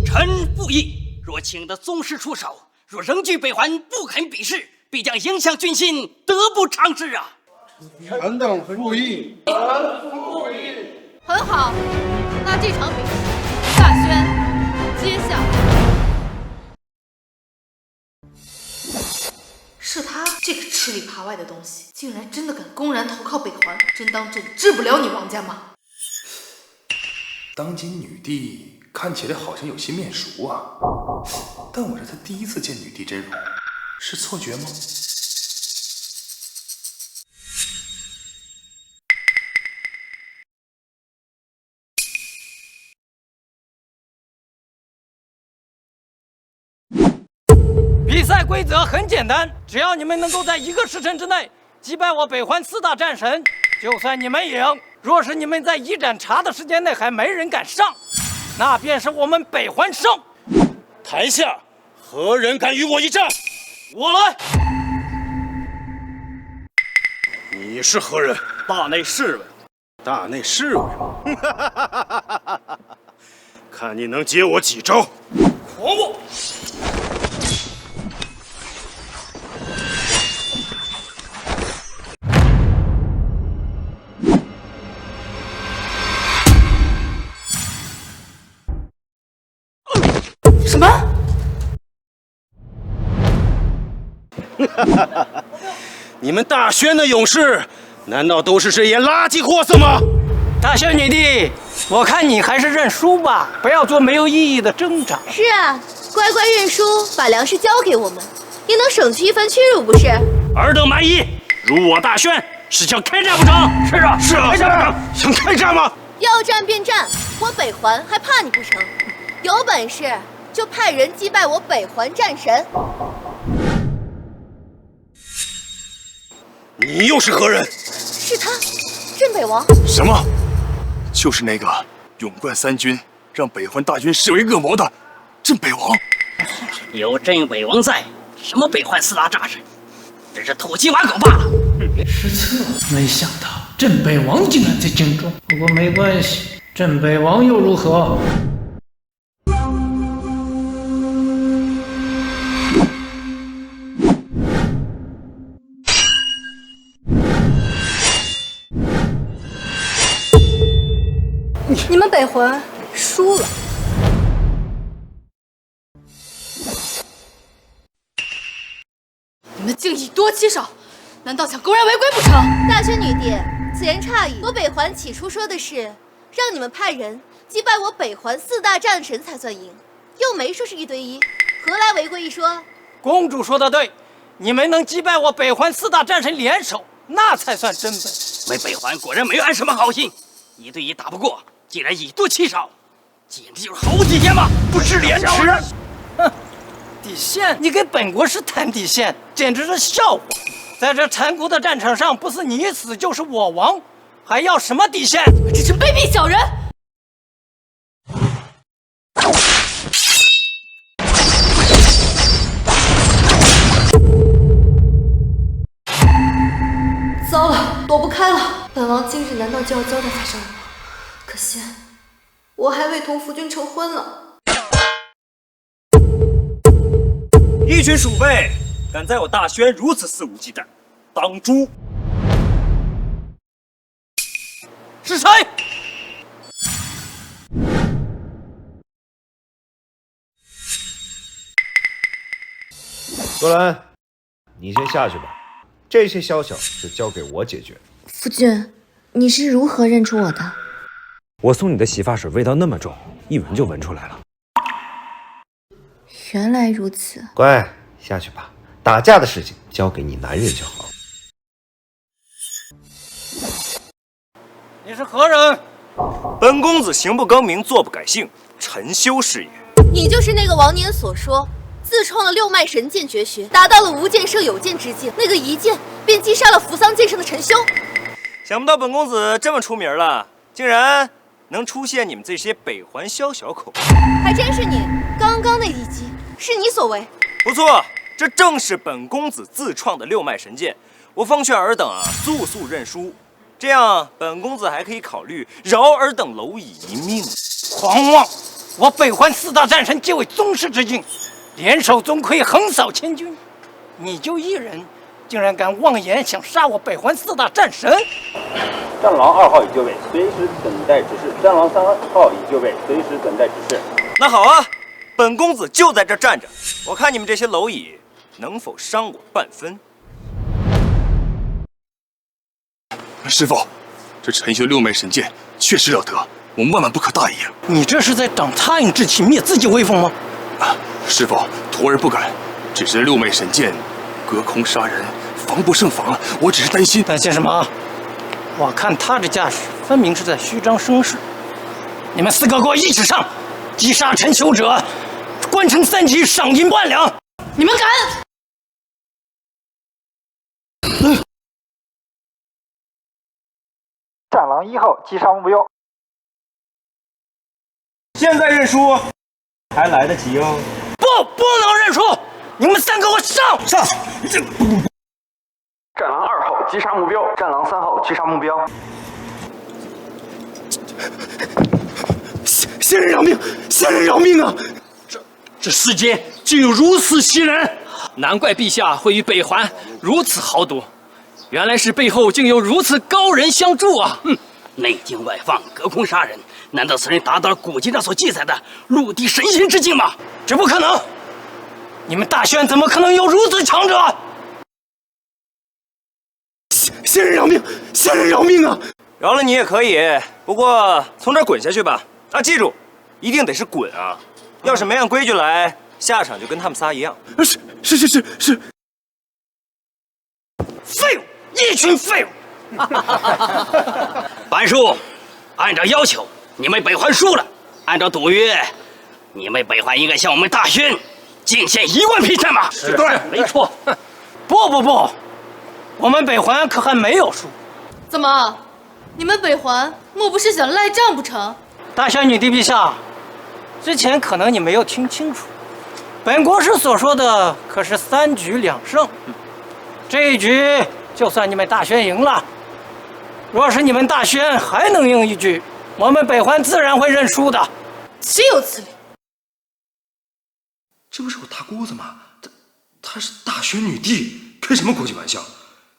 臣不议。若请得宗师出手，若仍拒北环不肯比试，必将影响军心，得不偿失啊！臣等不议。很好，那这场比赛，大宣接下。是他这个吃里扒外的东西，竟然真的敢公然投靠北环，真当朕治不了你王家吗？当今女帝看起来好像有些面熟啊，但我是她第一次见女帝真容，是错觉吗？比赛规则很简单，只要你们能够在1个时辰之内击败我北环4大战神，就算你们赢。若是你们在1盏茶的时间内还没人敢上，那便是我们北环胜。台下何人敢与我一战？我来。你是何人？大内侍卫。大内侍卫吗？看你能接我几招！狂我！什么？你们大宣的勇士，难道都是这些垃圾货色吗？大宣女帝，我看你还是认输吧，不要做没有意义的挣扎。是啊，乖乖认输，把粮食交给我们，也能省去一番屈辱，不是？尔等蛮夷，如我大宣是想开战不成？是啊，是啊，想开战吗？要战便战，我北环还怕你不成？有本事就派人击败我北环战神。你又是何人？是他，镇北王。什么？就是那个勇冠3军，让北环大军视为恶魔的镇北王。有镇北王在，什么北环4大战神，只是土鸡瓦狗罢了。失策，没想到镇北王竟然在京中。不过没关系，镇北王又如何？你们北环输了。你们竟以多欺少，难道想公然违规不成？大宣女帝，此言差矣。我北环起初说的是让你们派人击败我北环4大战神才算赢，又没说是1对1，何来违规一说？公主说的对，你们能击败我北环4大战神联手，那才算真本。为北环果然没有安什么好心，1对1打不过，竟然以多欺少，简直就是毫无底线嘛！不知廉耻！哼，底线？你给本国师谈底线，简直是笑话！在这残酷的战场上，不是你死就是我亡，还要什么底线？这是卑鄙小人！糟了，躲不开了！本王今日难道就要交代在这儿吗？可惜，我还未同夫君成婚呢。一群鼠辈，敢在我大轩如此肆无忌惮，当诛！是谁？多兰，你先下去吧，这些宵小就交给我解决。夫君，你是如何认出我的？我送你的洗发水味道那么重，一闻就闻出来了。原来如此。乖，下去吧，打架的事情交给你男人就好。你是何人？本公子行不更名，坐不改姓，陈修是也。你就是那个王年所说自创了6脉神剑绝学，达到了无剑胜有剑之境，那个一剑便击杀了扶桑剑圣的陈修。想不到本公子这么出名了，竟然能出现你们这些北环宵小口。还真是你，刚刚那一击是你所为。不错，这正是本公子自创的6脉神剑。我奉劝尔等速速认输，这样本公子还可以考虑饶尔等蝼蚁一命。狂妄！我北环4大战神皆为宗师之境，联手总可以横扫千军，你就一人，竟然敢妄言想杀我北环4大战神！战狼2号已就位，随时等待指示。战狼3号已就位，随时等待指示。那好啊，本公子就在这站着，我看你们这些蝼蚁能否伤我半分。师傅，这陈修6脉神剑确实了得，我们万万不可大意啊！你这是在长苍蝇志气，灭自己威风吗？师傅，徒儿不敢，只是6脉神剑隔空杀人，防不胜防啊！我只是担心。担心什么？我看他这架势，分明是在虚张声势。你们4个给我一起上，击杀陈修者，官城3级，赏银万两。你们敢！战狼1号击杀目标。现在认输还来得及哦。不能认输！你们3个给我上！这战狼2号击杀目标，战狼3号击杀目标。仙人饶命！仙人饶命啊！这世间竟有如此奇人，难怪陛下会与北环如此豪夺，原来是背后竟有如此高人相助啊！内惊外放，隔空杀人，难道此人达到了古籍上所记载的陆地神仙之境吗？这不可能！你们大轩怎么可能有如此强者？仙人饶命！仙人饶命啊！饶了你也可以，不过从这儿滚下去吧。啊，记住，一定得是滚啊！要是没按规矩来，下场就跟他们仨一样。是。废物，一群废物！白叔，按照要求，你们北环输了，按照赌约，你们北环应该向我们大轩进献1万匹战马。是对，没错。不，我们北环可还没有输。怎么，你们北环莫不是想赖账不成？大轩女帝陛下，之前可能你没有听清楚，本国师所说的可是3局2胜。这一局就算你们大轩赢了，若是你们大轩还能赢1局，我们北环自然会认输的。岂有此理！这不是我大姑子吗？她是大轩女帝，开什么国际玩笑？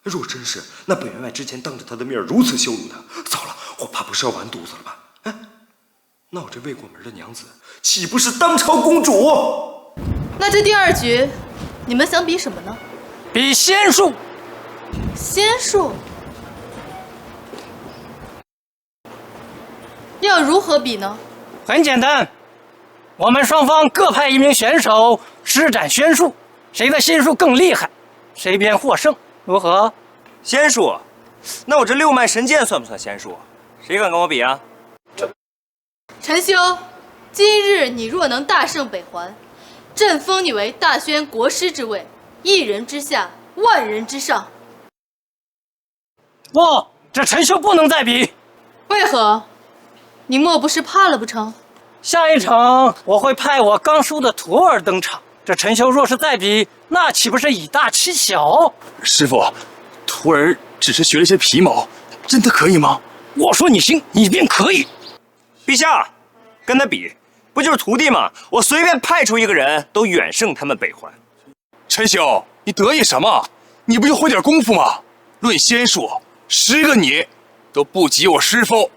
若真是，那本员外之前当着她的面如此羞辱她，糟了，我怕不是要完犊子了吧？哎，那我这未过门的娘子，岂不是当朝公主？那这第2局，你们想比什么呢？比仙术。仙术？要如何比呢？很简单，我们双方各派1名选手施展仙术，谁的仙术更厉害，谁便获胜，如何？仙术？那我这六脉神剑算不算仙术？谁敢跟我比啊？陈修，今日你若能大胜北环，朕封你为大宣国师之位，一人之下，万人之上。不，这陈修不能再比。为何？你莫不是怕了不成？下一场我会派我刚叔的徒儿登场。这陈修若是再比，那岂不是以大欺小？师傅，徒儿只是学了些皮毛，真的可以吗？我说你行，你便可以。陛下，跟他比，不就是徒弟吗？我随便派出一个人都远胜他们北环。陈修，你得意什么？你不就会点功夫吗？论仙术，10个你都不及我师傅。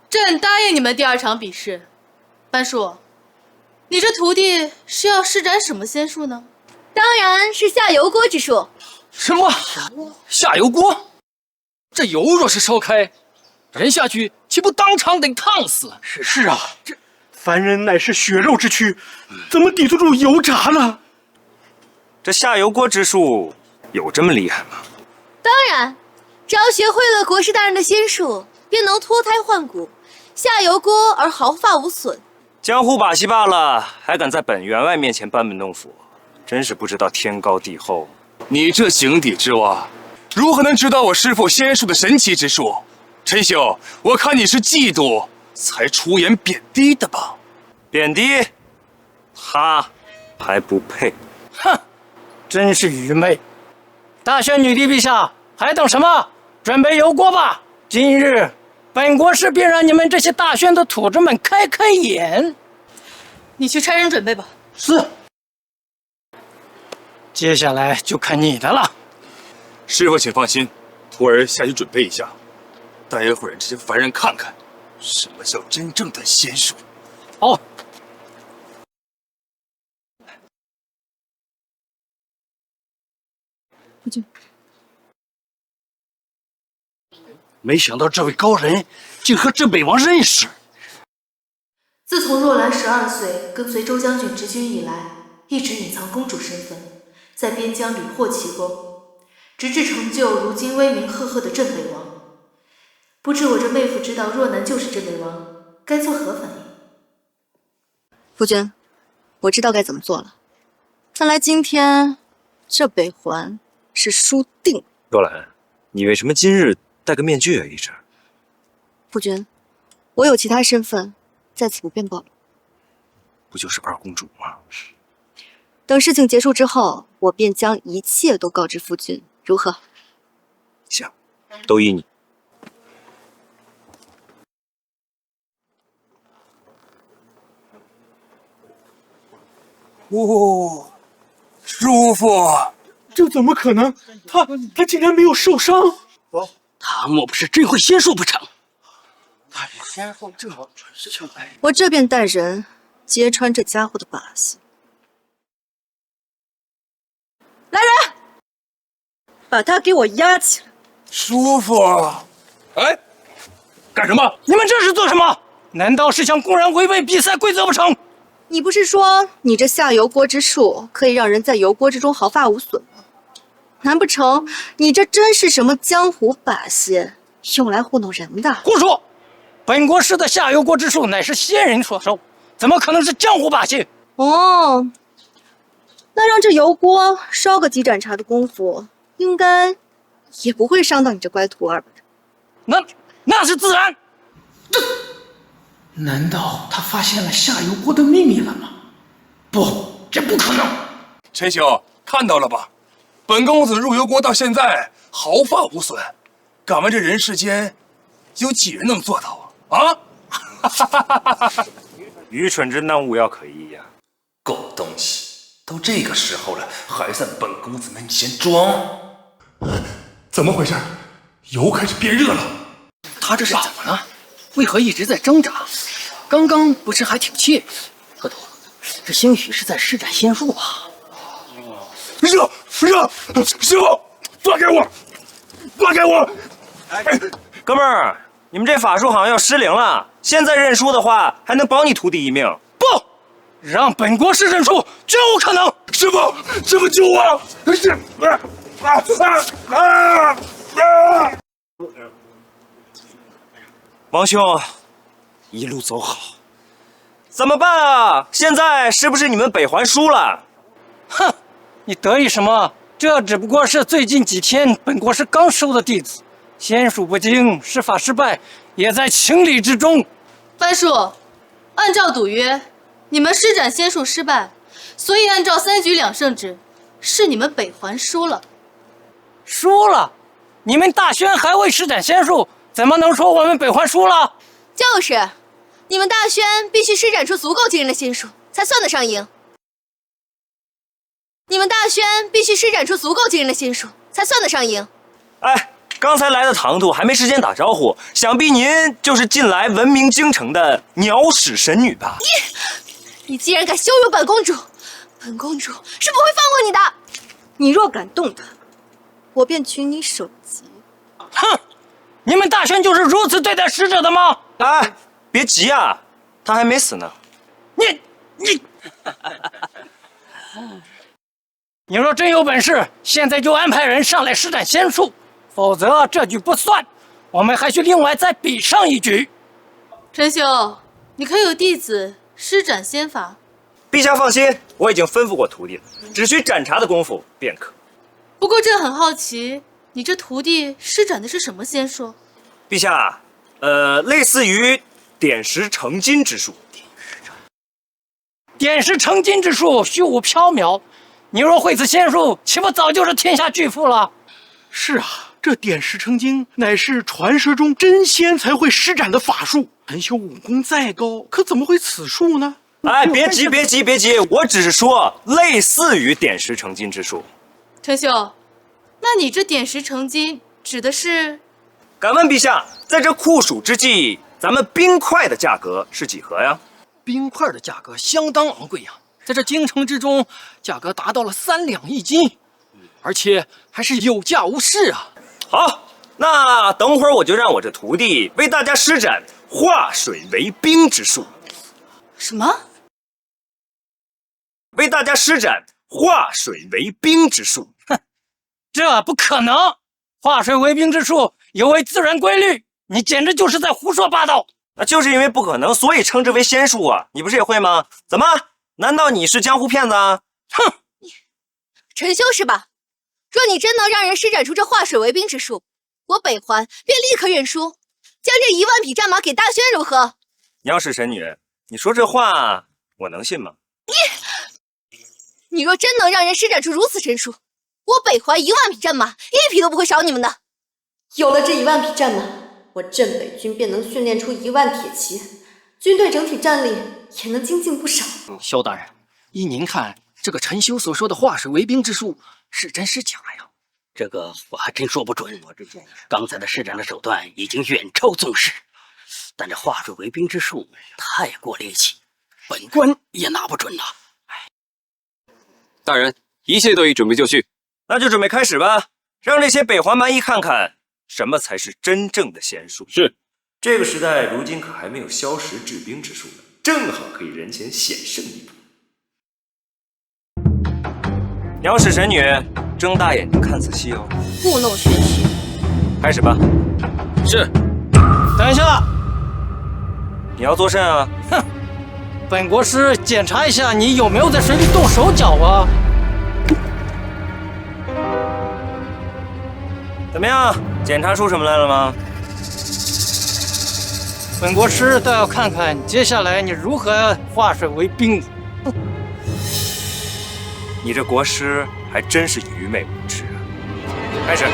朕答应你们第2场比试。班叔，你这徒弟是要施展什么仙术呢？当然是下油锅之术。什么？下油锅？这油若是烧开，人下去岂不当场得烫死？是啊，这凡人乃是血肉之躯，怎么抵得住油炸呢？这下油锅之术有这么厉害吗？当然，只要学会了国师大人的仙术，便能脱胎换骨，下油锅而毫发无损。江湖把戏罢了，还敢在本员外面前班门弄斧，真是不知道天高地厚。你这井底之蛙，如何能知道我师父仙术的神奇之术？陈修，我看你是嫉妒才出言贬低的吧？贬低？他还不配。哼，真是愚昧！大宣女帝陛下，还等什么？准备油锅吧！今日本国师便让你们这些大宣的土子们开开眼。你去差人准备吧。是。接下来就看你的了。师傅，请放心，徒儿下去准备一下，待会儿这些凡人看看什么叫真正的仙术。好。夫君，没想到这位高人竟和镇北王认识。自从若兰12岁跟随周将军执军以来，一直隐藏公主身份，在边疆屡获奇功，直至成就如今威名赫赫的镇北王。不知我这妹夫知道若兰就是镇北王，该作何反应？夫君，我知道该怎么做了。看来今天这北环是输定了。若兰，你为什么今日戴个面具啊？一直。夫君，我有其他身份，在此不便暴露。不就是二公主吗？等事情结束之后，我便将一切都告知夫君，如何？行，都依你。哦，叔父，这怎么可能？他竟然没有受伤！他莫不是真会仙术不成？我这便带人揭穿这家伙的把戏。来人，把他给我押起来！叔父，哎，干什么？你们这是做什么？难道是想公然违背比赛规则不成？你不是说你这下油锅之术可以让人在油锅之中毫发无损吗？难不成你这真是什么江湖把戏，用来糊弄人的？胡说！本国师的下油锅之术乃是仙人所授，怎么可能是江湖把戏？哦，那让这油锅烧个几盏茶的功夫，应该也不会伤到你这乖徒儿吧？那是自然。难道他发现了下油锅的秘密了吗？不，这不可能。陈兄，看到了吧？本公子入油锅到现在毫发无损，敢问这人世间有几人能做到啊？愚蠢之难，无药可医呀！狗东西，都这个时候了，还在本公子面前装？怎么回事？油开始变热了。他这是怎么了？为何一直在挣扎？刚刚不是还挺惬意？特头，这兴许是在施展仙术吧？热！师傅，放开我！放开我！哎，哥们儿，你们这法术好像要失灵了。现在认输的话，还能保你徒弟一命。不，让本国师认输，绝无可能。师傅救我！王兄，一路走好。怎么办啊？现在是不是你们北环输了？哼，你得意什么？这只不过是最近几天本国师刚收的弟子，仙术不精，施法失败，也在情理之中。番薯，按照赌约，你们施展仙术失败，所以按照3局2胜制，是你们北环输了。输了？你们大宣还未施展仙术，怎么能说我们北环输了？就是，你们大宣必须施展出足够惊人的仙术，才算得上赢。你们大宣必须施展出足够惊人的仙术，才算得上赢。哎，刚才来的唐突，还没时间打招呼，想必您就是近来闻名京城的鸟屎神女吧？你既然敢羞辱本公主，本公主是不会放过你的。你若敢动她，我便取你首级。哼！你们大宣就是如此对待使者的吗？哎，别急啊，他还没死呢。你若真有本事，现在就安排人上来施展仙术，否则这局不算，我们还需另外再比上一局。陈修，你可有弟子施展仙法？陛下放心，我已经吩咐过徒弟了，只需盏茶的功夫便可。不过朕很好奇，你这徒弟施展的是什么仙术？陛下，类似于点石成金之术。点石成金之术，虚无缥缈。你若会此仙术，岂不早就是天下巨富了？是啊，这点石成金乃是传说中真仙才会施展的法术。陈修武功再高，可怎么会此术呢？哎，别急，我只是说类似于点石成金之术。陈修，那你这点石成金指的是？敢问陛下，在这酷暑之际，咱们冰块的价格是几何呀？冰块的价格相当昂贵呀，在这京城之中，价格达到了3两1斤，而且还是有价无市啊。好，那等会儿我就让我这徒弟为大家施展化水为冰之术。什么？为大家施展化水为冰之术。哼，这不可能！化水为冰之术有违自然规律，你简直就是在胡说八道。那就是因为不可能，所以称之为仙术啊！你不是也会吗？怎么？难道你是江湖骗子啊？哼！陈修是吧？若你真能让人施展出这化水为冰之术，我北环便立刻认输，将这1万匹战马给大宣，如何？鸟屎神女，你说这话我能信吗？你若真能让人施展出如此神术，我北环1万匹战马一匹都不会少你们的。有了这1万匹战马，我镇北军便能训练出1万铁骑，军队整体战力也能精进不少。萧大人，依您看，这个陈修所说的化水为冰之术是真是假呀？这个我还真说不准。刚才的施展的手段已经远超宗师，但这化水为冰之术太过猎奇，本官也拿不准呐。大人，一切都已准备就绪，那就准备开始吧，让这些北环蛮夷看看什么才是真正的仙术。是。这个时代如今可还没有消食制冰之术呢，正好可以人前显圣一步。鸟屎神女，睁大眼睛看仔细哦，故弄玄虚。开始吧。是。等一下，你要作甚啊？哼，本国师检查一下你有没有在水里动手脚啊。怎么样？检查出什么来了吗？本国师倒要看看接下来你如何化水为冰。你这国师还真是愚昧无知啊！开始。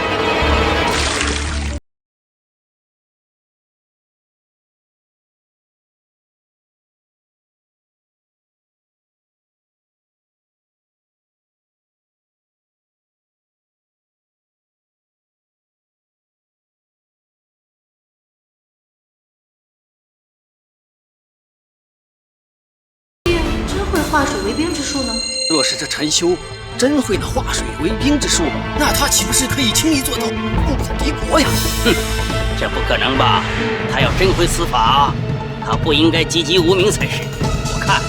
真会化水为冰之术呢？若是这陈修真会那化水为冰之术，那他岂不是可以轻易做到共产敌国呀？哼，这不可能吧？他要真会此法，他不应该籍籍无名才是。我看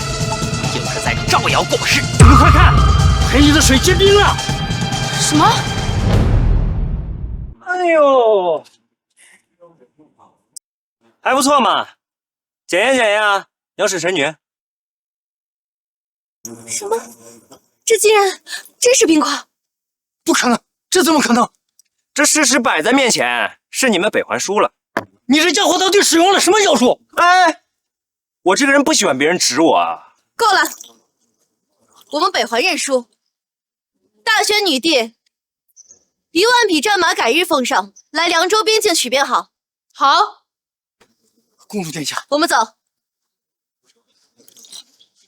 就是在招摇过市。你们快看，黑衣的水结冰了！什么？呦，还不错嘛，检验检验啊，鸟屎神女。什么？这竟然真是冰块？不可能，这怎么可能？这事实摆在面前，是你们北环输了。你这家伙到底使用了什么妖术？哎，我这个人不喜欢别人指我啊。够了，我们北环认输。大宣女帝，1万匹战马改日奉上，来凉州边境取边好。好，公主殿下，我们走。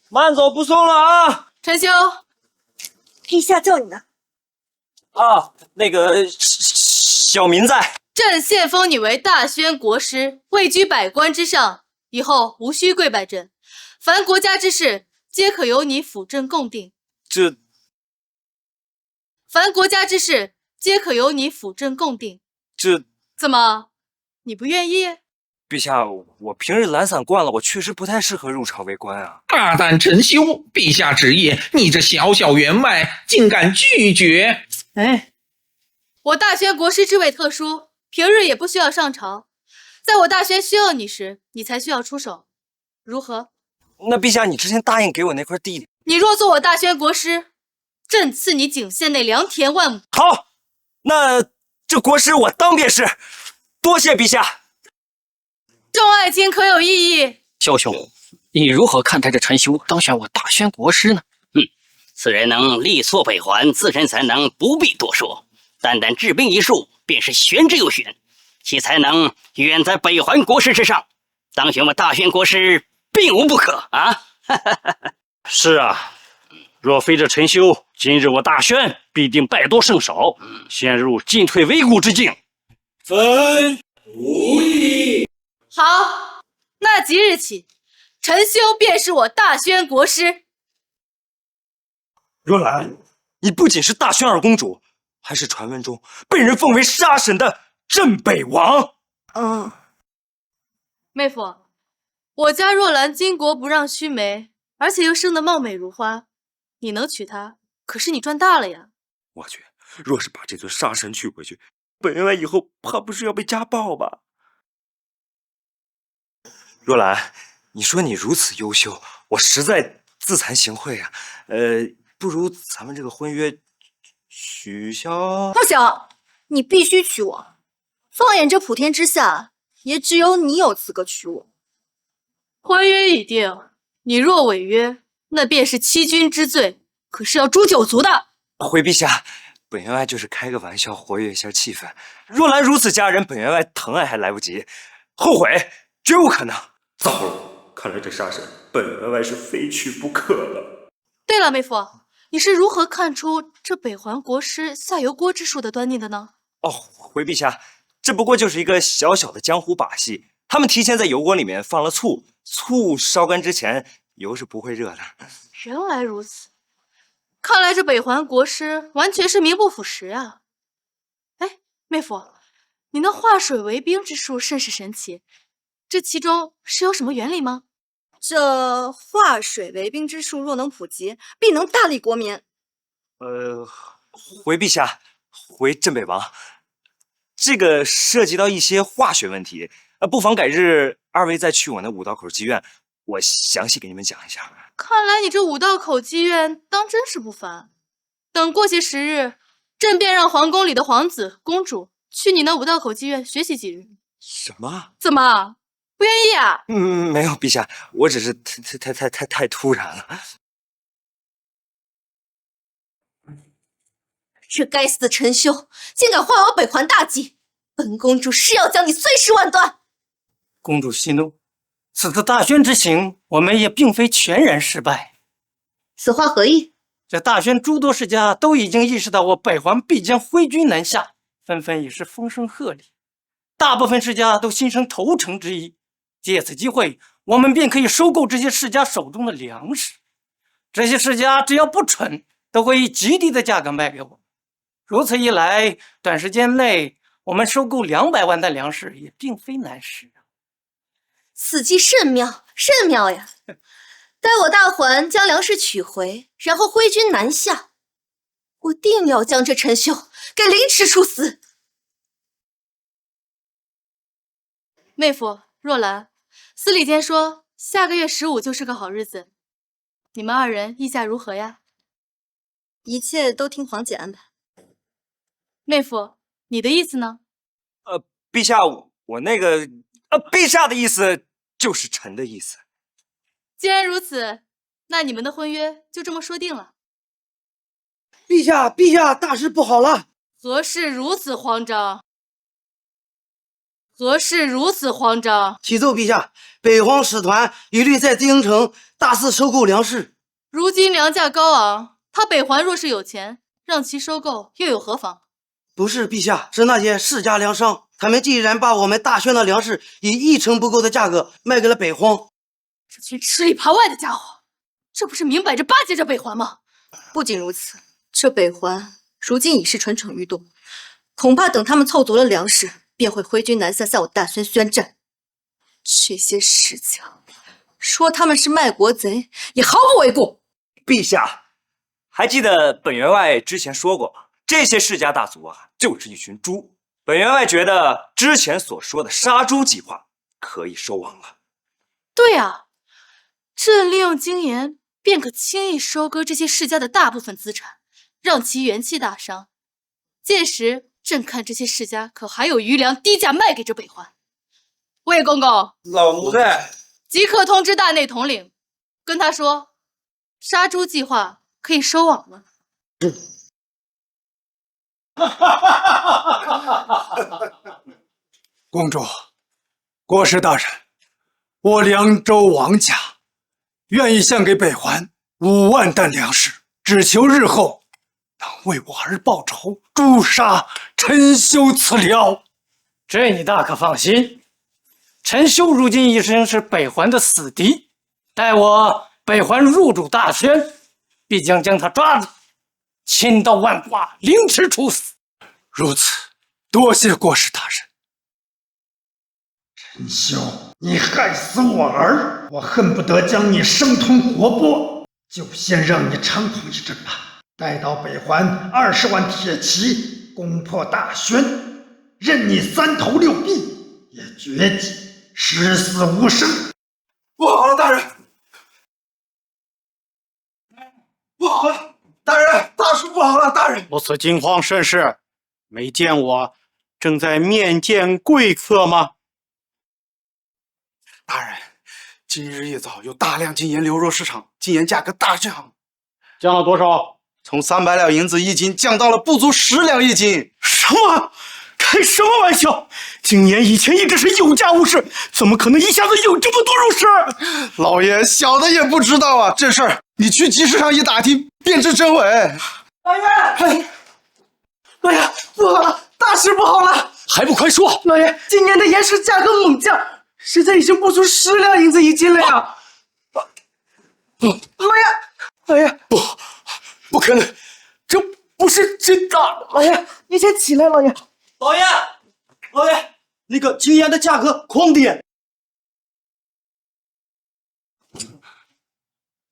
慢走不送了啊！陈修，陛下叫你呢。啊，那个小民在。朕现封你为大宣国师，位居百官之上，以后无需跪拜朕，凡国家之事，皆可由你辅政共定。凡国家之事，皆可由你辅政共定。怎么，你不愿意？陛下，我平日懒散惯了，我确实不太适合入朝为官啊。大胆陈修，陛下旨意，你这小小员外竟敢拒绝？哎，我大宣国师之位特殊，平日也不需要上朝，在我大宣需要你时，你才需要出手，如何？那陛下，你之前答应给我那块地，你若做我大宣国师，朕赐你景县内良田万亩。好，那这国师我当便是，多谢陛下。众爱卿可有异议？萧兄，你如何看待这陈修当选我大宣国师呢？此人能力挫北环，自身才能不必多说，单单治兵一术便是玄之又玄，其才能远在北环国师之上，当选我大宣国师并无不可啊！是啊，若非这陈修，今日我大宣必定败多胜少，陷入进退维谷之境。分无异。好，那即日起，陈修便是我大宣国师。若兰，你不仅是大宣二公主，还是传闻中被人奉为杀神的镇北王。妹夫，我家若兰巾帼不让须眉，而且又生得貌美如花，你能娶她，可是你赚大了呀。我去，若是把这尊杀神娶回去，本员外以后怕不是要被家暴吧？若兰，你说你如此优秀，我实在自惭形秽啊。不如咱们这个婚约取消？不行，你必须娶我。放眼这普天之下，也只有你有资格娶我。婚约已定，你若违约，那便是欺君之罪，可是要诛九族的。回陛下，本员外就是开个玩笑，活跃一下气氛。若兰如此佳人，本员外疼爱还来不及，后悔绝无可能。糟了，看来这杀神本员外是非娶不可了。对了，妹夫，你是如何看出这北环国师下油锅之术的端倪的呢？回陛下，这不过就是一个小小的江湖把戏。他们提前在油锅里面放了醋，醋烧干之前，油是不会热的。原来如此，看来这北环国师完全是名不副实啊。哎，妹夫，你那化水为冰之术甚是神奇，这其中是有什么原理吗？这化水为冰之术若能普及，必能大利国民。回陛下，回镇北王，这个涉及到一些化学问题，不妨改日二位再去我那五道口妓院，我详细给你们讲一下。看来你这五道口妓院当真是不凡。等过些时日，朕便让皇宫里的皇子、公主去你那五道口妓院学习几日。什么？怎么不愿意啊？没有，陛下，我只是太突然了。这该死的陈修，竟敢坏我北环大计！本公主誓要将你碎尸万段！公主息怒，此次大宣之行，我们也并非全然失败。此话何意？这大宣诸多世家都已经意识到我北环必将挥军南下，纷纷已是风声鹤唳，大部分世家都心生投诚之意。借此机会，我们便可以收购这些世家手中的粮食。这些世家只要不蠢，都会以极低的价格卖给我。如此一来，短时间内我们收购200万担粮食也并非难事啊。此计甚妙，甚妙呀！待我大环将粮食取回，然后挥军南下，我定要将这陈修给凌迟处死。妹夫若兰，司礼监说下个月15就是个好日子，你们二人意下如何呀？一切都听皇姐安排。妹夫，你的意思呢？陛下，我那个陛下的意思就是臣的意思。既然如此，那你们的婚约就这么说定了。陛下，大事不好了！何事如此慌张？何事如此慌张？启奏陛下，北荒使团一律在京城大肆收购粮食。如今粮价高昂，他北环若是有钱，让其收购又有何妨？不是陛下，是那些世家粮商，他们既然把我们大宣的粮食以1成不够的价格卖给了北荒，这群吃里扒外的家伙，这不是明摆着巴结着北环吗？不仅如此，这北环如今已是蠢蠢欲动，恐怕等他们凑足了粮食，便会挥军南下，向我大宣宣战。这些世家，说他们是卖国贼，也毫不为过。陛下，还记得本员外之前说过吗？这些世家大族啊，就是一群猪。本员外觉得之前所说的杀猪计划可以收网了。对啊，朕利用精盐，便可轻易收割这些世家的大部分资产，让其元气大伤。届时，朕看这些世家可还有余粮低价卖给这北环。魏公公，老奴才即刻通知大内统领，跟他说，杀猪计划可以收网了。公主、国师大人，我凉州王家愿意献给北环5万担粮食，只求日后能为我儿报仇，诛杀陈修此僚。这你大可放心，陈修如今已经是北环的死敌，待我北环入主大宣，必将他抓住，千刀万剐，凌迟处死。如此，多谢国师大人。陈修，你害死我儿，我恨不得将你生吞活剥，就先让你猖狂一阵吧。待到北环20万铁骑攻破大宣，任你3头6臂，也绝迹十死无生。不好了，大人！不好了，大人！大事不好了，大人！如此惊慌甚是，没见我正在面见贵客吗？大人，今日一早有大量金盐流入市场，金盐价格大降，降了多少？从300两银子1斤降到了不足10两1斤。什么？开什么玩笑！金盐以前一直是有价无市，怎么可能一下子有这么多入市？老爷，小的也不知道啊，这事儿你去集市上一打听，便知真伪。老爷，老爷，不好了，大事不好了！还不快说！老爷，今年的盐食价格猛降，现在已经不足10两银子1斤了呀！老爷，不可能，这不是真的！老爷，你先起来，老爷。老爷，那个金盐的价格狂跌。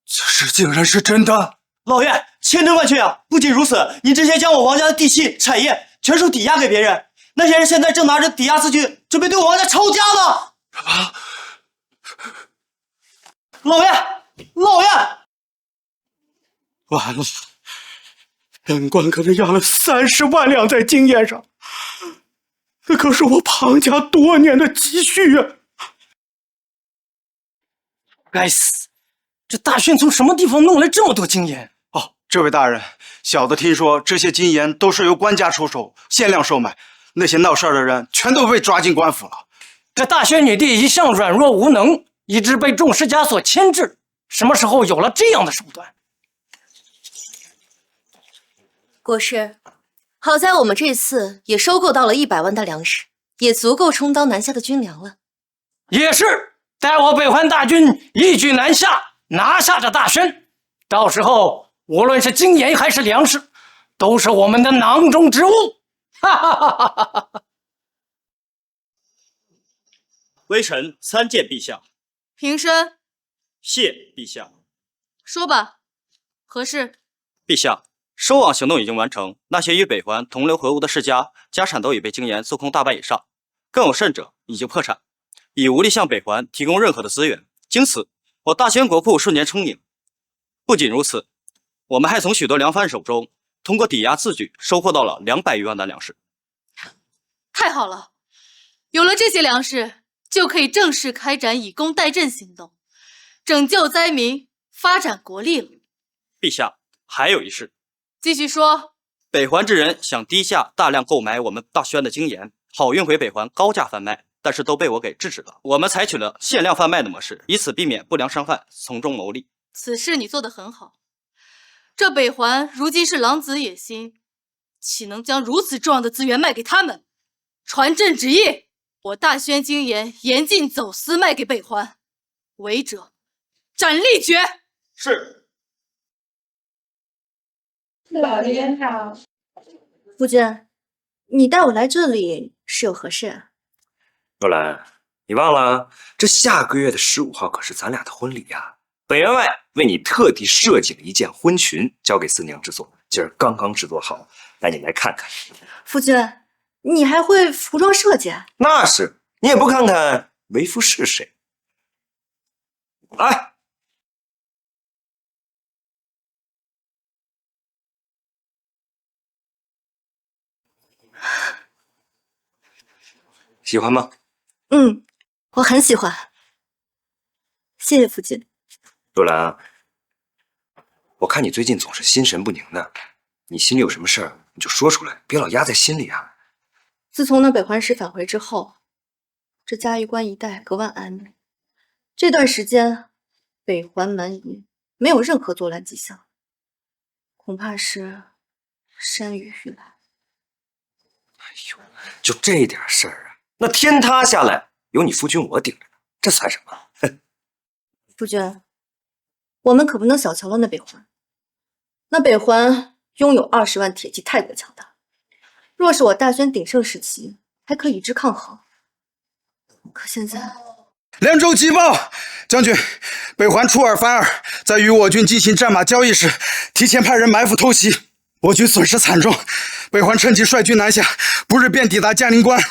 此事竟然是真的！老爷，千真万确啊！不仅如此，你之前将我王家的地契、产业全数抵押给别人，那些人现在正拿着抵押字据，准备对我王家抄家呢！啊！老爷，完了！本官可是压了30万两在金盐上，那可是我庞家多年的积蓄啊！该死！这大宣从什么地方弄来这么多金盐？哦，这位大人，小的听说这些金盐都是由官家出手，限量售卖，那些闹事儿的人全都被抓进官府了。这大宣女帝一向软弱无能，一直被众世家所牵制，什么时候有了这样的手段？国师，好在我们这次也收购到了100万担粮食，也足够充当南下的军粮了。也是，待我北环大军一举南下，拿下这大宣，到时候无论是金盐还是粮食，都是我们的囊中之物。哈哈哈哈哈哈！微臣参见陛下。平身。谢陛下。说吧，何事？陛下，收网行动已经完成，那些与北环同流合污的世家，家产都已被金盐搜空大半以上，更有甚者已经破产。已无力向北环提供任何的资源。经此，我大宣国库瞬间充盈。不仅如此，我们还从许多粮贩手中通过抵押字据收获到了200余万担粮食。太好了，有了这些粮食，就可以正式开展以工代赈行动，拯救灾民，发展国力了。陛下，还有一事。继续说。北环之人想低价大量购买我们大宣的精盐，好运回北环高价贩卖，但是都被我给制止了。我们采取了限量贩卖的模式，以此避免不良商贩从中牟利。此事你做得很好。这北环如今是狼子野心，岂能将如此重要的资源卖给他们？传朕旨意，我大宣精盐严禁走私卖给北环，违者斩立决。是。老爷好。夫君，你带我来这里是有何事啊？若兰，你忘了这下个月的15号可是咱俩的婚礼呀！本员外为你特地设计了一件婚裙，交给四娘制作，今儿刚刚制作好，带你来看看。夫君，你还会服装设计？那是，你也不看看为夫是谁？来。喜欢吗？我很喜欢。谢谢夫君。若兰，我看你最近总是心神不宁的，你心里有什么事儿你就说出来，别老压在心里啊。自从那北环使返回之后，这嘉峪关一带格外安宁。这段时间，北环蛮夷没有任何作乱迹象，恐怕是山雨欲来。就这点事儿啊，那天塌下来有你夫君我顶着呢，这算什么？夫君，我们可不能小瞧了那北环。那北环拥有20万铁骑，太过强大。若是我大宣鼎盛时期，还可以与之抗衡。可现在，凉州急报，将军，北环出尔反尔，在与我军进行战马交易时，提前派人埋伏偷袭，我军损失惨重。北环趁机率军南下，不日便抵达嘉宁关。